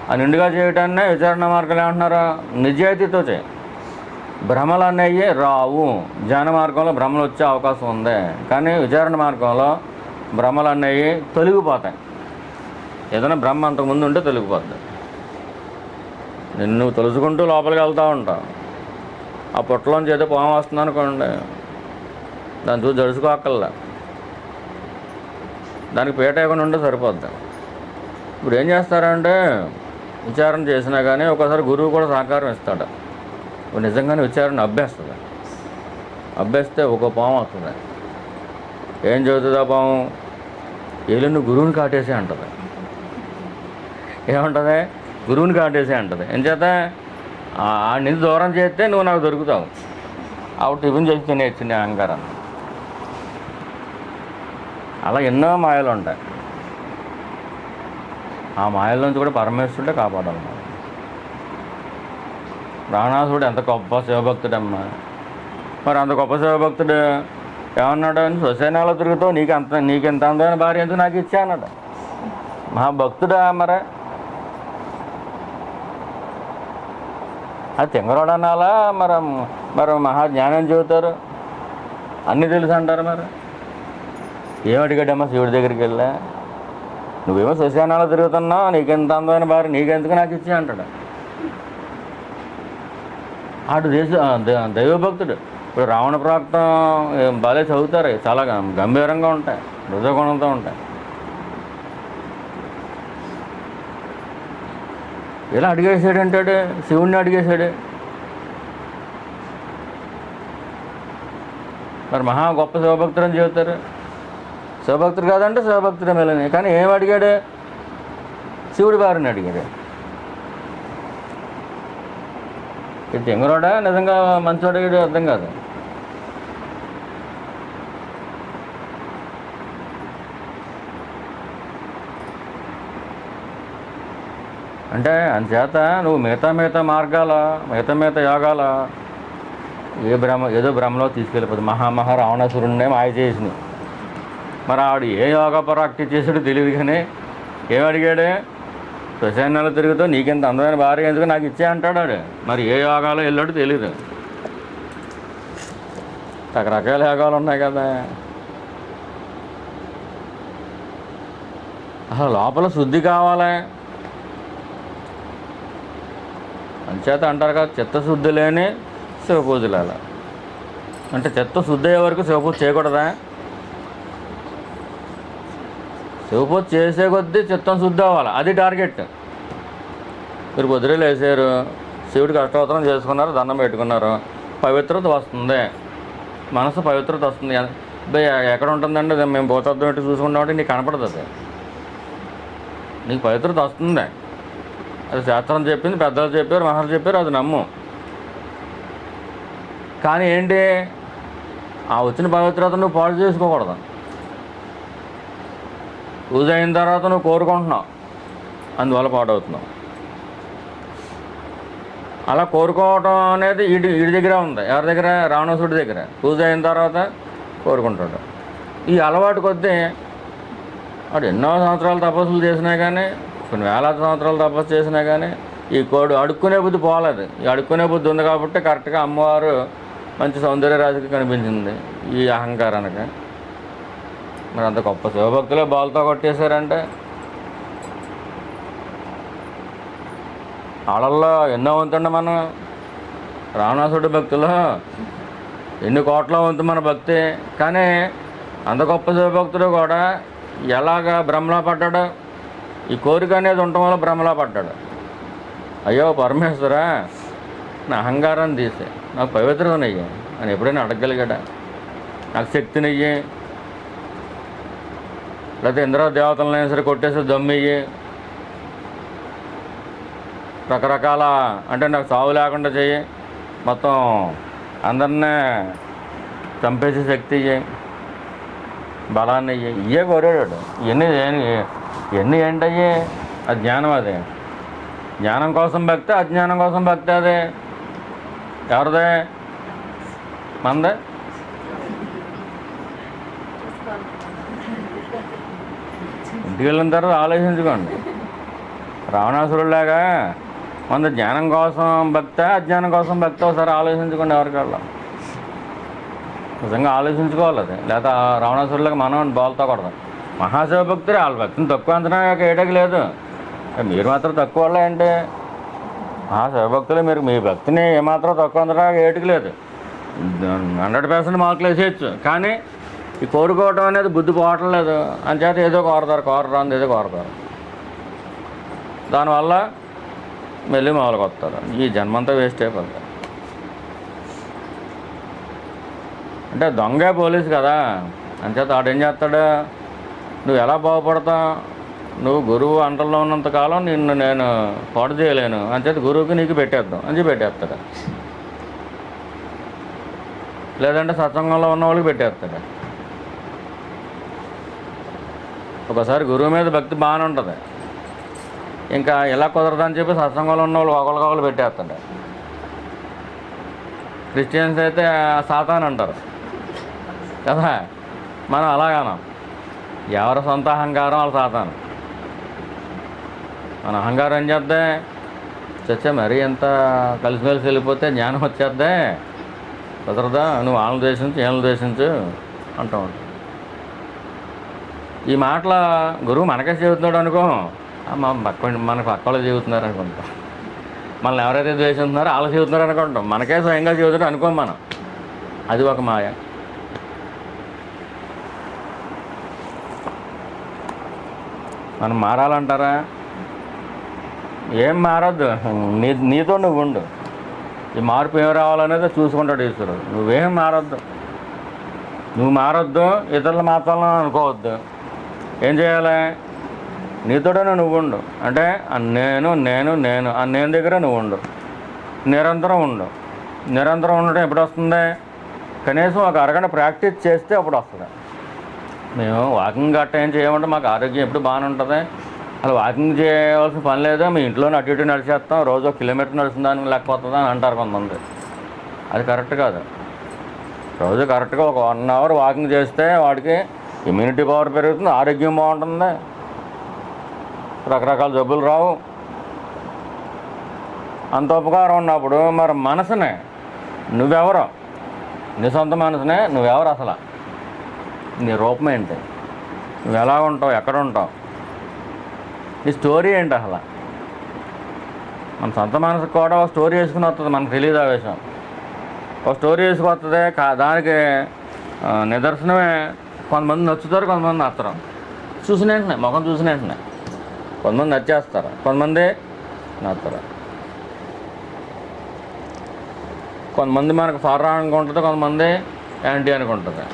ఆ నిండుగా చేయటాన్నే విచారణ మార్గాలు ఏమంటున్నారు? నిజాయితీతో చేయి. భ్రమలు అనేవి రావు. జ్ఞాన మార్గంలో భ్రమలు వచ్చే అవకాశం ఉంది, కానీ విచారణ మార్గంలో భ్రమలు అనేవి తొలగిపోతాయి. ఏదైనా భ్రమ అంతకుముందు ఉంటే తొలగిపోతుంది. నిన్ను తలుచుకుంటూ లోపలికి వెళ్తూ ఉంటావు. ఆ పొట్టలోంచి ఏదో పాము వస్తుంది అనుకోండి, దాన్ని చూసి జడుచుకోక్కల్లా, దానికి పీట వేయకుండా ఉంటే సరిపోద్ది. ఇప్పుడు ఏం చేస్తారంటే విచారణ చేసినా కానీ ఒకసారి గురువు కూడా సహకారం ఇస్తాడు. నిజంగానే విచారణ అభ్యస్తే ఒక పాము వస్తుంది. ఏం చదువుతుంది ఆ పాము? ఏళ్ళు గురువుని కాటేసి అంటుంది. ఏమంటుంది? గురువుని కాటేసి అంటుంది. ఏం చేత ఆ నిన్ను దూరం చేస్తే నువ్వు నాకు దొరుకుతావు. ఆవిడ టిఫిన్ చేసి తినేచ్చింది అహంకారం. అలా ఎన్నో మాయలు ఉంటాయి. ఆ మాయల నుంచి కూడా పరమేశ్వరుడే కాపాడాలి. రావణాసుడు ఎంత గొప్ప శివభక్తుడమ్మా. మరి అంత గొప్ప శివభక్తుడు ఏమన్నాడు? శ్వశనాలో తిరుగుతావు, నీకెంత అందమైన భార్య ఎందుకు నాకు ఇచ్చా అన్నాడు. మహాభక్తుడా. మరి అది తింగరోడు అనాలా? మరి మహాజ్ఞానం చెబుతారు, అన్నీ తెలుసు అంటారు. మరి ఏమడిగాడమ్మా శివుడి దగ్గరికి వెళ్ళా? నువ్వేమో శ్మశానాలు తిరుగుతున్నావు, నీకెంత అందమైన భార్య నీకెందుకు నాకు ఇచ్చా అంటాడు. ఆడు దైవభక్తుడు. ఇప్పుడు రావణ ప్రాక్తం బాలే చదువుతారు, చాలా గంభీరంగా ఉంటాయి, హృదయగుణంతో ఉంటాయి. ఇలా అడిగేసాడు అంటాడు, శివుణ్ణి అడిగేశాడు. మరి మహా గొప్ప శివభక్తుడు అని చెబుతారు. శివభక్తుడు కాదంటే శివభక్తుడే మేలని. కానీ ఏం అడిగాడు? శివుడి వారిని అడిగాడు. ఇది తింగరోడా నిజంగా మంచోడు అడిగాడు అర్థం కాదు. అంటే అందుచేత నువ్వు మిగతా మార్గాల మిగతా యోగాల ఏదో భ్రమలో తీసుకెళ్ళిపోతుంది. మహా రావణాసురుడినే మాయ చేసింది. మరి ఆవిడ ఏ యోగా ప్రాక్టీస్ చేసాడో తెలియదు. కానీ ఏమడిగాడు? శ్మశానాలు తిరుగుతూ నీకెంత అందమైన భార్య ఎందుకు నాకు ఇచ్చే అంటాడు ఆడు. మరి ఏ యోగాలో వెళ్ళాడో తెలియదు. రకరకాల యోగాలు ఉన్నాయి కదా. అసలు లోపల శుద్ధి కావాలి. అంచేత అంటారు కదా, చిత్తశుద్ధి లేని శివపూజలు. అలా అంటే చిత్తశుద్ధి అయ్యే వరకు శివపూజ చేయకూడదా? శివపూజ చేసే కొద్దీ చిత్తం శుద్ధి అవ్వాలి, అది టార్గెట్. మీరు పొద్దురేలు వేసారు, శివుడికి అష్టోత్తరం చేసుకున్నారు, దండం పెట్టుకున్నారు, పవిత్రత వస్తుంది, మనసు పవిత్రత వస్తుంది. ఎక్కడ ఉంటుందండి? మేము భూతత్వం పెట్టి చూసుకుంటామంటే నీకు కనపడదు. అది నీకు పవిత్రత వస్తుంది. అది శాస్త్రం చెప్పింది, పెద్దలు చెప్పారు, మహర్షులు చెప్పారు, అది నమ్ము. కానీ ఏంటి, ఆ వచ్చిన పవిత్రత నువ్వు పాడు చేసుకోకూడదు. పూజ అయిన తర్వాత నువ్వు కోరుకుంటున్నావు, అందువల్ల పాడవుతున్నావు. అలా కోరుకోవటం అనేది వీడి దగ్గర ఉంది. ఎవరి దగ్గర? రావణాసుడి దగ్గర. పూజ అయిన తర్వాత కోరుకుంటాడు. ఈ అలవాటు కొద్దీ వాడు ఎన్నో సంవత్సరాలు తపస్సులు చేసినా కానీ, కొన్ని వేలాది సంవత్సరాలు తపస్సు చేసినా కానీ ఈ కోడు అడుక్కునే బుద్ధి పోలేదు. ఈ అడుక్కునే బుద్ధి ఉంది కాబట్టి కరెక్ట్గా అమ్మవారు మంచి సౌందర్య రాశికి కనిపించింది ఈ అహంకారానికి. మరి అంత గొప్ప శివభక్తులే బాల్తో కొట్టేశారంటే వాళ్ళల్లో ఎన్నో వంతుండే మనం. రావణాసుడి భక్తులు ఎన్ని కోట్ల వంతు మన భక్తి. కానీ అంత గొప్ప శివభక్తుడు కూడా ఎలాగా భ్రమలా పడ్డాడు? ఈ కోరిక అనేది ఉండటం వల్ల భ్రమలా పడ్డాడు. అయ్యో పరమేశ్వరా, నా అహంకారాన్ని తీసే, నాకు పవిత్రతనయ్యి అని ఎప్పుడైనా అడగగలిగాడా? నాకు శక్తినియ్యి, లేకపోతే ఇంద్ర దేవతలనైనా సరే కొట్టేసి దమ్మియ్యి, రకరకాల అంటే నాకు సావు లేకుండా చెయ్యి, మొత్తం అందరినీ చంపేసే శక్తి ఇయ్యి, బలాన్ని ఇయ్యి, ఇవే కోరాడు. ఇవన్నీ ఏంటయ్యి? అది జ్ఞానం. అది జ్ఞానం కోసం భక్తి, అజ్ఞానం కోసం భక్తి. అదే ఎవరిదే? మందే. ఇంటికి వెళ్ళిన తర్వాత ఆలోచించుకోండి. రావణాసురులాగా మన జ్ఞానం కోసం భక్తా, అజ్ఞానం కోసం భక్తి ఒకసారి ఆలోచించుకోండి. ఎవరికల్లా నిజంగా ఆలోచించుకోవాలి. అది లేదా రావణాసురులాగా మనం బాల్తో కొడదాం. మహాశివభక్తులు వాళ్ళ భక్తిని తక్కువ అంచనా వేయడానికి లేదు. మీరు మాత్రం తక్కువ వాళ్ళ ఏంటి? మహాశివభక్తులు మీరు మీ భక్తిని ఏమాత్రం తక్కువ అంచనా వేయటం లేదు. 100% మార్కులు వేసేయచ్చు. కానీ ఈ కోరుకోవటం అనేది బుద్ధి పోవటం లేదు. అంచేత ఏదో కోరరాంది ఏదో కోరతారు. దానివల్ల మళ్ళీ మొదలుకు వస్తారు. ఈ జన్మంతా వేస్ట్ అయిపోతుంది. అంటే దొంగే పోలీసు కదా, అంచేత వాడు ఏం చేస్తాడు? నువ్వు ఎలా బాగుపడతావు? నువ్వు గురువు అంటల్లో ఉన్నంతకాలం నిన్ను నేను పాడు చేయలేను, అంచేత గురువుకి నీకు పెట్టేద్దాం అని పెట్టేస్తాడు. లేదంటే సత్సంగంలో ఉన్న వాళ్ళకి పెట్టేస్తాడు. ఒకసారి గురువు మీద భక్తి బాగానే ఉంటుంది, ఇంకా ఇలా కుదరదని చెప్పి సత్సంగంలో ఉన్న వాళ్ళు ఒకరికొకరు పెట్టేస్తాడు. క్రిస్టియన్స్ అయితే సాతాన్ అంటారు కదా, మనం అలాగానం. ఎవరి సొంత అహంకారం వాళ్ళ సాతాను. మన అహంకారం ఏం చేద్దే? చచ్చా మరీ ఎంత కలిసిమెలిసి వెళ్ళిపోతే జ్ఞానం వచ్చేద్దే, కుదరదా? నువ్వు వాళ్ళని ద్వేషించు, వీళ్ళని ద్వేషించు అంటూ ఉంటాం. ఈ మాటల గురువు మనకే చెబుతున్నాడు అనుకో, మనకు పక్క వాళ్ళు చెబుతున్నారు అనుకుంటాం. మనల్ని ఎవరైతే ద్వేషిస్తున్నారో వాళ్ళు చెబుతున్నారు అనుకుంటాం. మనకే స్వయంగా చెబుతున్నారు అనుకోం మనం. అది ఒక మాయ. మనం మారాలంటారా? ఏం మారద్దు, నీతో నువ్వు ఉండు. ఈ మార్పు ఏం రావాలనేది చూసుకుంటాడు ఈశ్వరుడు. నువ్వేం మారద్దు, నువ్వు మారొద్దు, ఇతరుల మాత్రం అనుకోవద్దు. ఏం చేయాలి? నీతోనే నువ్వు ఉండు. అంటే నేను నేను నేను ఆ నేను దగ్గర నువ్వు ఉండు. నిరంతరం ఉండు. నిరంతరం ఉండటం ఎప్పుడు వస్తుంది? కనీసం ఒక అరగంట ప్రాక్టీస్ చేస్తే అప్పుడు వస్తుంది. మేము వాకింగ్ గట్ట ఏం చేయమంటే మాకు ఆరోగ్యం ఎప్పుడు బాగానే ఉంటుంది. అలా వాకింగ్ చేయవలసిన పని లేదు, మీ ఇంట్లోనే అటు ఇటు నడిచేస్తాం, రోజు 1 కిలోమీటర్ నడుస్తుందానికి లెక్క వస్తుందా అని అంటారు కొంతమంది. అది కరెక్ట్ కాదు. రోజు కరెక్ట్గా ఒక 1 అవర్ వాకింగ్ చేస్తే వాడికి ఇమ్యూనిటీ పవర్ పెరుగుతుంది, ఆరోగ్యం బాగుంటుంది, రకరకాల జబ్బులు రావు. అంత ఉపకారం ఉన్నప్పుడు మరి మనసునే నువ్వెవరో, నీ సొంత మనసునే నువ్వెవరు, అసలు నీ రూపం ఏంటి, నువ్వు ఎలా ఉంటావు, ఎక్కడ ఉంటావు, నీ స్టోరీ ఏంటి అసలు. మన సొంత మనసుకు కూడా ఒక స్టోరీ వేసుకుని వస్తుంది, మనకు తెలియదు ఆ విషయం. ఒక స్టోరీ వేసుకొస్తుంది. దానికి నిదర్శనమే కొంతమంది నచ్చుతారు, కొంతమంది నచ్చరు. చూసిన వెంటనే ముఖం చూసిన వెంటనే కొంతమంది నచ్చేస్తారు, కొంతమంది నచ్చరు. కొంతమంది మనకు ఫారా అనుకుంటుంది, కొంతమంది యాంటీ అనుకుంటుంది.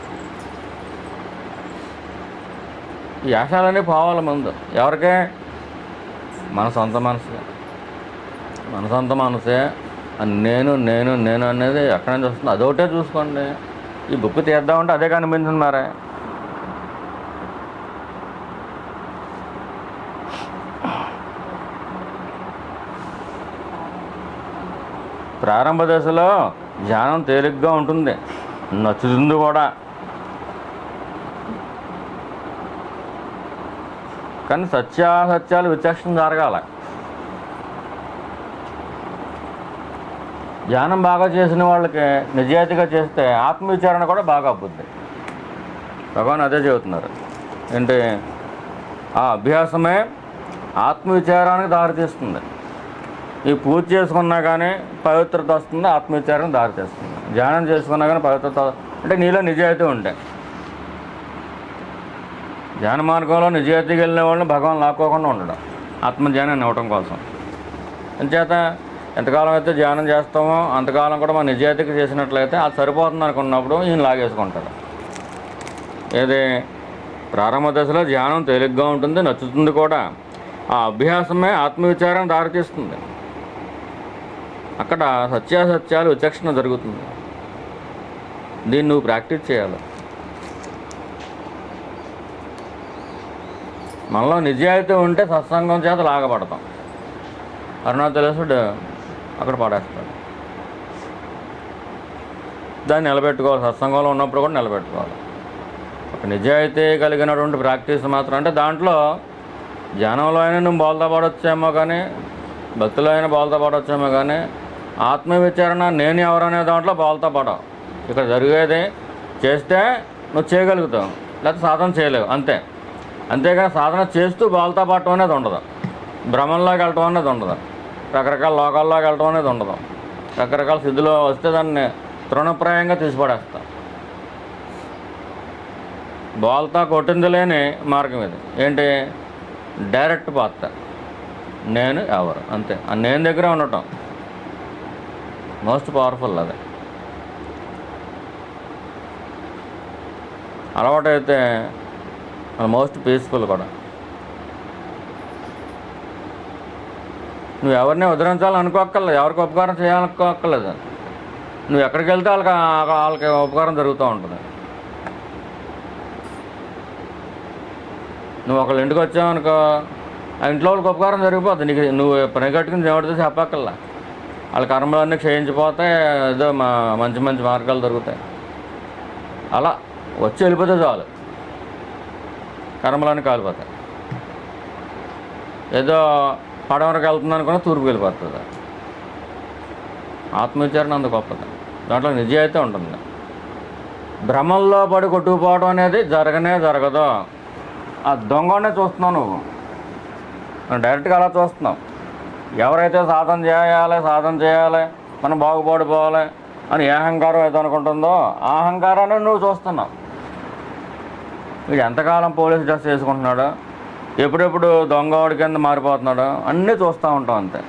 ఈ ఆశాలన్నీ పోవాలి ముందు. ఎవరికే? మన సొంత మనసు. మనసంతా మనసే. నేను నేను నేను అనేది ఎక్కడి నుంచి వస్తుంది అదొకటే చూసుకోండి. ఈ బుక్ తీద్దామంటే అదే కనిపించింది మరే. ప్రారంభ దశలో ధ్యానం తేలిగ్గా ఉంటుంది, నచ్చుతుంది కూడా. కానీ సత్యాసత్యాలు విచక్షణ జరగాల. ధ్యానం బాగా చేసిన వాళ్ళకి నిజాయితీగా చేస్తే ఆత్మవిచారణ కూడా బాగా అబ్బుద్ది. భగవాన్ అదే చెబుతున్నారు. ఏంటి, ఆ అభ్యాసమే ఆత్మవిచారానికి దారితీస్తుంది. ఈ పూజ చేసుకున్నా కానీ పవిత్రత వస్తుంది, ఆత్మవిచారానికి దారితీస్తుంది. ధ్యానం చేసుకున్నా కానీ పవిత్రత అంటే నీలో నిజాయితీ ఉంటే. ధ్యాన మార్గంలో నిజాయితీకి వెళ్ళిన వాళ్ళని భగవాన్ లాక్కోకుండా ఉండడం, ఆత్మధ్యానాన్ని ఇవ్వటం కోసం. అంచేత ఎంతకాలం అయితే ధ్యానం చేస్తామో అంతకాలం కూడా మన నిజాయితీకి చేసినట్లయితే అది సరిపోతుంది అనుకున్నప్పుడు ఈయన లాగేసుకుంటాడు. ఏది, ప్రారంభ దశలో ధ్యానం తేలిగ్గా ఉంటుంది, నచ్చుతుంది కూడా. ఆ అభ్యాసమే ఆత్మవిచారం దారితీస్తుంది. అక్కడ సత్యాసత్యాలు విచక్షణ జరుగుతుంది. దీన్ని నువ్వు ప్రాక్టీస్ చేయాలి. మనలో నిజాయితీ ఉంటే సత్సంగం చేత లాగపడతాం. అరుణాచలేశ్వరుడు అక్కడ పడేస్తాడు. దాన్ని నిలబెట్టుకోవాలి. సత్సంగంలో ఉన్నప్పుడు కూడా నిలబెట్టుకోవాలి. ఒక నిజాయితీ కలిగినటువంటి ప్రాక్టీస్ మాత్రం. అంటే దాంట్లో ధ్యానంలో అయినా నువ్వు బోల్తా పడవచ్చేమో కానీ, భక్తిలో అయినా బోల్తా పడవచ్చేమో కానీ, ఆత్మవిచారణ నేను ఎవరనే దాంట్లో బోల్తా పడవు. ఇక్కడ జరిగేది చేస్తే నువ్వు చేయగలుగుతావు, లేకపోతే సాధన చేయలేవు, అంతే. అంతేగాని సాధన చేస్తూ బోల్తా పడటం అనేది ఉండదు. భ్రమంలోకి వెళ్ళటం అనేది ఉండదు. రకరకాల లోకాల్లోకి వెళ్ళటం అనేది ఉండదు. రకరకాల స్థితిలో వస్తే దాన్ని తృణప్రాయంగా తీసిపడేస్తా. బోల్తా కొట్టింది లేని మార్గం ఇది. ఏంటి, డైరెక్ట్ పాత్ర. నేను ఎవరు, అంతే. ఆ నేను దగ్గర ఉండటం మోస్ట్ పవర్ఫుల్. అది అలవాటు అయితే మోస్ట్ పీస్ఫుల్ కూడా. నువ్వు ఎవరిని ఉద్ధరించాలని అనుకోక్కర్లేదు, ఎవరికి ఉపకారం చేయాలనుకోక్కర్లేదు. నువ్వు ఎక్కడికి వెళ్తే వాళ్ళకి ఉపకారం జరుగుతూ ఉంటుంది. నువ్వు ఒకళ్ళ ఇంటికి వచ్చావనుకో, ఆ ఇంట్లో వాళ్ళకి ఉపకారం జరిగిపోతుంది. నీకు నువ్వు పని కట్టుకుని దేవుడితో చెప్పక్కర్లా. వాళ్ళ కర్మలన్నీ క్షయించిపోతే ఏదో మంచి మంచి మార్గాలు దొరుకుతాయి. అలా వచ్చి వెళ్ళిపోతే చాలు, కర్మలన్నీ కాలిపోతాయి. ఏదో పడవరకు వెళ్తుంది అనుకున్నా తూర్పుకి వెళ్ళిపోతుంది. ఆత్మవిచారణ అంత గొప్పది. దాంట్లో నిజాయితీ ఉంటుంది. భ్రమంలో పడి కొట్టుకుపోవడం అనేది జరగనే జరగదు. ఆ దొంగనే చూస్తున్నావు నువ్వు, డైరెక్ట్గా అలా చూస్తున్నావు. ఎవరైతే సాధన చేయాలి మనం బాగుపడిపోవాలి అని ఏ అహంకారం అయితే అనుకుంటుందో ఆ అహంకారాన్ని నువ్వు చూస్తున్నావు. వీడు ఎంతకాలం పోలీస్ డ్రెస్ వేసుకుంటున్నాడు, ఎప్పుడెప్పుడు దొంగవాడి కింద మారిపోతున్నాడు, అన్నీ చూస్తూ ఉంటాం అంతే.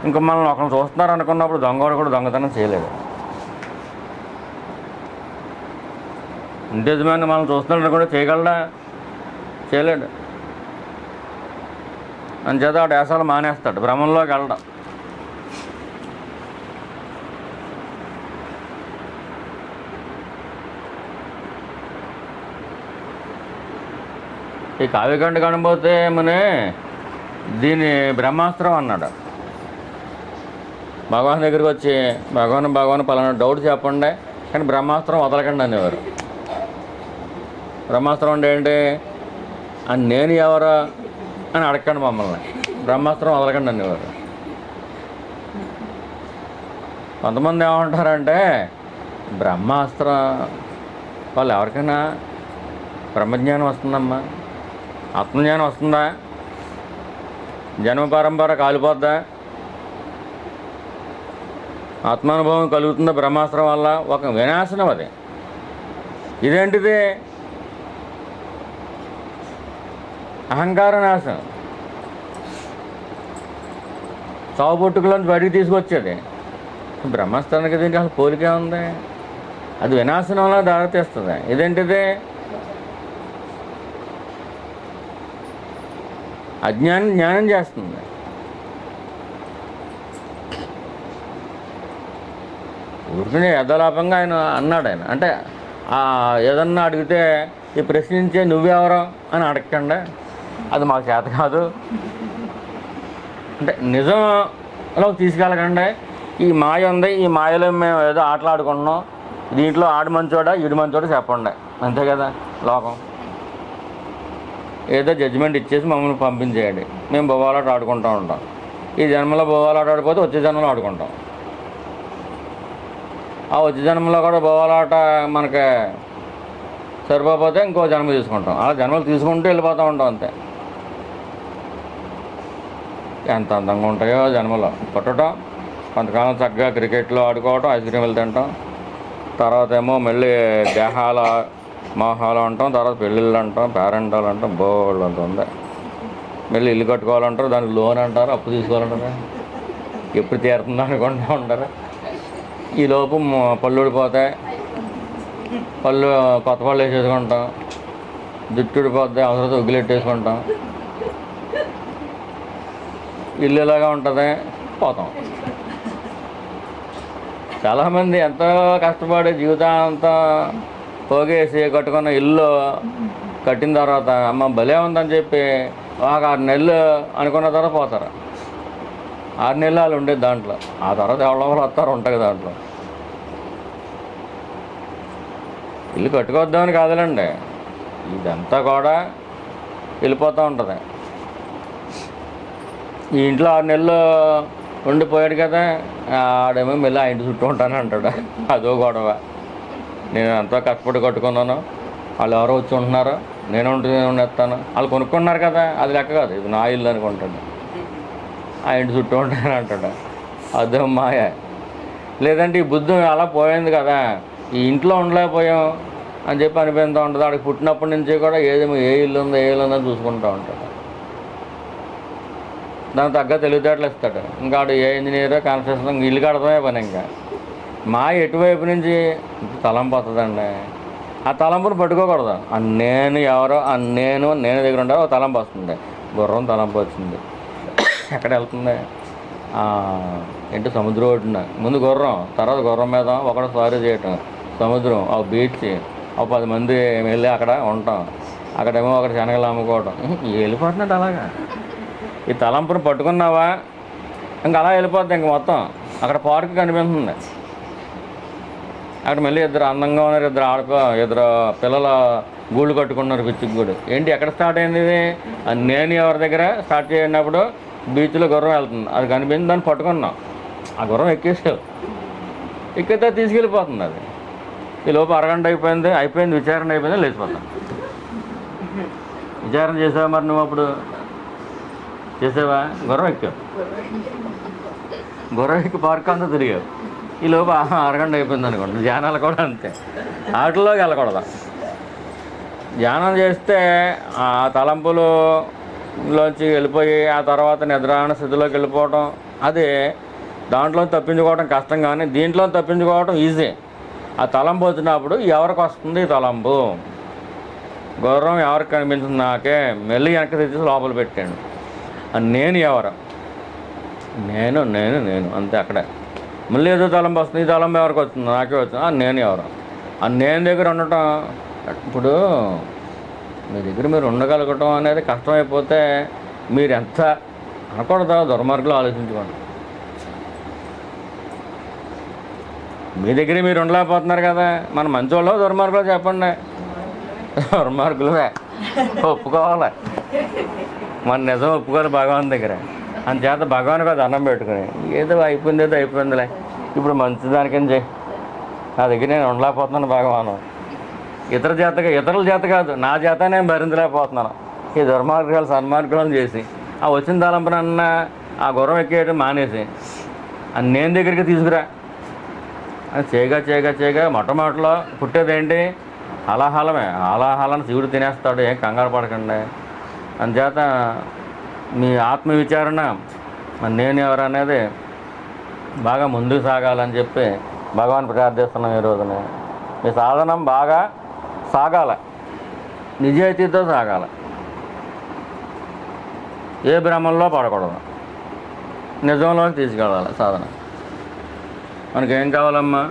ఇంకా మనల్ని ఒకరిని చూస్తున్నారు అనుకున్నప్పుడు దొంగవాడు కూడా దొంగతనం చేయలేదు. ఇంటి యజమాని మనం చూస్తున్నాడు కూడా చేయగలడా, చేయలేడు. అంచేత ఆ దేశాలు మానేస్తాడు, భ్రమంలోకి వెళ్ళడం. ఈ కావ్యకంఠ కనబోతే ఏమని దీని బ్రహ్మాస్త్రం అన్నాడు. భగవాన్ దగ్గరికి వచ్చి భగవాన్ పలానా డౌట్ చెప్పండి కానీ బ్రహ్మాస్త్రం వదలకండి అనేవారు. బ్రహ్మాస్త్రం అంటే ఏంటి, అని నేను ఎవరు అని అడగండి మమ్మల్ని, బ్రహ్మాస్త్రం వదలకండి అనేవారు. కొంతమంది ఏమంటారంటే బ్రహ్మాస్త్రం వాళ్ళు ఎవరికైనా బ్రహ్మజ్ఞానం వస్తుందమ్మా, ఆత్మజ్ఞానం వస్తుందా, జన్మ పరంపర కాలిపోద్దా, ఆత్మానుభవం కలుగుతుందా బ్రహ్మాస్త్రం వల్ల? ఒక వినాశనం అది. ఇదేంటిది, అహంకార నాశనం. చావు పుట్టుకలోంచి బయటికి తీసుకొచ్చేది. బ్రహ్మాస్త్రానికి దీనికి అసలు పోలికే ఉంది. అది వినాశనంలో దారితీస్తుంది. ఇదేంటిది, జ్ఞానం చేస్తుంది. ఊరికి యథాలాపంగా ఆయన అన్నాడు. ఆయన అంటే ఏదన్నా అడిగితే ఈ ప్రశ్నించే నువ్వెవరో అని అడగకండి, అది మాకు చేత కాదు. అంటే నిజంలోకి తీసుకెళ్ళకండి. ఈ మాయ ఉంది, ఈ మాయలో మేము ఏదో ఆటలాడుకుంటున్నాం, దీంట్లో ఆడు మంచోడా ఈడు మంచోడా చెప్పండి, అంతే కదా లోకం. ఏదో జడ్జిమెంట్ ఇచ్చేసి మమ్మల్ని పంపించేయండి, మేము బొవ్వాలాట ఆడుకుంటూ ఉంటాం. ఈ జన్మలో బొవ్వాలాట ఆడిపోతే వచ్చే జన్మలో ఆడుకుంటాం. ఆ వచ్చే జన్మలో కూడా బొవ్వాలాట మనకి సరిపోతే ఇంకో జన్మ తీసుకుంటాం. అలా జన్మలు తీసుకుంటూ వెళ్ళిపోతూ ఉంటాం అంతే. ఎంత అందంగా ఉంటాయో జన్మలో. పుట్టడం, కొంతకాలం చక్కగా క్రికెట్లో ఆడుకోవటం, ఐస్ క్రీములు తింటాం, తర్వాత ఏమో మళ్ళీ దేహాల మోహాలు అంటాం, తర్వాత పెళ్ళిళ్ళు అంటాం, పేరెంటాలు అంటాం, బోళ్ళు అంత ఉంది. మళ్ళీ ఇల్లు కట్టుకోవాలంటారు, దానికి లోన్ అంటారు, అప్పు తీసుకోవాలంటారు, ఎప్పుడు తీరుతుందో అనుకుంటూ ఉంటారు. ఈలోపు పళ్ళు ఊడిపోతాయి, కొత్త పళ్ళు వేసేసుకుంటాం, జుట్టు ఊడిపోతాయి, అవసరం ఉగ్గులెట్టేసుకుంటాం, ఇల్లు ఇలాగా ఉంటుంది, పోతాం. చాలామంది ఎంతో కష్టపడి జీవితాంతా పోగేసి కట్టుకున్న ఇల్లు కట్టిన తర్వాత అమ్మ భలే ఉందని చెప్పి ఒక 6 నెలలు అనుకున్న తర్వాత పోతారు. 6 నెలలు వాళ్ళు ఉండేది దాంట్లో. ఆ తర్వాత ఎవరో వస్తారు, ఉంటుంది దాంట్లో. ఇల్లు కట్టుకొద్దామని కాదులండి, ఇదంతా కూడా వెళ్ళిపోతూ ఉంటుంది. ఈ ఇంట్లో 6 నెలలు ఉండిపోయాడు కదా, ఆడేమో మళ్ళీ ఆ ఇంటి చుట్టూ ఉంటాను అంటాడు. అదో గొడవ. నేను ఎంతో కష్టపడి కట్టుకున్నాను, వాళ్ళు ఎవరో వచ్చి ఉంటున్నారు, నేను ఉండేస్తాను. వాళ్ళు కొనుక్కున్నారు కదా, అది లెక్క కాదు, ఇది నా ఇల్లు అనుకుంటాడు. ఆ ఇంటి చుట్టూ ఉంటాను అంటాడు. అదో మాయ. లేదంటే ఈ బుద్ధి అలా పోయింది కదా, ఈ ఇంట్లో ఉండలేకపోయాం అని చెప్పి అనిపిస్తూ ఉంటుంది. వాడికి పుట్టినప్పటి నుంచి కూడా ఏదేమో ఏ ఇల్లు ఉందో చూసుకుంటూ ఉంటాడు. దానికి తగ్గ తెలివితేటలు ఇస్తాడు. ఇంకా వాడు ఏ ఇంజనీరో కన్స్ట్రక్షన్ ఇల్లు కడతామే పని. ఇంకా మా ఎటువైపు నుంచి తలంపు వస్తుందండి. ఆ తలంపును పట్టుకోకూడదు. నేను ఎవరో నేను దగ్గర ఉండాలో తలంపు వస్తుంది. గుర్రం తలంపు వచ్చింది, ఎక్కడ వెళ్తుంది? ఏంటి సముద్రం ఒడ్డున ముందు గుర్రం, తర్వాత గుర్రం మీద ఒకడు స్వారీ చేయటం, సముద్రం, ఒక బీచ్, ఒక 10 మంది వెళ్ళి అక్కడ ఉంటాం, అక్కడేమో ఒకటి శనగలు అమ్ముకోవటం. వెళ్ళిపోతున్నాడు అలాగా. ఈ తలంపును పట్టుకున్నావా ఇంకా అలా వెళ్ళిపోద్ది. ఇంక మొత్తం అక్కడ పార్క్ కనిపిస్తుంది. అక్కడ మళ్ళీ ఇద్దరు అందంగా ఉన్నారు, ఇద్దరు పిల్లల గూళ్ళు కట్టుకున్నారు, పిచ్చికి గూడు. ఏంటి ఎక్కడ స్టార్ట్ అయింది ఇది? నేను ఎవరి దగ్గర స్టార్ట్ చేయనప్పుడు బీచ్లో గుర్రం వెళ్తుంది, అది కనిపించింది, దాన్ని పట్టుకున్నాం. ఆ గుర్రం ఎక్కితే తీసుకెళ్ళిపోతుంది. అది ఈ లోపు అరగంట అయిపోయింది, విచారణ అయిపోయింది, లేచిపోతాం. విచారణ చేసావా మరి నువ్వు? అప్పుడు చేసావా? గుర్రం ఎక్కి పార్క్ అంతా తిరిగావు. ఈ లోపు అరగంట అయిపోయింది అనుకోండి. ధ్యానాలు కూడా అంతే, వాటిలోకి వెళ్ళకూడదు. ధ్యానం చేస్తే ఆ తలంపులోంచి వెళ్ళిపోయి ఆ తర్వాత నిద్రాణ స్థితిలోకి వెళ్ళిపోవటం, అది దాంట్లో తప్పించుకోవడం కష్టం, కానీ దీంట్లో తప్పించుకోవడం ఈజీ. ఆ తలంపు వచ్చినప్పుడు ఎవరికి వస్తుంది తలంపు? గుర్రం ఎవరికి కనిపించింది? నాకే. మెల్లి వెనక్కి తెచ్చేసి లోపల పెట్టాను. నేను ఎవరు? నేను అంతే. అక్కడే మళ్ళీ ఏదో తలంపు వస్తుంది, ఈ తలంపు ఎవరికి వస్తుంది? నాకే వచ్చింది. నేను ఎవరు? నేను దగ్గర ఉండటం. ఇప్పుడు మీ దగ్గర మీరు ఉండగలగటం అనేది కష్టమైపోతే మీరు ఎంత అనకూడదా? దుర్మార్గులు ఆలోచించుకోండి. మీ దగ్గర మీరు ఉండలేకపోతున్నారు కదా, మన మంచోళ్ళు దుర్మార్గులు చెప్పండి. దుర్మార్గులే ఒప్పుకోవాలి, మన నిజం ఒప్పుకోవాలి భగవాన్ దగ్గర. అందుచేత భగవాన్కి దండం పెట్టుకుని ఏదో అయిపోయిందిలే, ఇప్పుడు మంచిదానికని చెయ్యి, నా దగ్గర నేను ఉండలేకపోతున్నాను భగవాను. ఇతరుల చేత కాదు, నా చేత నేను భరించలేకపోతున్నాను. ఈ దుర్మార్గాలు సన్మార్గాలు చేసి ఆ వచ్చిన తలంపునన్నా ఆ గుర్రం ఎక్కేయడం మానేసి నేను దగ్గరికి తీసుకురా అని చేయగా మొట్టమొదటిలో పుట్టేదేంటి? హలాహలాన్ని శివుడు తినేస్తాడు. ఏం కంగారు పడకండి. అందుచేత మీ ఆత్మవిచారణ, నేను ఎవరు అనేది బాగా ముందుకు సాగాలని చెప్పి భగవాన్ ప్రార్థిస్తున్నాం. ఈ రోజున మీ సాధనం బాగా సాగాల, నిజాయితీతో సాగాల, ఏ భ్రమంలో పడకూడదు, నిజంలోకి తీసుకెళ్ళాలి సాధన. మనకేం కావాలమ్మా?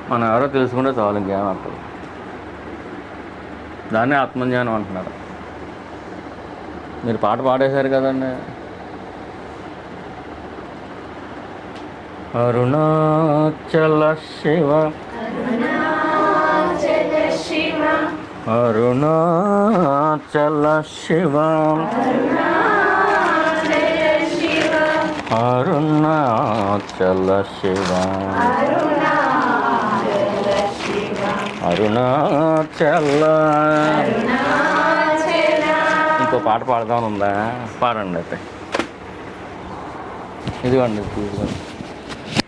మనం ఎవరో తెలుసుకుంటే చాలు, ఇంకేం అక్కర్లేదు. దాన్నే ఆత్మజ్ఞానం అంటున్నారు. మీరు పాట పాడేశారు కదండి. అరుణాచల శివ అరుణాచల శివ అరుణాచల శివ అరుణాచల. ఇంకో పాట పాడదామని ఉందా? పాడండి అయితే. ఇదిగోండి, ఇదిగోండి.